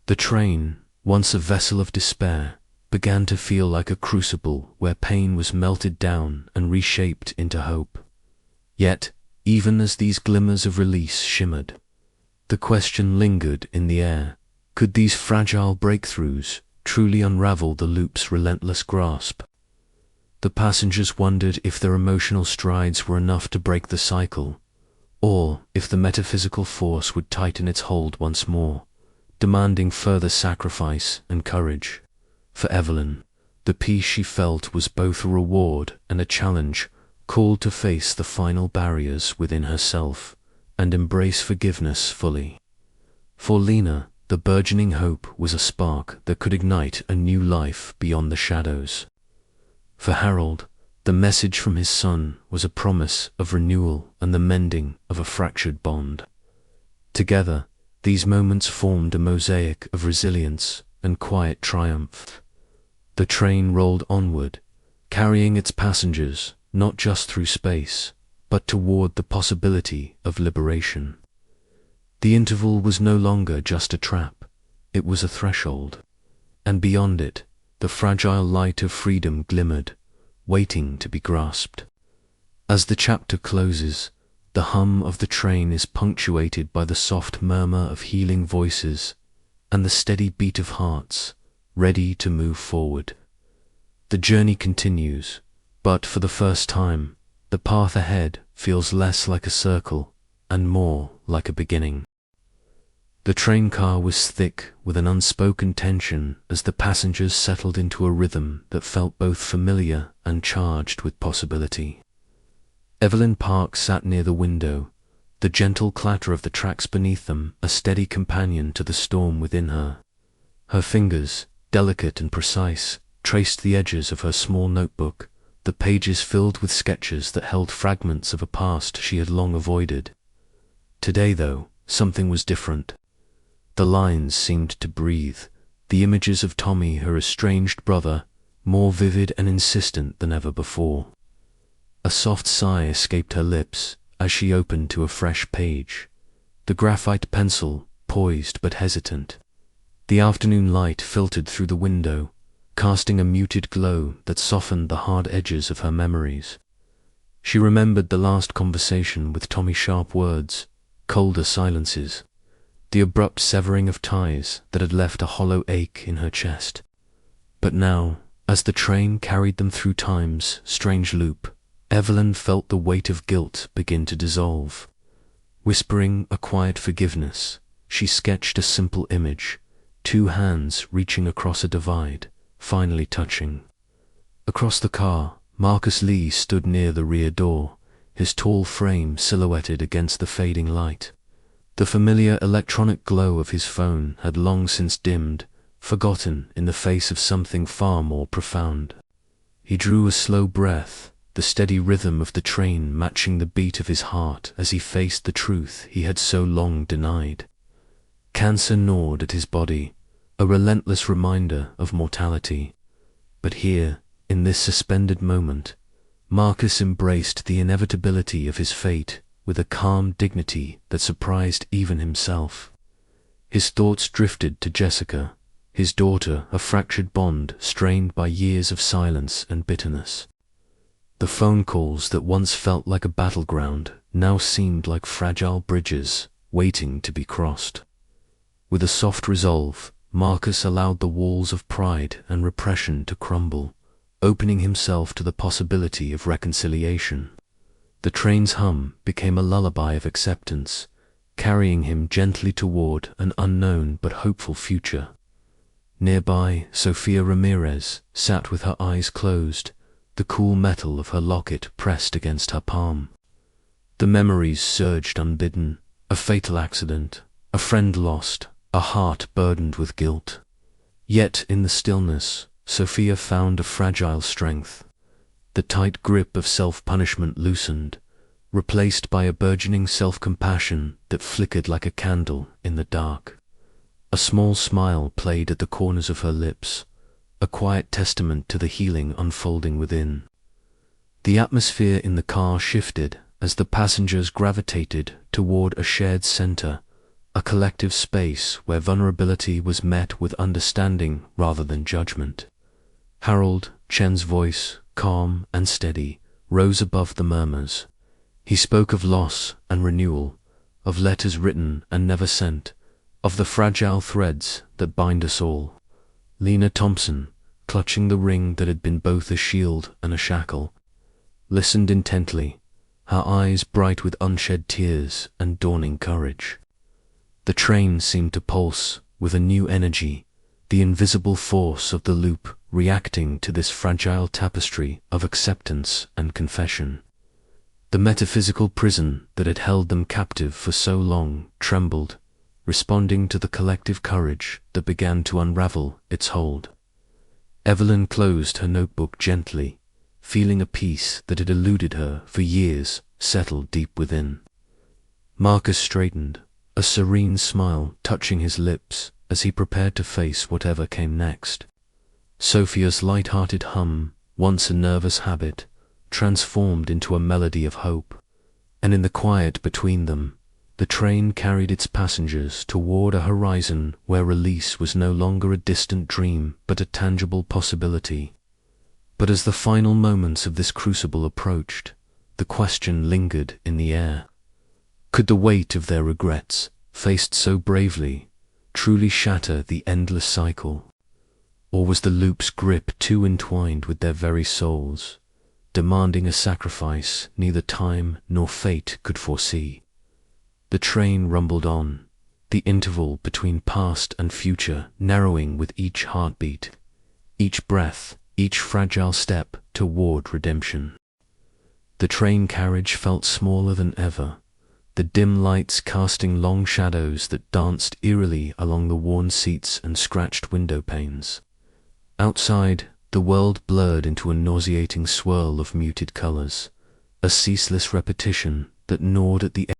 Speaker 1: The train, once a vessel of despair, began to feel like a crucible where pain was melted down and reshaped into hope. Yet, even as these glimmers of release shimmered, the question lingered in the air: could these fragile breakthroughs truly unravel the loop's relentless grasp? The passengers wondered if their emotional strides were enough to break the cycle, or if the metaphysical force would tighten its hold once more, demanding further sacrifice and courage. For Evelyn, the peace she felt was both a reward and a challenge, called to face the final barriers within herself and embrace forgiveness fully. For Lena, the burgeoning hope was a spark that could ignite a new life beyond the shadows. For Harold, the message from his son was a promise of renewal and the mending of a fractured bond. Together, these moments formed a mosaic of resilience and quiet triumph. The train rolled onward, carrying its passengers not just through space, but toward the possibility of liberation. The interval was no longer just a trap, it was a threshold, and beyond it, the fragile light of freedom glimmered, waiting to be grasped. As the chapter closes, the hum of the train is punctuated by the soft murmur of healing voices and the steady beat of hearts, ready to move forward. The journey continues, but for the first time, the path ahead feels less like a circle and more like a beginning. The train car was thick with an unspoken tension as the passengers settled into a rhythm that felt both familiar and charged with possibility. Evelyn Park sat near the window, the gentle clatter of the tracks beneath them a steady companion to the storm within her. Her fingers, delicate and precise, traced the edges of her small notebook, the pages filled with sketches that held fragments of a past she had long avoided. Today, though, something was different. The lines seemed to breathe, the images of Tommy, her estranged brother, more vivid and insistent than ever before. A soft sigh escaped her lips as she opened to a fresh page, the graphite pencil poised but hesitant. The afternoon light filtered through the window, casting a muted glow that softened the hard edges of her memories. She remembered the last conversation with Tommy, sharp words, colder silences, the abrupt severing of ties that had left a hollow ache in her chest. But now, as the train carried them through time's strange loop, Evelyn felt the weight of guilt begin to dissolve. Whispering a quiet forgiveness, she sketched a simple image, two hands reaching across a divide, finally touching. Across the car, Marcus Lee stood near the rear door, his tall frame silhouetted against the fading light. The familiar electronic glow of his phone had long since dimmed, forgotten in the face of something far more profound. He drew a slow breath, the steady rhythm of the train matching the beat of his heart as he faced the truth he had so long denied. Cancer gnawed at his body, a relentless reminder of mortality. But here, in this suspended moment, Marcus embraced the inevitability of his fate with a calm dignity that surprised even himself. His thoughts drifted to Jessica, his daughter, a fractured bond strained by years of silence and bitterness. The phone calls that once felt like a battleground now seemed like fragile bridges waiting to be crossed. With a soft resolve, Marcus allowed the walls of pride and repression to crumble, opening himself to the possibility of reconciliation. The train's hum became a lullaby of acceptance, carrying him gently toward an unknown but hopeful future. Nearby, Sofia Ramirez sat with her eyes closed, the cool metal of her locket pressed against her palm. The memories surged unbidden, a fatal accident, a friend lost, a heart burdened with guilt. Yet in the stillness, Sofia found a fragile strength. The tight grip of self-punishment loosened, replaced by a burgeoning self-compassion that flickered like a candle in the dark. A small smile played at the corners of her lips, a quiet testament to the healing unfolding within. The atmosphere in the car shifted as the passengers gravitated toward a shared center, a collective space where vulnerability was met with understanding rather than judgment. Harold, Chen's voice, calm and steady, rose above the murmurs. He spoke of loss and renewal, of letters written and never sent, of the fragile threads that bind us all. Lena Thompson, clutching the ring that had been both a shield and a shackle, listened intently, her eyes bright with unshed tears and dawning courage. The train seemed to pulse with a new energy, the invisible force of the loop reacting to this fragile tapestry of acceptance and confession. The metaphysical prison that had held them captive for so long trembled, responding to the collective courage that began to unravel its hold. Evelyn closed her notebook gently, feeling a peace that had eluded her for years settled deep within. Marcus straightened, a serene smile touching his lips as he prepared to face whatever came next. Sofia's light-hearted hum, once a nervous habit, transformed into a melody of hope, and in the quiet between them, the train carried its passengers toward a horizon where release was no longer a distant dream but a tangible possibility. But as the final moments of this crucible approached, the question lingered in the air. Could the weight of their regrets, faced so bravely, truly shatter the endless cycle? Or was the loop's grip too entwined with their very souls, demanding a sacrifice neither time nor fate could foresee? The train rumbled on, the interval between past and future narrowing with each heartbeat, each breath, each fragile step toward redemption. The train carriage felt smaller than ever, the dim lights casting long shadows that danced eerily along the worn seats and scratched window panes. Outside, the world blurred into a nauseating swirl of muted colors, a ceaseless repetition that gnawed at the air.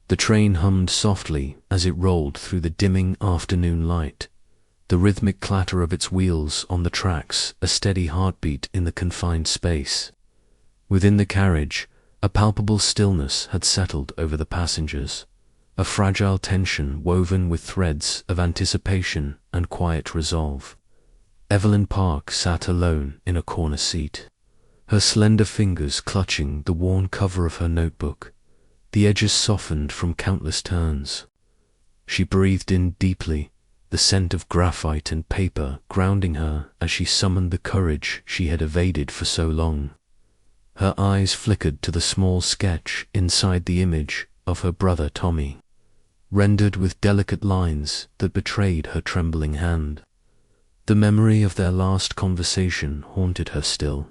Speaker 1: The train hummed softly as it rolled through the dimming afternoon light, the rhythmic clatter of its wheels on the tracks a steady heartbeat in the confined space. Within the carriage, a palpable stillness had settled over the passengers, a fragile tension woven with threads of anticipation and quiet resolve. Evelyn Park sat alone in a corner seat, her slender fingers clutching the worn cover of her notebook, the edges softened from countless turns. She breathed in deeply, the scent of graphite and paper grounding her as she summoned the courage she had evaded for so long. Her eyes flickered to the small sketch inside the image of her brother Tommy, rendered with delicate lines that betrayed her trembling hand. The memory of their last conversation haunted her still,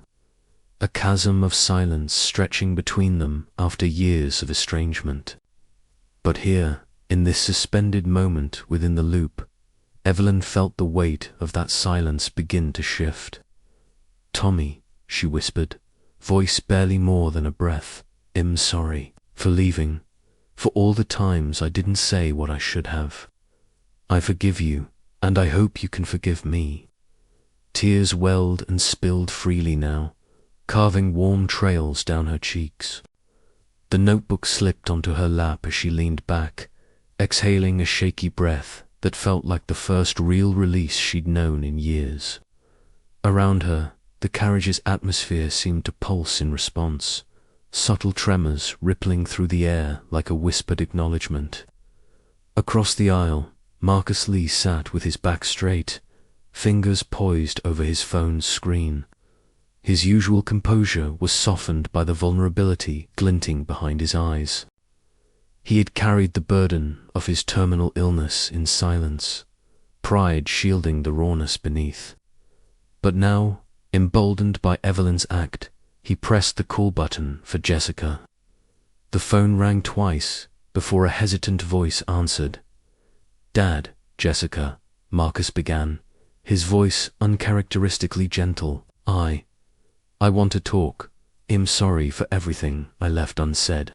Speaker 1: a chasm of silence stretching between them after years of estrangement. But here, in this suspended moment within the loop, Evelyn felt the weight of that silence begin to shift. "Tommy," she whispered, voice barely more than a breath, "I'm sorry for leaving, for all the times I didn't say what I should have. I forgive you, and I hope you can forgive me." Tears welled and spilled freely now, carving warm trails down her cheeks. The notebook slipped onto her lap as she leaned back, exhaling a shaky breath that felt like the first real release she'd known in years. Around her, the carriage's atmosphere seemed to pulse in response, subtle tremors rippling through the air like a whispered acknowledgement. Across the aisle, Marcus Lee sat with his back straight, fingers poised over his phone's screen. His usual composure was softened by the vulnerability glinting behind his eyes. He had carried the burden of his terminal illness in silence, pride shielding the rawness beneath. But now, emboldened by Evelyn's act, he pressed the call button for Jessica. The phone rang twice before a hesitant voice answered. "Dad," Jessica, Marcus began, his voice uncharacteristically gentle. I want to talk. I'm sorry for everything I left unsaid.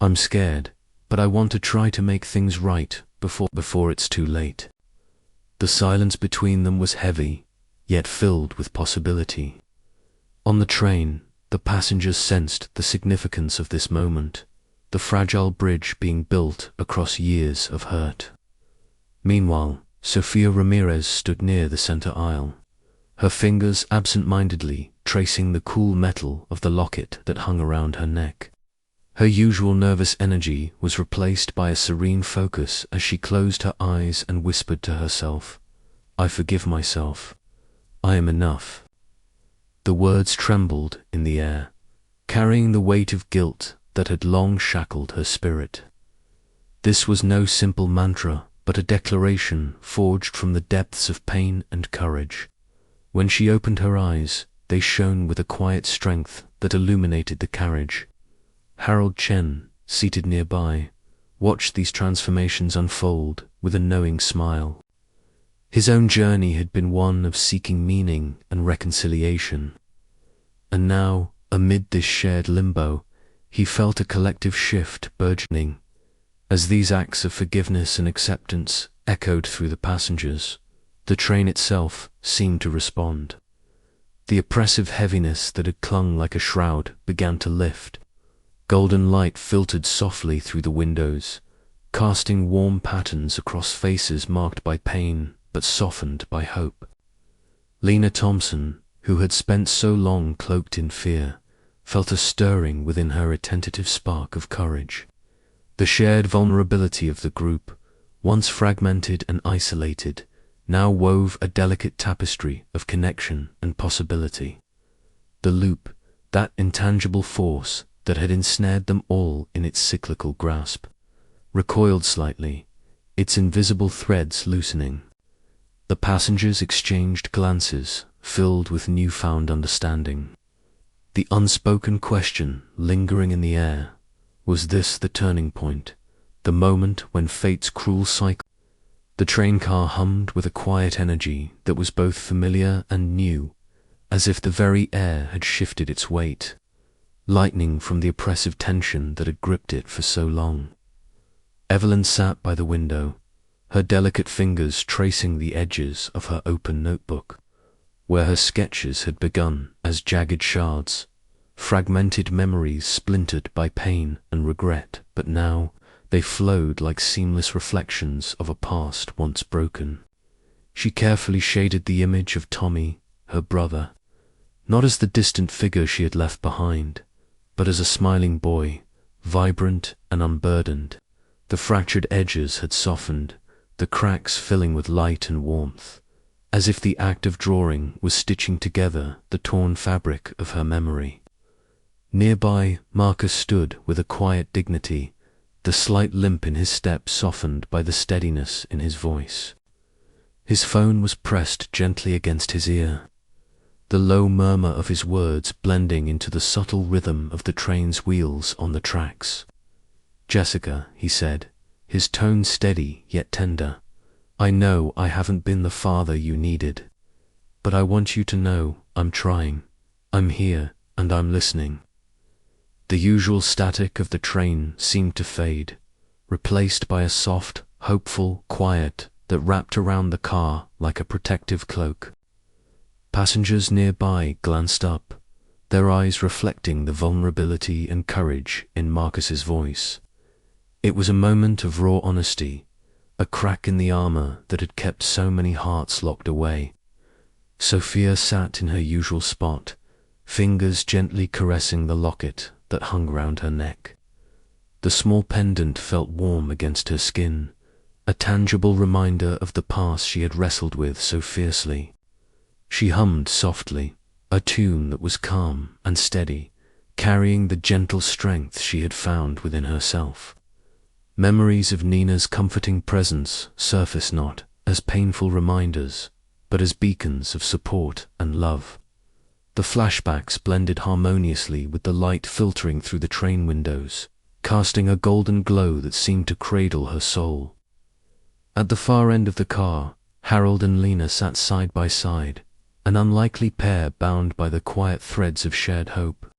Speaker 1: I'm scared, but I want to try to make things right before it's too late." The silence between them was heavy, yet filled with possibility. On the train, the passengers sensed the significance of this moment, the fragile bridge being built across years of hurt. Meanwhile, Sofia Ramirez stood near the center aisle, her fingers absent-mindedly tracing the cool metal of the locket that hung around her neck. Her usual nervous energy was replaced by a serene focus as she closed her eyes and whispered to herself, "I forgive myself. I am enough." The words trembled in the air, carrying the weight of guilt that had long shackled her spirit. This was no simple mantra, but a declaration forged from the depths of pain and courage. When she opened her eyes, they shone with a quiet strength that illuminated the carriage. Harold Chen, seated nearby, watched these transformations unfold with a knowing smile. His own journey had been one of seeking meaning and reconciliation. And now, amid this shared limbo, he felt a collective shift burgeoning. As these acts of forgiveness and acceptance echoed through the passengers, the train itself seemed to respond. The oppressive heaviness that had clung like a shroud began to lift. Golden light filtered softly through the windows, casting warm patterns across faces marked by pain but softened by hope. Lena Thompson, who had spent so long cloaked in fear, felt a stirring within her a tentative spark of courage. The shared vulnerability of the group, once fragmented and isolated, now wove a delicate tapestry of connection and possibility. The loop, that intangible force that had ensnared them all in its cyclical grasp, recoiled slightly, its invisible threads loosening. The passengers exchanged glances filled with newfound understanding. the unspoken question lingering in the air. Was this the turning point, the moment when fate's cruel cycle? The train car hummed with a quiet energy that was both familiar and new, as if the very air had shifted its weight, lightening from the oppressive tension that had gripped it for so long. Evelyn sat by the window, her delicate fingers tracing the edges of her open notebook, where her sketches had begun as jagged shards, fragmented memories splintered by pain and regret, but now they flowed like seamless reflections of a past once broken. She carefully shaded the image of Tommy, her brother, not as the distant figure she had left behind, but as a smiling boy, vibrant and unburdened. The fractured edges had softened, the cracks filling with light and warmth, as if the act of drawing was stitching together the torn fabric of her memory. Nearby, Marcus stood with a quiet dignity, the slight limp in his step softened by the steadiness in his voice. His phone was pressed gently against his ear, the low murmur of his words blending into the subtle rhythm of the train's wheels on the tracks. "Jessica," he said, his tone steady yet tender, "I know I haven't been the father you needed, but I want you to know I'm trying. I'm here, and I'm listening." The usual static of the train seemed to fade, replaced by a soft, hopeful quiet that wrapped around the car like a protective cloak. Passengers nearby glanced up, their eyes reflecting the vulnerability and courage in Marcus's voice. It was a moment of raw honesty, a crack in the armor that had kept so many hearts locked away. Sofia sat in her usual spot, fingers gently caressing the locket that hung round her neck. The small pendant felt warm against her skin, a tangible reminder of the past she had wrestled with so fiercely. She hummed softly, a tune that was calm and steady, carrying the gentle strength she had found within herself. Memories of Nina's comforting presence surfaced not as painful reminders, but as beacons of support and love. The flashbacks blended harmoniously with the light filtering through the train windows, casting a golden glow that seemed to cradle her soul. At the far end of the car, Harold and Lena sat side by side, an unlikely pair bound by the quiet threads of shared hope.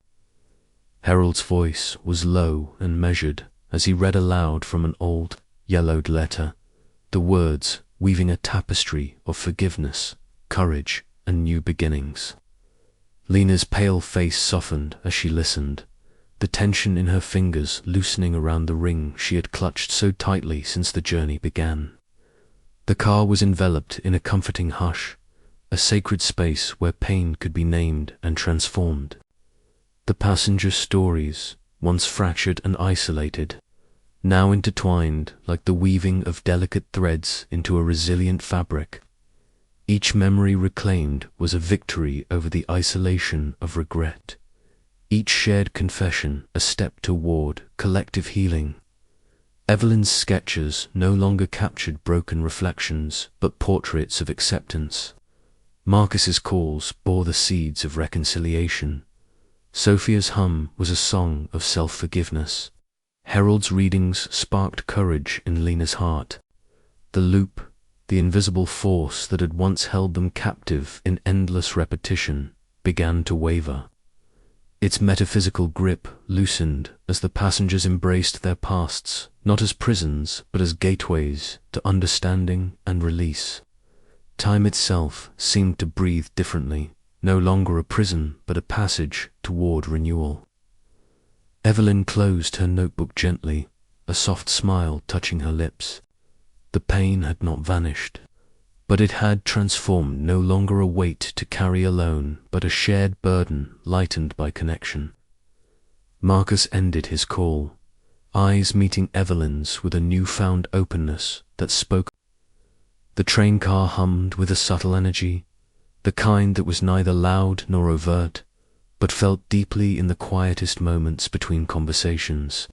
Speaker 1: Harold's voice was low and measured as he read aloud from an old, yellowed letter, the words weaving a tapestry of forgiveness, courage, and new beginnings. Lena's pale face softened as she listened, the tension in her fingers loosening around the ring she had clutched so tightly since the journey began. The car was enveloped in a comforting hush, a sacred space where pain could be named and transformed. The passengers' stories, once fractured and isolated, now intertwined like the weaving of delicate threads into a resilient fabric. Each memory reclaimed was a victory over the isolation of regret. Each shared confession a step toward collective healing. Evelyn's sketches no longer captured broken reflections, but portraits of acceptance. Marcus's calls bore the seeds of reconciliation. Sofia's hum was a song of self-forgiveness. Harold's readings sparked courage in Lena's heart. The loop, the invisible force that had once held them captive in endless repetition, began to waver. Its metaphysical grip loosened as the passengers embraced their pasts, not as prisons, but as gateways to understanding and release. Time itself seemed to breathe differently, no longer a prison, but a passage toward renewal. Evelyn closed her notebook gently, a soft smile touching her lips. The pain had not vanished, but it had transformed, no longer a weight to carry alone, but a shared burden lightened by connection. Marcus ended his call, eyes meeting Evelyn's with a newfound openness that spoke. The train car hummed with a subtle energy, the kind that was neither loud nor overt, but felt deeply in the quietest moments between conversations.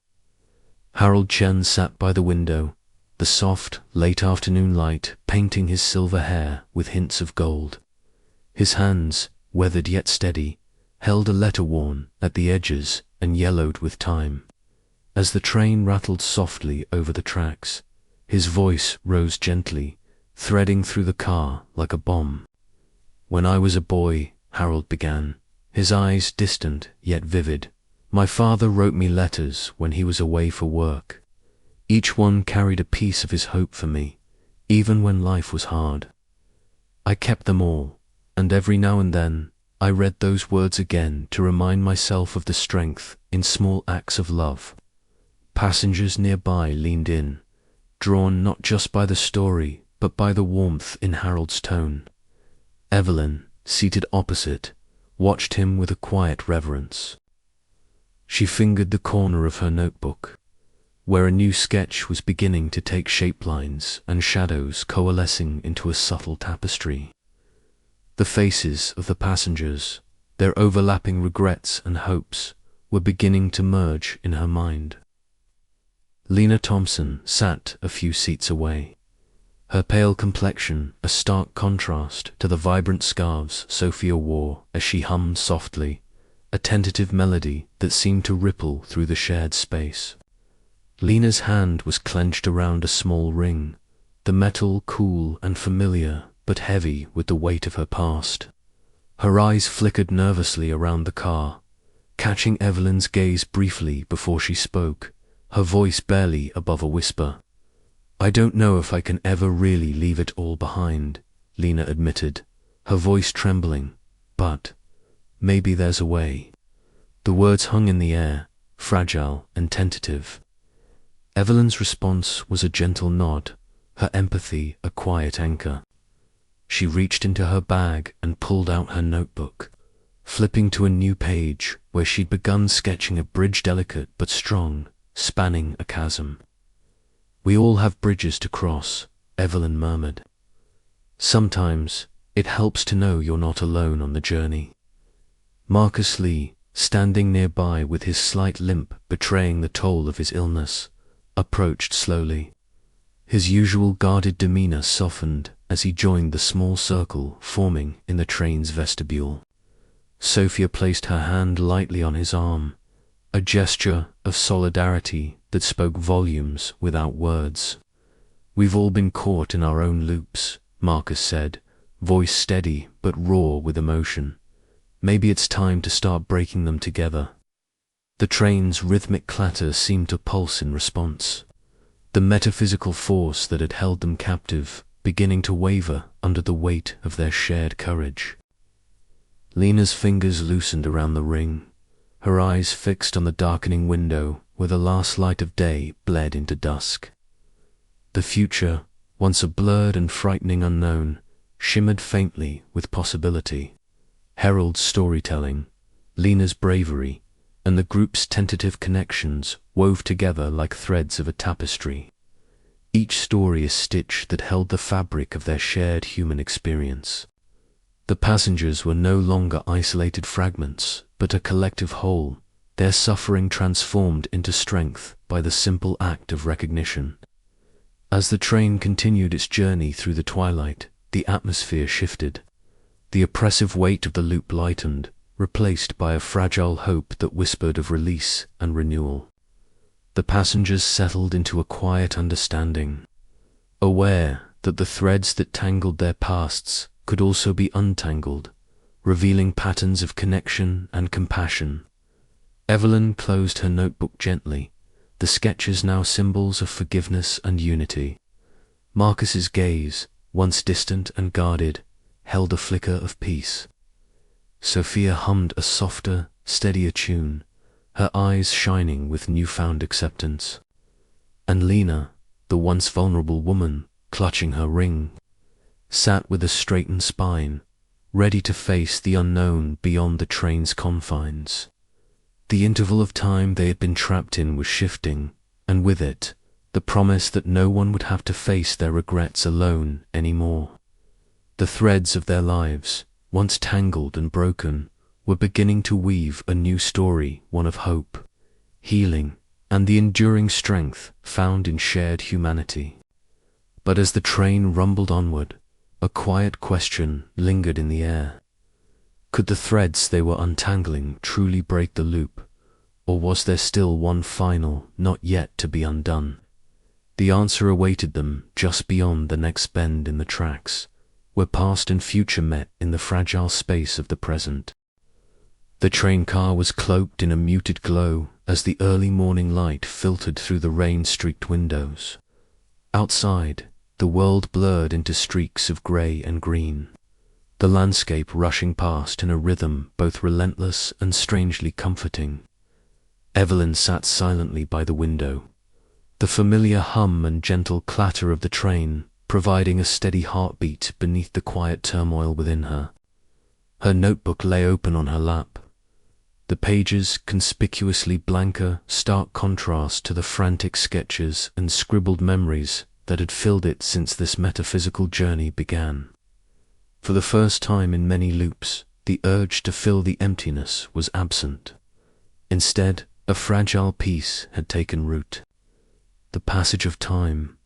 Speaker 1: Harold Chen sat by the window, the soft, late afternoon light painting his silver hair with hints of gold. His hands, weathered yet steady, held a letter worn at the edges and yellowed with time. As the train rattled softly over the tracks, his voice rose gently, threading through the car like a bomb. "When I was a boy," Harold began, his eyes distant yet vivid, "my father wrote me letters when he was away for work. Each one carried a piece of his hope for me, even when life was hard. I kept them all, and every now and then I read those words again to remind myself of the strength in small acts of love." Passengers nearby leaned in, drawn not just by the story, but by the warmth in Harold's tone. Evelyn, seated opposite, watched him with a quiet reverence. She fingered the corner of her notebook, where a new sketch was beginning to take shape, lines and shadows coalescing into a subtle tapestry. The faces of the passengers, their overlapping regrets and hopes, were beginning to merge in her mind. Lena Thompson sat a few seats away, her pale complexion a stark contrast to the vibrant scarves Sofia wore as she hummed softly, a tentative melody that seemed to ripple through the shared space. Lena's hand was clenched around a small ring, the metal cool and familiar, but heavy with the weight of her past. Her eyes flickered nervously around the car, catching Evelyn's gaze briefly before she spoke, her voice barely above a whisper. "I don't know if I can ever really leave it all behind," Lena admitted, her voice trembling, "but maybe there's a way." The words hung in the air, fragile and tentative. Evelyn's response was a gentle nod, her empathy a quiet anchor. She reached into her bag and pulled out her notebook, flipping to a new page where she'd begun sketching a bridge, delicate but strong, spanning a chasm. "We all have bridges to cross," Evelyn murmured. "Sometimes it helps to know you're not alone on the journey." Marcus Lee, standing nearby with his slight limp betraying the toll of his illness, approached slowly. His usual guarded demeanor softened as he joined the small circle forming in the train's vestibule. Sofia placed her hand lightly on his arm, a gesture of solidarity that spoke volumes without words. "We've all been caught in our own loops," Marcus said, voice steady but raw with emotion. "Maybe it's time to start breaking them together." The train's rhythmic clatter seemed to pulse in response, the metaphysical force that had held them captive beginning to waver under the weight of their shared courage. Lena's fingers loosened around the ring, her eyes fixed on the darkening window where the last light of day bled into dusk. The future, once a blurred and frightening unknown, shimmered faintly with possibility. Harold's storytelling, Lena's bravery, and the group's tentative connections wove together like threads of a tapestry, each story a stitch that held the fabric of their shared human experience. The passengers were no longer isolated fragments, but a collective whole, their suffering transformed into strength by the simple act of recognition. As the train continued its journey through the twilight, the atmosphere shifted. The oppressive weight of the loop lightened, replaced by a fragile hope that whispered of release and renewal. The passengers settled into a quiet understanding, aware that the threads that tangled their pasts could also be untangled, revealing patterns of connection and compassion. Evelyn closed her notebook gently, the sketches now symbols of forgiveness and unity. Marcus's gaze, once distant and guarded, held a flicker of peace. Sofia hummed a softer, steadier tune, her eyes shining with newfound acceptance. And Lena, the once vulnerable woman, clutching her ring, sat with a straightened spine, ready to face the unknown beyond the train's confines. The interval of time they had been trapped in was shifting, and with it, the promise that no one would have to face their regrets alone anymore. The threads of their lives, once tangled and broken, were beginning to weave a new story, one of hope, healing, and the enduring strength found in shared humanity. But as the train rumbled onward, a quiet question lingered in the air. Could the threads they were untangling truly break the loop, or was there still one final, not yet to be undone? The answer awaited them just beyond the next bend in the tracks, where past and future met in the fragile space of the present. The train car was cloaked in a muted glow as the early morning light filtered through the rain-streaked windows. Outside, the world blurred into streaks of grey and green, the landscape rushing past in a rhythm both relentless and strangely comforting. Evelyn sat silently by the window, the familiar hum and gentle clatter of the train providing a steady heartbeat beneath the quiet turmoil within her. Her notebook lay open on her lap, the pages conspicuously blanker, stark contrast to the frantic sketches and scribbled memories that had filled it since this metaphysical journey began. For the first time in many loops, the urge to fill the emptiness was absent. Instead, a fragile peace had taken root. The passage of time,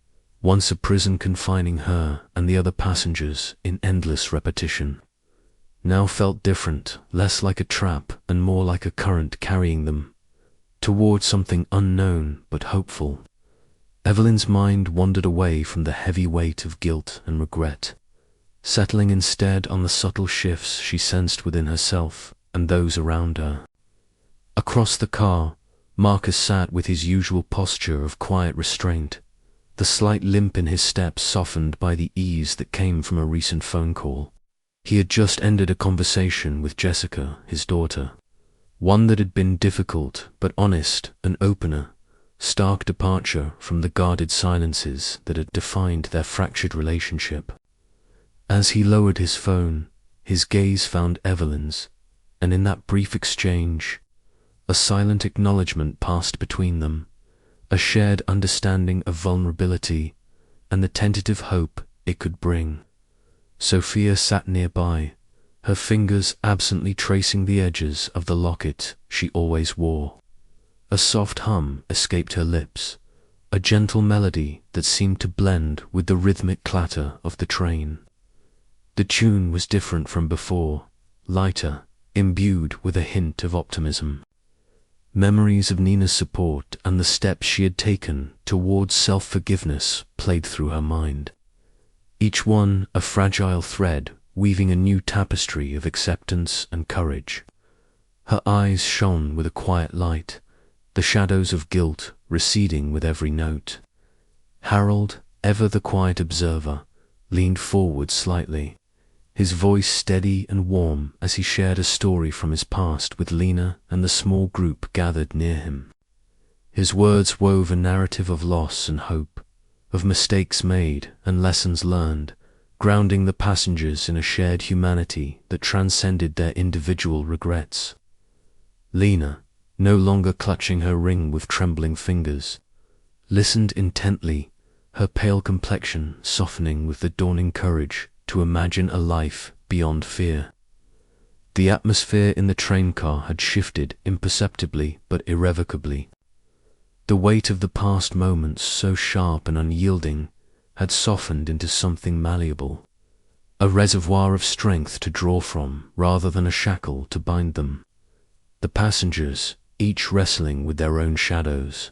Speaker 1: once a prison confining her and the other passengers in endless repetition, now felt different, less like a trap and more like a current carrying them toward something unknown but hopeful. Evelyn's mind wandered away from the heavy weight of guilt and regret, settling instead on the subtle shifts she sensed within herself and those around her. Across the car, Marcus sat with his usual posture of quiet restraint, the slight limp in his steps softened by the ease that came from a recent phone call. He had just ended a conversation with Jessica, his daughter, one that had been difficult but honest, an opener, stark departure from the guarded silences that had defined their fractured relationship. As he lowered his phone, his gaze found Evelyn's, and in that brief exchange, a silent acknowledgement passed between them, a shared understanding of vulnerability and the tentative hope it could bring. Sofia sat nearby, her fingers absently tracing the edges of the locket she always wore. A soft hum escaped her lips, a gentle melody that seemed to blend with the rhythmic clatter of the train. The tune was different from before, lighter, imbued with a hint of optimism. Memories of Nina's support and the steps she had taken towards self-forgiveness played through her mind, each one a fragile thread weaving a new tapestry of acceptance and courage. Her eyes shone with a quiet light, the shadows of guilt receding with every note. Harold, ever the quiet observer, leaned forward slightly, his voice steady and warm as he shared a story from his past with Lena and the small group gathered near him. His words wove a narrative of loss and hope, of mistakes made and lessons learned, grounding the passengers in a shared humanity that transcended their individual regrets. Lena, no longer clutching her ring with trembling fingers, listened intently, her pale complexion softening with the dawning courage to imagine a life beyond fear. The atmosphere in the train car had shifted imperceptibly but irrevocably. The weight of the past moments, so sharp and unyielding, had softened into something malleable, a reservoir of strength to draw from rather than a shackle to bind them. The passengers, each wrestling with their own shadows,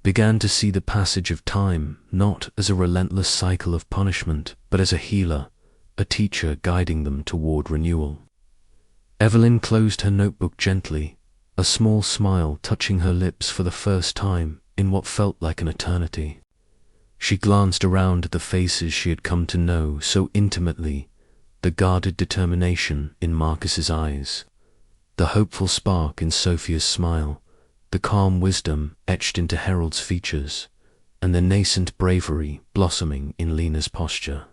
Speaker 1: began to see the passage of time not as a relentless cycle of punishment, but as a healer, a teacher guiding them toward renewal. Evelyn closed her notebook gently, a small smile touching her lips for the first time in what felt like an eternity. She glanced around at the faces she had come to know so intimately, the guarded determination in Marcus's eyes, the hopeful spark in Sofia's smile, the calm wisdom etched into Harold's features, and the nascent bravery blossoming in Lena's posture.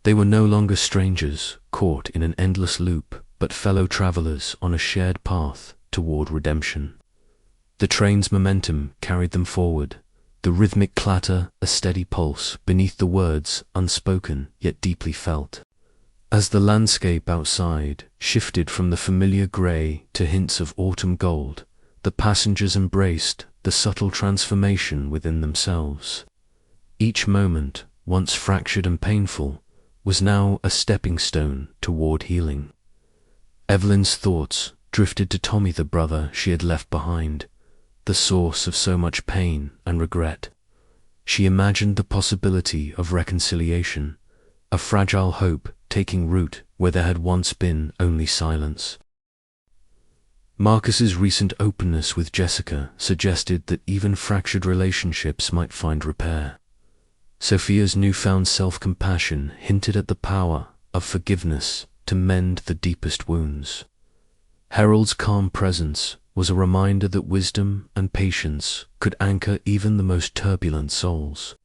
Speaker 1: They were no longer strangers, caught in an endless loop, but fellow travelers on a shared path toward redemption. The train's momentum carried them forward, the rhythmic clatter a steady pulse beneath the words unspoken yet deeply felt. As the landscape outside shifted from the familiar grey to hints of autumn gold, the passengers embraced the subtle transformation within themselves. Each moment, once fractured and painful, was now a stepping stone toward healing. Evelyn's thoughts drifted to Tommy, the brother she had left behind, the source of so much pain and regret. She imagined the possibility of reconciliation, a fragile hope taking root where there had once been only silence. Marcus's recent openness with Jessica suggested that even fractured relationships might find repair. Sofia's newfound self-compassion hinted at the power of forgiveness to mend the deepest wounds. Harold's calm presence was a reminder that wisdom and patience could anchor even the most turbulent souls.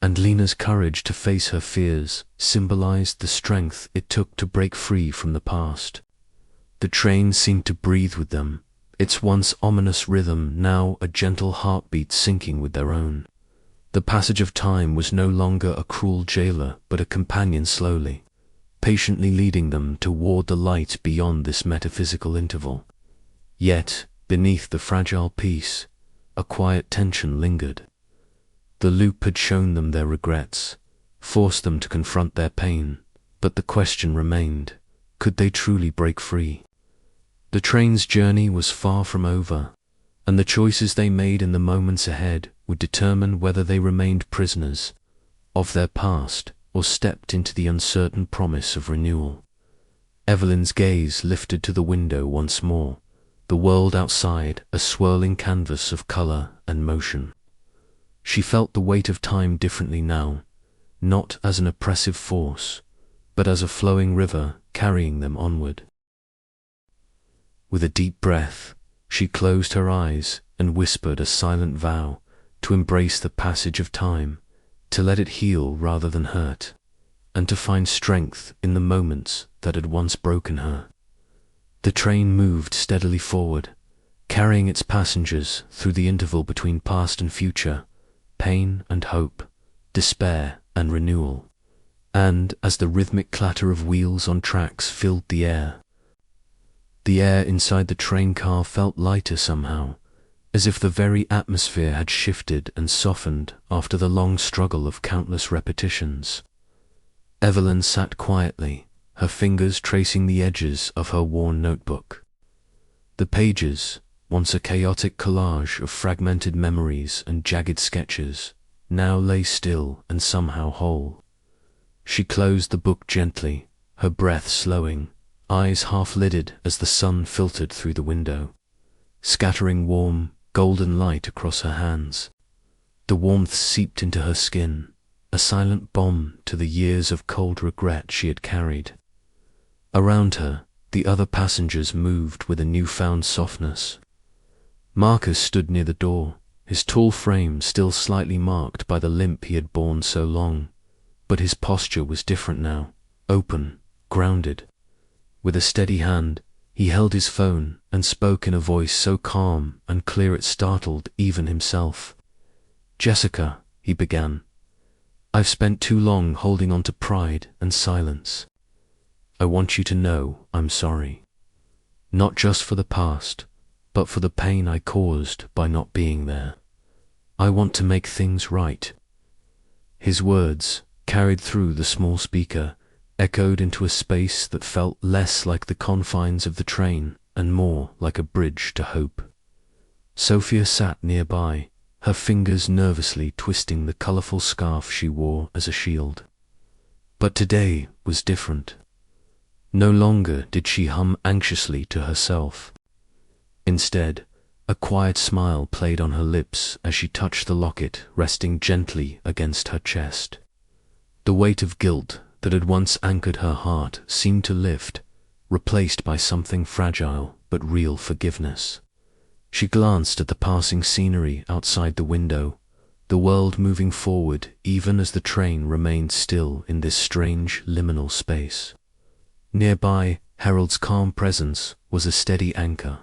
Speaker 1: And Lena's courage to face her fears symbolized the strength it took to break free from the past. The train seemed to breathe with them, its once ominous rhythm now a gentle heartbeat syncing with their own. The passage of time was no longer a cruel jailer, but a companion slowly, patiently leading them toward the light beyond this metaphysical interval. Yet, beneath the fragile peace, a quiet tension lingered. The loop had shown them their regrets, forced them to confront their pain, but the question remained, could they truly break free? The train's journey was far from over, and the choices they made in the moments ahead would determine whether they remained prisoners of their past or stepped into the uncertain promise of renewal. Evelyn's gaze lifted to the window once more, the world outside a swirling canvas of color and motion. She felt the weight of time differently now, not as an oppressive force, but as a flowing river carrying them onward. With a deep breath, she closed her eyes and whispered a silent vow to embrace the passage of time, to let it heal rather than hurt, and to find strength in the moments that had once broken her. The train moved steadily forward, carrying its passengers through the interval between past and future, pain and hope, despair and renewal. And as the rhythmic clatter of wheels on tracks filled the air inside the train car felt lighter somehow, as if the very atmosphere had shifted and softened after the long struggle of countless repetitions. Evelyn sat quietly, her fingers tracing the edges of her worn notebook. The pages, once a chaotic collage of fragmented memories and jagged sketches, now lay still and somehow whole. She closed the book gently, her breath slowing, eyes half-lidded as the sun filtered through the window, scattering warm, golden light across her hands. The warmth seeped into her skin, a silent balm to the years of cold regret she had carried. Around her, the other passengers moved with a newfound softness. Marcus stood near the door, his tall frame still slightly marked by the limp he had borne so long, but his posture was different now, open, grounded. With a steady hand, he held his phone and spoke in a voice so calm and clear it startled even himself. "Jessica," he began, "I've spent too long holding on to pride and silence. I want you to know I'm sorry. Not just for the past, but for the pain I caused by not being there. I want to make things right." His words, carried through the small speaker, echoed into a space that felt less like the confines of the train and more like a bridge to hope. Sofia sat nearby, her fingers nervously twisting the colorful scarf she wore as a shield. But today was different. No longer did she hum anxiously to herself. Instead, a quiet smile played on her lips as she touched the locket resting gently against her chest. The weight of guilt that had once anchored her heart seemed to lift, replaced by something fragile but real forgiveness. She glanced at the passing scenery outside the window, the world moving forward even as the train remained still in this strange liminal space. Nearby, Harold's calm presence was a steady anchor.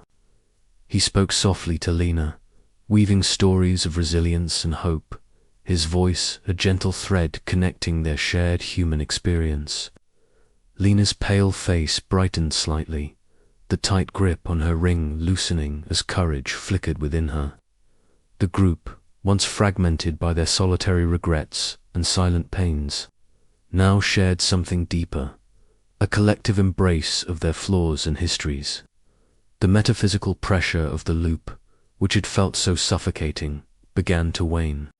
Speaker 1: He spoke softly to Lena, weaving stories of resilience and hope, his voice a gentle thread connecting their shared human experience. Lena's pale face brightened slightly, the tight grip on her ring loosening as courage flickered within her. The group, once fragmented by their solitary regrets and silent pains, now shared something deeper, a collective embrace of their flaws and histories. The metaphysical pressure of the loop, which had felt so suffocating, began to wane.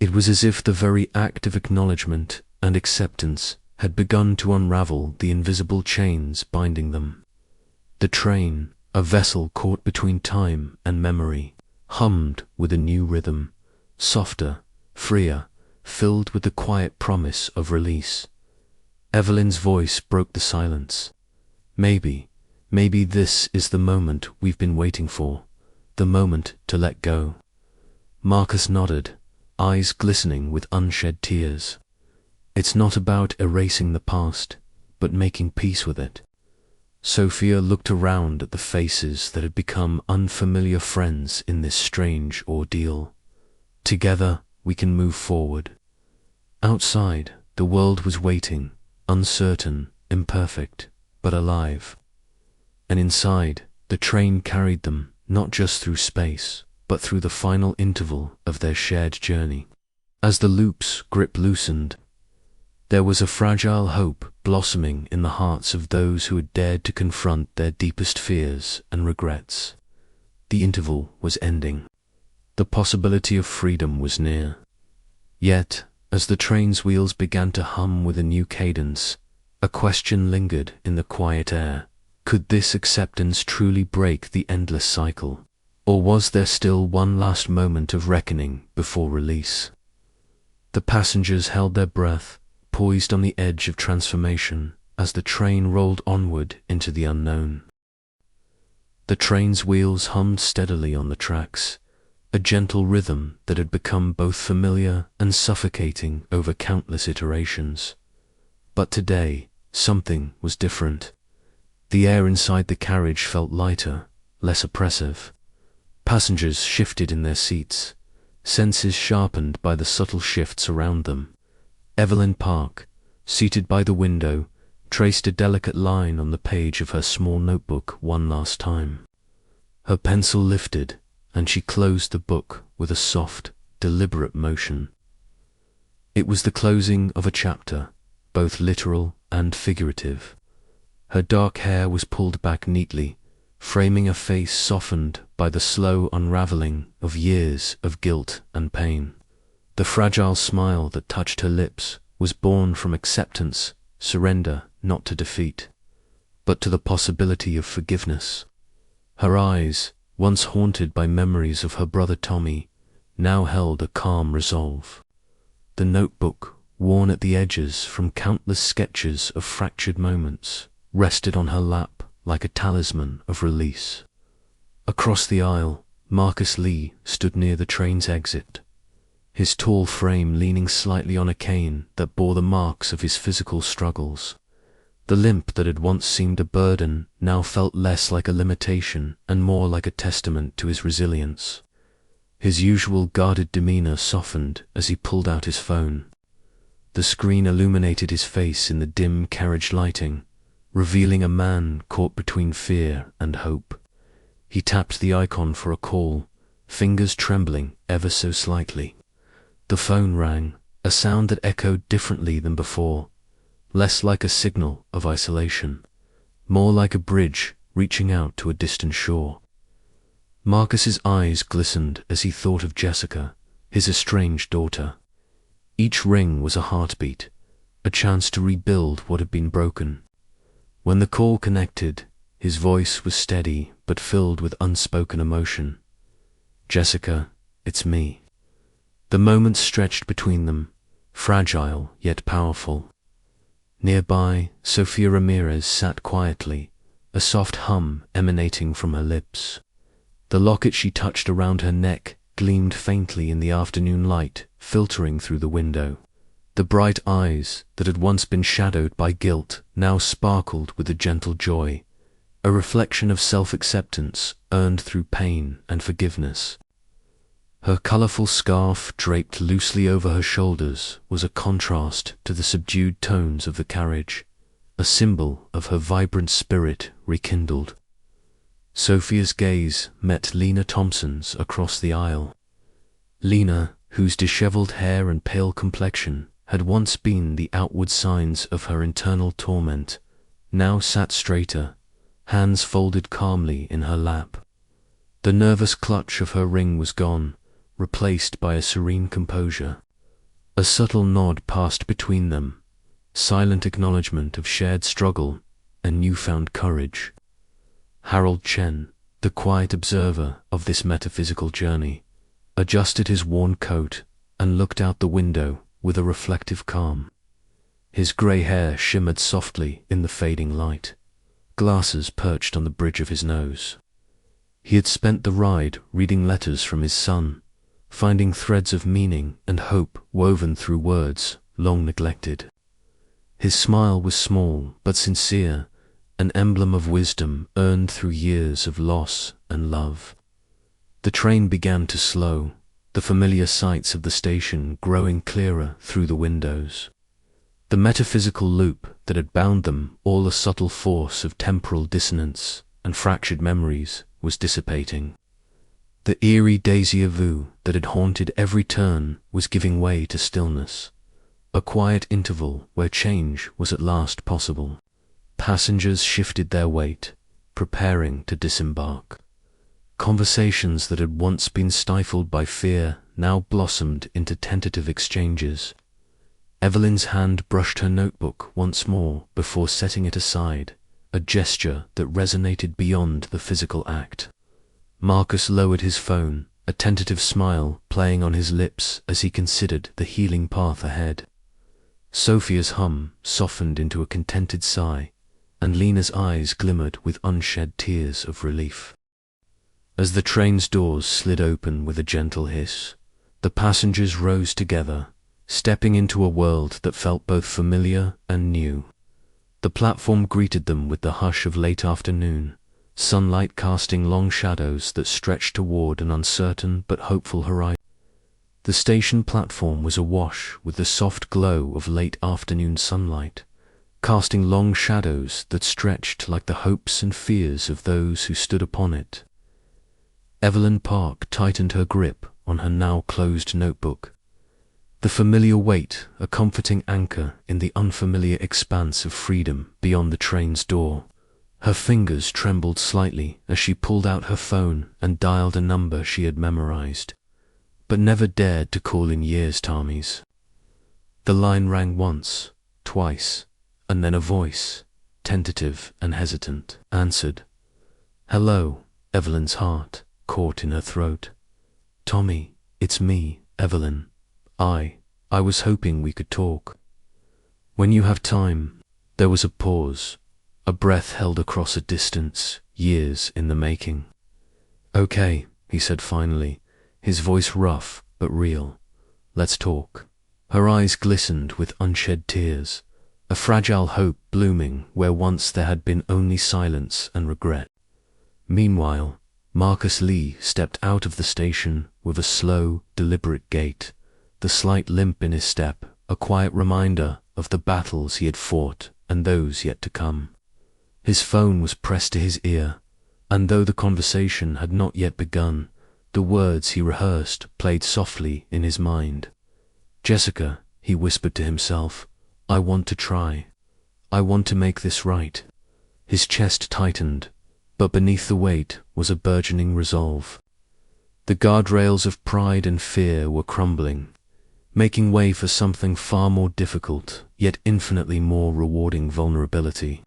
Speaker 1: It was as if the very act of acknowledgement and acceptance had begun to unravel the invisible chains binding them. The train, a vessel caught between time and memory, hummed with a new rhythm, softer, freer, filled with the quiet promise of release. Evelyn's voice broke the silence. Maybe this is the moment we've been waiting for, the moment to let go. Marcus nodded, eyes glistening with unshed tears. It's not about erasing the past, but making peace with it. Sofia looked around at the faces that had become unfamiliar friends in this strange ordeal. Together, we can move forward. Outside, the world was waiting, uncertain, imperfect, but alive. And inside, the train carried them, not just through space, but through the final interval of their shared journey. As the loop's grip loosened, there was a fragile hope blossoming in the hearts of those who had dared to confront their deepest fears and regrets. The interval was ending. The possibility of freedom was near. Yet, as the train's wheels began to hum with a new cadence, a question lingered in the quiet air. Could this acceptance truly break the endless cycle? Or was there still one last moment of reckoning before release? The passengers held their breath, poised on the edge of transformation as the train rolled onward into the unknown. The train's wheels hummed steadily on the tracks, a gentle rhythm that had become both familiar and suffocating over countless iterations. But today, something was different. The air inside the carriage felt lighter, less oppressive. Passengers shifted in their seats, senses sharpened by the subtle shifts around them. Evelyn Park, seated by the window, traced a delicate line on the page of her small notebook one last time. Her pencil lifted, and she closed the book with a soft, deliberate motion. It was the closing of a chapter, both literal and figurative. Her dark hair was pulled back neatly, framing a face softened by the slow unraveling of years of guilt and pain. The fragile smile that touched her lips was born from acceptance, surrender not to defeat, but to the possibility of forgiveness. Her eyes, once haunted by memories of her brother Tommy, now held a calm resolve. The notebook, worn at the edges from countless sketches of fractured moments, rested on her lap like a talisman of release. Across the aisle, Marcus Lee stood near the train's exit, his tall frame leaning slightly on a cane that bore the marks of his physical struggles. The limp that had once seemed a burden now felt less like a limitation and more like a testament to his resilience. His usual guarded demeanor softened as he pulled out his phone. The screen illuminated his face in the dim carriage lighting, revealing a man caught between fear and hope. He tapped the icon for a call, fingers trembling ever so slightly. The phone rang, a sound that echoed differently than before, less like a signal of isolation, more like a bridge reaching out to a distant shore. Marcus's eyes glistened as he thought of Jessica, his estranged daughter. Each ring was a heartbeat, a chance to rebuild what had been broken. When the call connected, his voice was steady but filled with unspoken emotion. "Jessica, it's me." The moments stretched between them, fragile yet powerful. Nearby, Sofia Ramirez sat quietly, a soft hum emanating from her lips. The locket she touched around her neck gleamed faintly in the afternoon light filtering through the window. The bright eyes that had once been shadowed by guilt now sparkled with a gentle joy, a reflection of self-acceptance earned through pain and forgiveness. Her colorful scarf draped loosely over her shoulders was a contrast to the subdued tones of the carriage, a symbol of her vibrant spirit rekindled. Sofia's gaze met Lena Thompson's across the aisle. Lena, whose disheveled hair and pale complexion had once been the outward signs of her internal torment, now sat straighter, hands folded calmly in her lap. The nervous clutch of her ring was gone, replaced by a serene composure. A subtle nod passed between them, silent acknowledgement of shared struggle and newfound courage. Harold Chen, the quiet observer of this metaphysical journey, adjusted his worn coat and looked out the window with a reflective calm. His grey hair shimmered softly in the fading light, glasses perched on the bridge of his nose. He had spent the ride reading letters from his son, finding threads of meaning and hope woven through words long neglected. His smile was small but sincere, an emblem of wisdom earned through years of loss and love. The train began to slow, the familiar sights of the station growing clearer through the windows. The metaphysical loop that had bound them, all a subtle force of temporal dissonance and fractured memories, was dissipating. The eerie déjà vu that had haunted every turn was giving way to stillness, a quiet interval where change was at last possible. Passengers shifted their weight, preparing to disembark. Conversations that had once been stifled by fear now blossomed into tentative exchanges. Evelyn's hand brushed her notebook once more before setting it aside, a gesture that resonated beyond the physical act. Marcus lowered his phone, a tentative smile playing on his lips as he considered the healing path ahead. Sofia's hum softened into a contented sigh, and Lena's eyes glimmered with unshed tears of relief. As the train's doors slid open with a gentle hiss, the passengers rose together, stepping into a world that felt both familiar and new. The platform greeted them with the hush of late afternoon, sunlight casting long shadows that stretched toward an uncertain but hopeful horizon. The station platform was awash with the soft glow of late afternoon sunlight, casting long shadows that stretched like the hopes and fears of those who stood upon it. Evelyn Park tightened her grip on her now closed notebook. The familiar weight, a comforting anchor in the unfamiliar expanse of freedom beyond the train's door. Her fingers trembled slightly as she pulled out her phone and dialed a number she had memorized, but never dared to call in years' Tommy's. The line rang once, twice, and then a voice, tentative and hesitant, answered. "Hello," Evelyn's heart caught in her throat. "Tommy, it's me, Evelyn. I was hoping we could talk. When you have time." There was a pause, a breath held across a distance, years in the making. "Okay," he said finally, his voice rough but real. "Let's talk." Her eyes glistened with unshed tears, a fragile hope blooming where once there had been only silence and regret. Meanwhile, Marcus Lee stepped out of the station with a slow, deliberate gait, the slight limp in his step, a quiet reminder of the battles he had fought and those yet to come. His phone was pressed to his ear, and though the conversation had not yet begun, the words he rehearsed played softly in his mind. "Jessica," he whispered to himself, "I want to try. I want to make this right." His chest tightened, but beneath the weight was a burgeoning resolve. The guardrails of pride and fear were crumbling, making way for something far more difficult, yet infinitely more rewarding: vulnerability.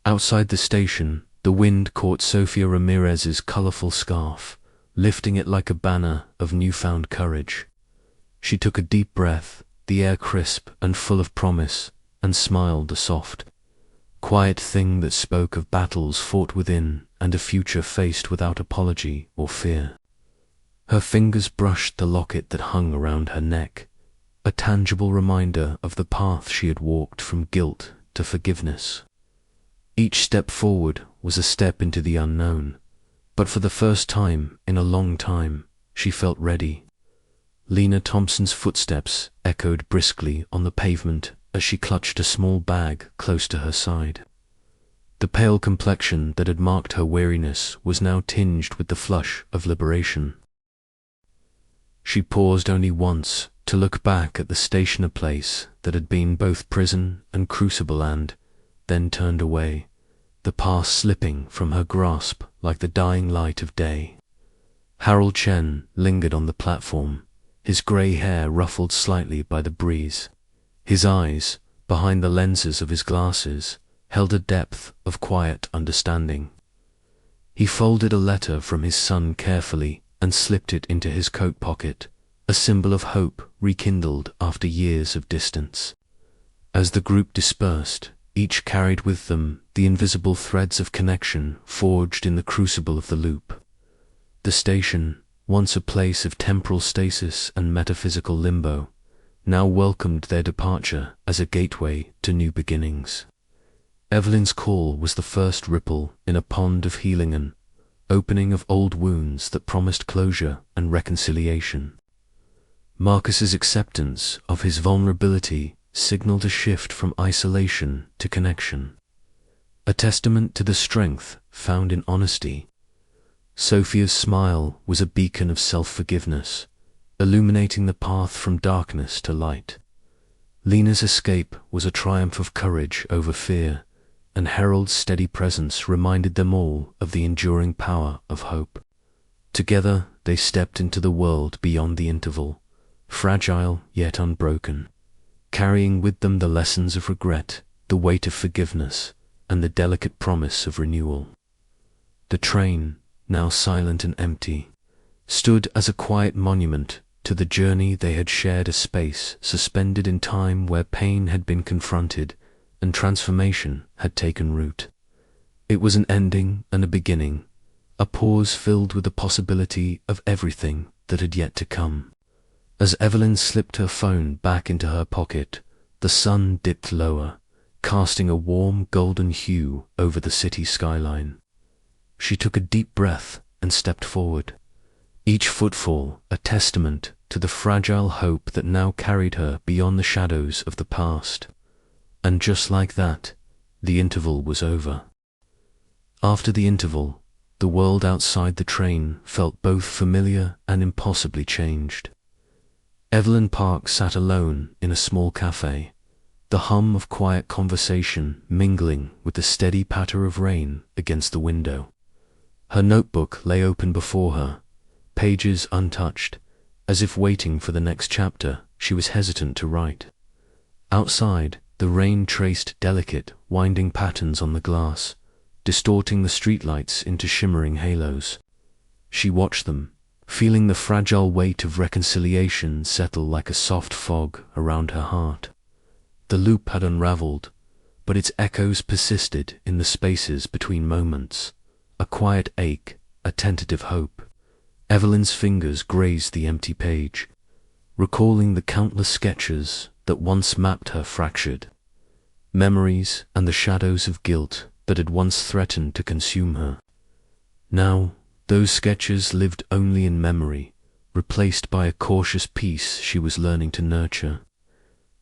Speaker 1: Outside the station, the wind caught Sofia Ramirez's colorful scarf, lifting it like a banner of newfound courage. She took a deep breath, the air crisp and full of promise, and smiled, a soft, quiet thing that spoke of battles fought within and a future faced without apology or fear. Her fingers brushed the locket that hung around her neck, a tangible reminder of the path she had walked from guilt to forgiveness. Each step forward was a step into the unknown, but for the first time in a long time, she felt ready. Lena Thompson's footsteps echoed briskly on the pavement as she clutched a small bag close to her side. The pale complexion that had marked her weariness was now tinged with the flush of liberation. She paused only once to look back at the station, a place that had been both prison and crucible and, then turned away, the past slipping from her grasp like the dying light of day. Harold Chen lingered on the platform, his grey hair ruffled slightly by the breeze. His eyes, behind the lenses of his glasses, held a depth of quiet understanding. He folded a letter from his son carefully and slipped it into his coat pocket, a symbol of hope rekindled after years of distance. As the group dispersed, each carried with them the invisible threads of connection forged in the crucible of the loop. The station, once a place of temporal stasis and metaphysical limbo, now welcomed their departure as a gateway to new beginnings. Evelyn's call was the first ripple in a pond of healing, an opening of old wounds that promised closure and reconciliation. Marcus's acceptance of his vulnerability signaled a shift from isolation to connection, a testament to the strength found in honesty. Sofia's smile was a beacon of self-forgiveness, illuminating the path from darkness to light. Lena's escape was a triumph of courage over fear, and Harold's steady presence reminded them all of the enduring power of hope. Together they stepped into the world beyond the interval, fragile yet unbroken, carrying with them the lessons of regret, the weight of forgiveness, and the delicate promise of renewal. The train, now silent and empty, stood as a quiet monument to the journey they had shared, a space suspended in time where pain had been confronted and transformation had taken root. It was an ending and a beginning, a pause filled with the possibility of everything that had yet to come. As Evelyn slipped her phone back into her pocket, the sun dipped lower, casting a warm golden hue over the city skyline. She took a deep breath and stepped forward, each footfall a testament to the fragile hope that now carried her beyond the shadows of the past. And just like that, the interval was over. After the interval, the world outside the train felt both familiar and impossibly changed. Evelyn Park sat alone in a small cafe, the hum of quiet conversation mingling with the steady patter of rain against the window. Her notebook lay open before her, pages untouched, as if waiting for the next chapter she was hesitant to write. Outside, the rain traced delicate, winding patterns on the glass, distorting the streetlights into shimmering halos. She watched them, feeling the fragile weight of reconciliation settle like a soft fog around her heart. The loop had unraveled, but its echoes persisted in the spaces between moments, a quiet ache, a tentative hope. Evelyn's fingers grazed the empty page, recalling the countless sketches that once mapped her fractured, memories and the shadows of guilt that had once threatened to consume her. Now, those sketches lived only in memory, replaced by a cautious peace she was learning to nurture.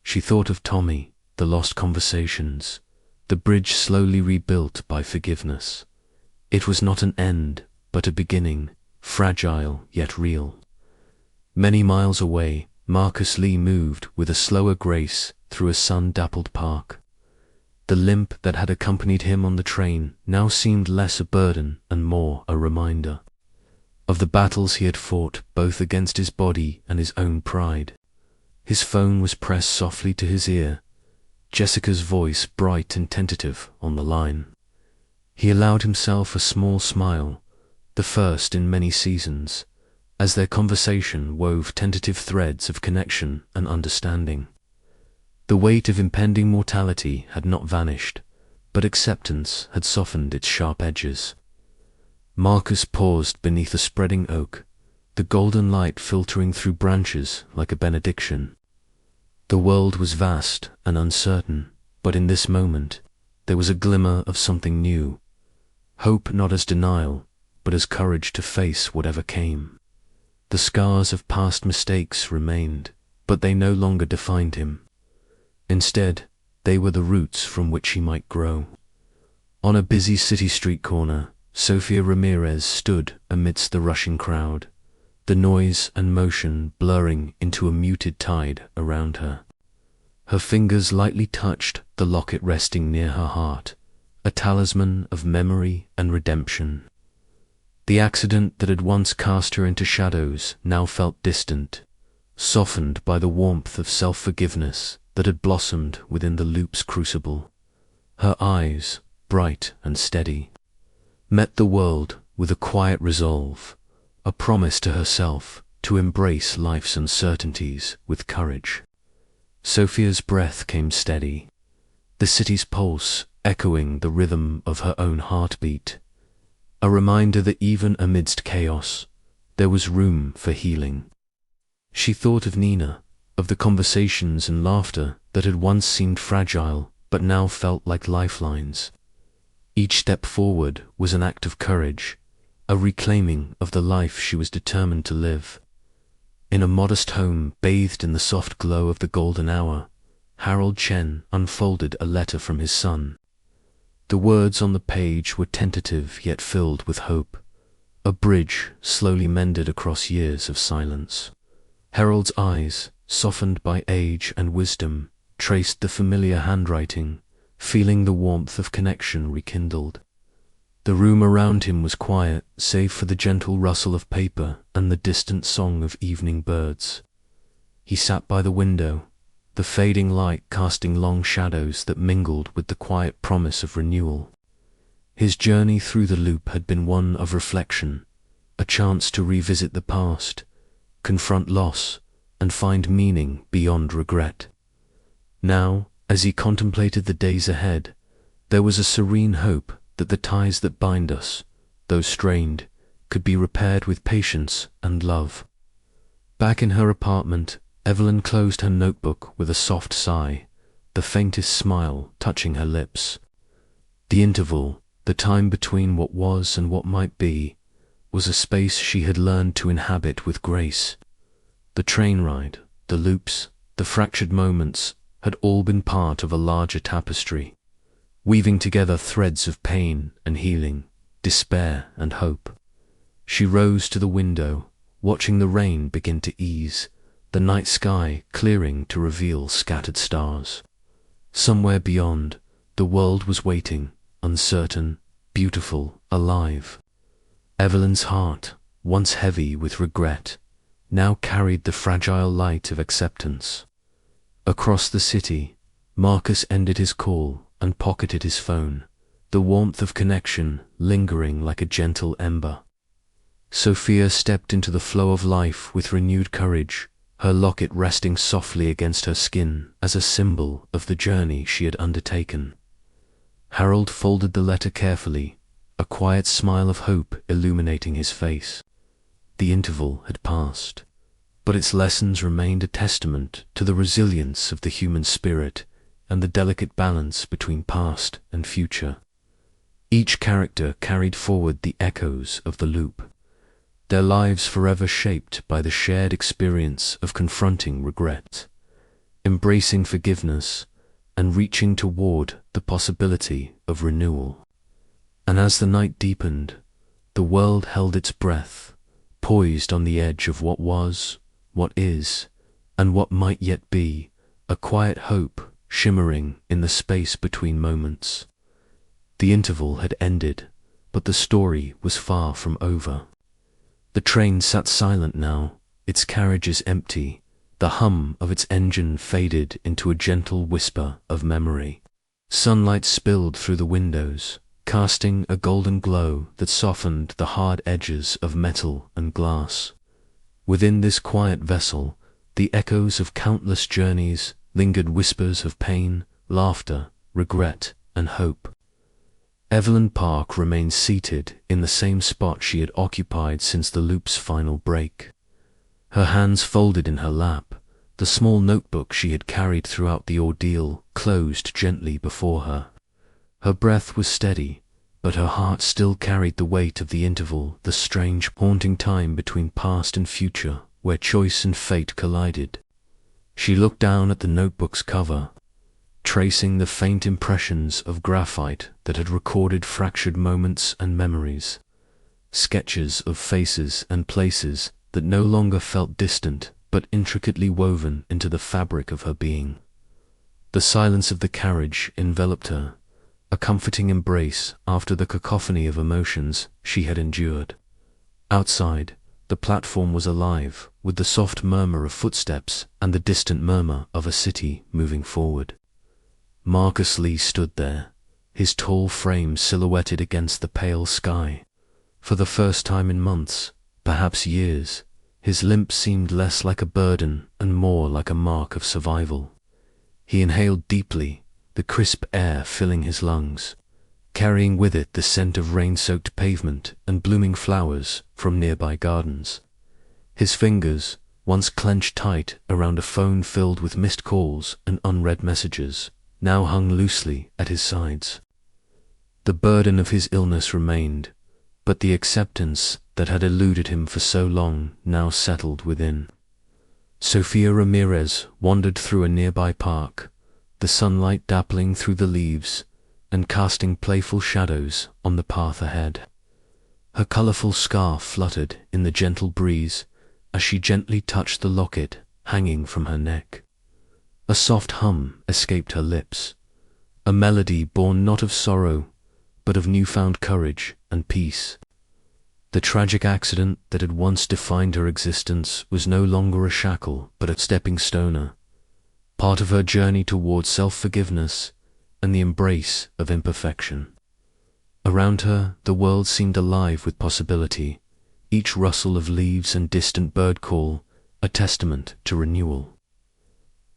Speaker 1: She thought of Tommy, the lost conversations, the bridge slowly rebuilt by forgiveness. It was not an end, but a beginning, fragile yet real. Many miles away, Marcus Lee moved with a slower grace through a sun-dappled park. The limp that had accompanied him on the train now seemed less a burden and more a reminder of the battles he had fought both against his body and his own pride. His phone was pressed softly to his ear, Jessica's voice bright and tentative on the line. He allowed himself a small smile, the first in many seasons, as their conversation wove tentative threads of connection and understanding. The weight of impending mortality had not vanished, but acceptance had softened its sharp edges. Marcus paused beneath a spreading oak, the golden light filtering through branches like a benediction. The world was vast and uncertain, but in this moment there was a glimmer of something new, hope not as denial, but as courage to face whatever came. The scars of past mistakes remained, but they no longer defined him. Instead, they were the roots from which he might grow. On a busy city street corner, Sofia Ramirez stood amidst the rushing crowd, the noise and motion blurring into a muted tide around her. Her fingers lightly touched the locket resting near her heart, a talisman of memory and redemption. The accident that had once cast her into shadows now felt distant, softened by the warmth of self-forgiveness that had blossomed within the loop's crucible. Her eyes, bright and steady, met the world with a quiet resolve, a promise to herself to embrace life's uncertainties with courage. Sofia's breath came steady, the city's pulse echoing the rhythm of her own heartbeat, a reminder that even amidst chaos, there was room for healing. She thought of Nina, of the conversations and laughter that had once seemed fragile but now felt like lifelines. Each step forward was an act of courage, a reclaiming of the life she was determined to live. In a modest home bathed in the soft glow of the golden hour, Harold Chen unfolded a letter from his son. The words on the page were tentative yet filled with hope, a bridge slowly mended across years of silence. Harold's eyes, softened by age and wisdom, traced the familiar handwriting, feeling the warmth of connection rekindled. The room around him was quiet, save for the gentle rustle of paper and the distant song of evening birds. He sat by the window, the fading light casting long shadows that mingled with the quiet promise of renewal. His journey through the loop had been one of reflection, a chance to revisit the past, confront loss, and find meaning beyond regret. Now, as he contemplated the days ahead, there was a serene hope that the ties that bind us, though strained, could be repaired with patience and love. Back in her apartment, Evelyn closed her notebook with a soft sigh, the faintest smile touching her lips. The interval, the time between what was and what might be, was a space she had learned to inhabit with grace. The train ride, the loops, the fractured moments had all been part of a larger tapestry, weaving together threads of pain and healing, despair and hope. She rose to the window, watching the rain begin to ease, the night sky clearing to reveal scattered stars. Somewhere beyond, the world was waiting, uncertain, beautiful, alive. Evelyn's heart, once heavy with regret, now carried the fragile light of acceptance. Across the city, Marcus ended his call and pocketed his phone, the warmth of connection lingering like a gentle ember. Sofia stepped into the flow of life with renewed courage, her locket resting softly against her skin as a symbol of the journey she had undertaken. Harold folded the letter carefully, a quiet smile of hope illuminating his face. The interval had passed, but its lessons remained a testament to the resilience of the human spirit and the delicate balance between past and future. Each character carried forward the echoes of the loop, their lives forever shaped by the shared experience of confronting regret, embracing forgiveness, and reaching toward the possibility of renewal. And as the night deepened, the world held its breath, poised on the edge of what was, what is, and what might yet be, a quiet hope shimmering in the space between moments. The interval had ended, but the story was far from over. The train sat silent now, its carriages empty, the hum of its engine faded into a gentle whisper of memory. Sunlight spilled through the windows, casting a golden glow that softened the hard edges of metal and glass. Within this quiet vessel, the echoes of countless journeys lingered, whispers of pain, laughter, regret, and hope. Evelyn Park remained seated in the same spot she had occupied since the loop's final break. Her hands folded in her lap, the small notebook she had carried throughout the ordeal closed gently before her. Her breath was steady, but her heart still carried the weight of the interval, the strange, haunting time between past and future, where choice and fate collided. She looked down at the notebook's cover, tracing the faint impressions of graphite that had recorded fractured moments and memories, sketches of faces and places that no longer felt distant but intricately woven into the fabric of her being. The silence of the carriage enveloped her, a comforting embrace after the cacophony of emotions she had endured. Outside, the platform was alive with the soft murmur of footsteps and the distant murmur of a city moving forward. Marcus Lee stood there, his tall frame silhouetted against the pale sky. For the first time in months, perhaps years, his limp seemed less like a burden and more like a mark of survival. He inhaled deeply, the crisp air filling his lungs, carrying with it the scent of rain-soaked pavement and blooming flowers from nearby gardens. His fingers, once clenched tight around a phone filled with missed calls and unread messages, now hung loosely at his sides. The burden of his illness remained, but the acceptance that had eluded him for so long now settled within. Sofia Ramirez wandered through a nearby park, the sunlight dappling through the leaves and casting playful shadows on the path ahead. Her colorful scarf fluttered in the gentle breeze as she gently touched the locket hanging from her neck. A soft hum escaped her lips, a melody born not of sorrow, but of newfound courage and peace. The tragic accident that had once defined her existence was no longer a shackle, but a stepping stone, part of her journey towards self-forgiveness and the embrace of imperfection. Around her, the world seemed alive with possibility, each rustle of leaves and distant bird call a testament to renewal.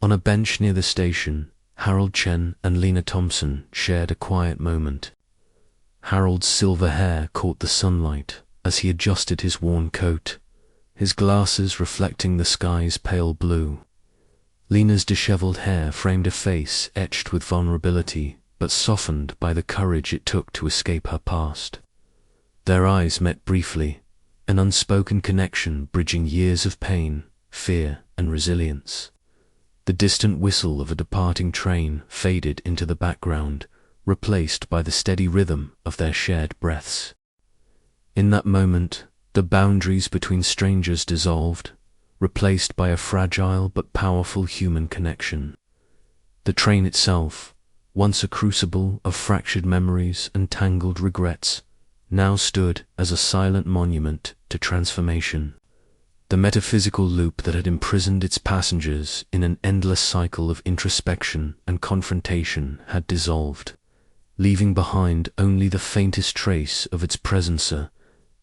Speaker 1: On a bench near the station, Harold Chen and Lena Thompson shared a quiet moment. Harold's silver hair caught the sunlight as he adjusted his worn coat, his glasses reflecting the sky's pale blue. Lena's disheveled hair framed a face etched with vulnerability, but softened by the courage it took to escape her past. Their eyes met briefly, an unspoken connection bridging years of pain, fear, and resilience. The distant whistle of a departing train faded into the background, replaced by the steady rhythm of their shared breaths. In that moment, the boundaries between strangers dissolved, replaced by a fragile but powerful human connection. The train itself, once a crucible of fractured memories and tangled regrets, now stood as a silent monument to transformation. The metaphysical loop that had imprisoned its passengers in an endless cycle of introspection and confrontation had dissolved, leaving behind only the faintest trace of its presence,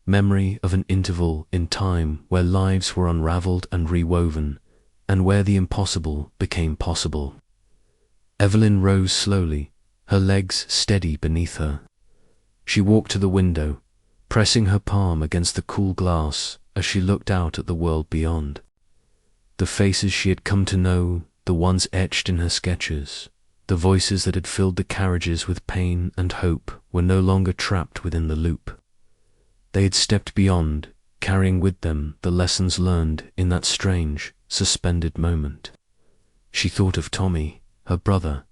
Speaker 1: memory of an interval in time where lives were unraveled and rewoven, and where the impossible became possible. Evelyn rose slowly, her legs steady beneath her. She walked to the window, pressing her palm against the cool glass as she looked out at the world beyond. The faces she had come to know, the ones etched in her sketches, the voices that had filled the carriages with pain and hope were no longer trapped within the loop. They had stepped beyond, carrying with them the lessons learned in that strange, suspended moment. She thought of Tommy, her brother,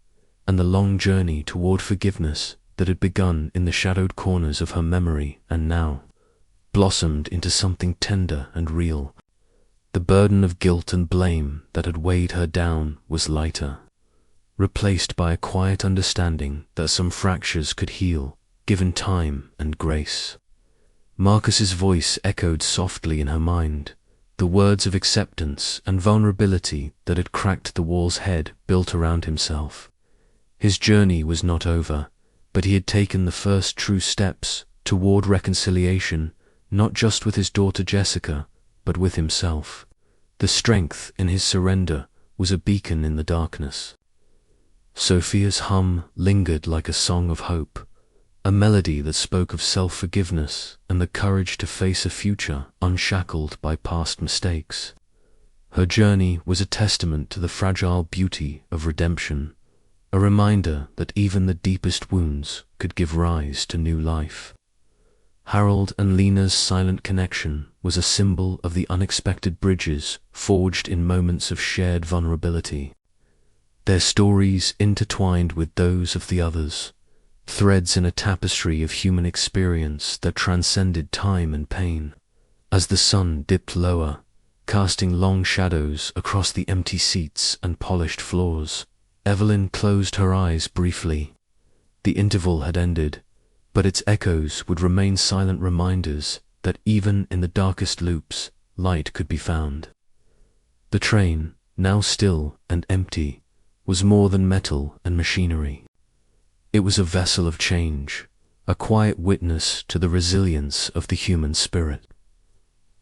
Speaker 1: and the long journey toward forgiveness that had begun in the shadowed corners of her memory and now blossomed into something tender and real. The burden of guilt and blame that had weighed her down was lighter, replaced by a quiet understanding that some fractures could heal, given time and grace. Marcus's voice echoed softly in her mind, the words of acceptance and vulnerability that had cracked the wall's head built around himself. His journey was not over, but he had taken the first true steps toward reconciliation, not just with his daughter Jessica, but with himself. The strength in his surrender was a beacon in the darkness. Sofia's hum lingered like a song of hope, a melody that spoke of self-forgiveness and the courage to face a future unshackled by past mistakes. Her journey was a testament to the fragile beauty of redemption, a reminder that even the deepest wounds could give rise to new life. Harold and Lena's silent connection was a symbol of the unexpected bridges forged in moments of shared vulnerability. Their stories intertwined with those of the others, threads in a tapestry of human experience that transcended time and pain. As the sun dipped lower, casting long shadows across the empty seats and polished floors, Evelyn closed her eyes briefly. The interval had ended, but its echoes would remain silent reminders that even in the darkest loops, light could be found. The train, now still and empty, was more than metal and machinery. It was a vessel of change, a quiet witness to the resilience of the human spirit.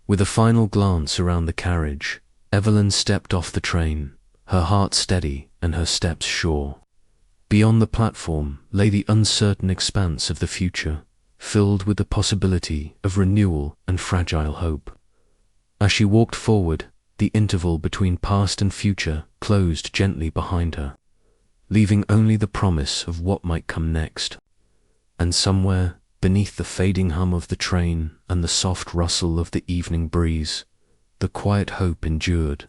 Speaker 1: With a final glance around the carriage, Evelyn stepped off the train, her heart steady and her steps sure. Beyond the platform lay the uncertain expanse of the future, filled with the possibility of renewal and fragile hope. As she walked forward, the interval between past and future closed gently behind her, leaving only the promise of what might come next. And somewhere, beneath the fading hum of the train and the soft rustle of the evening breeze, the quiet hope endured,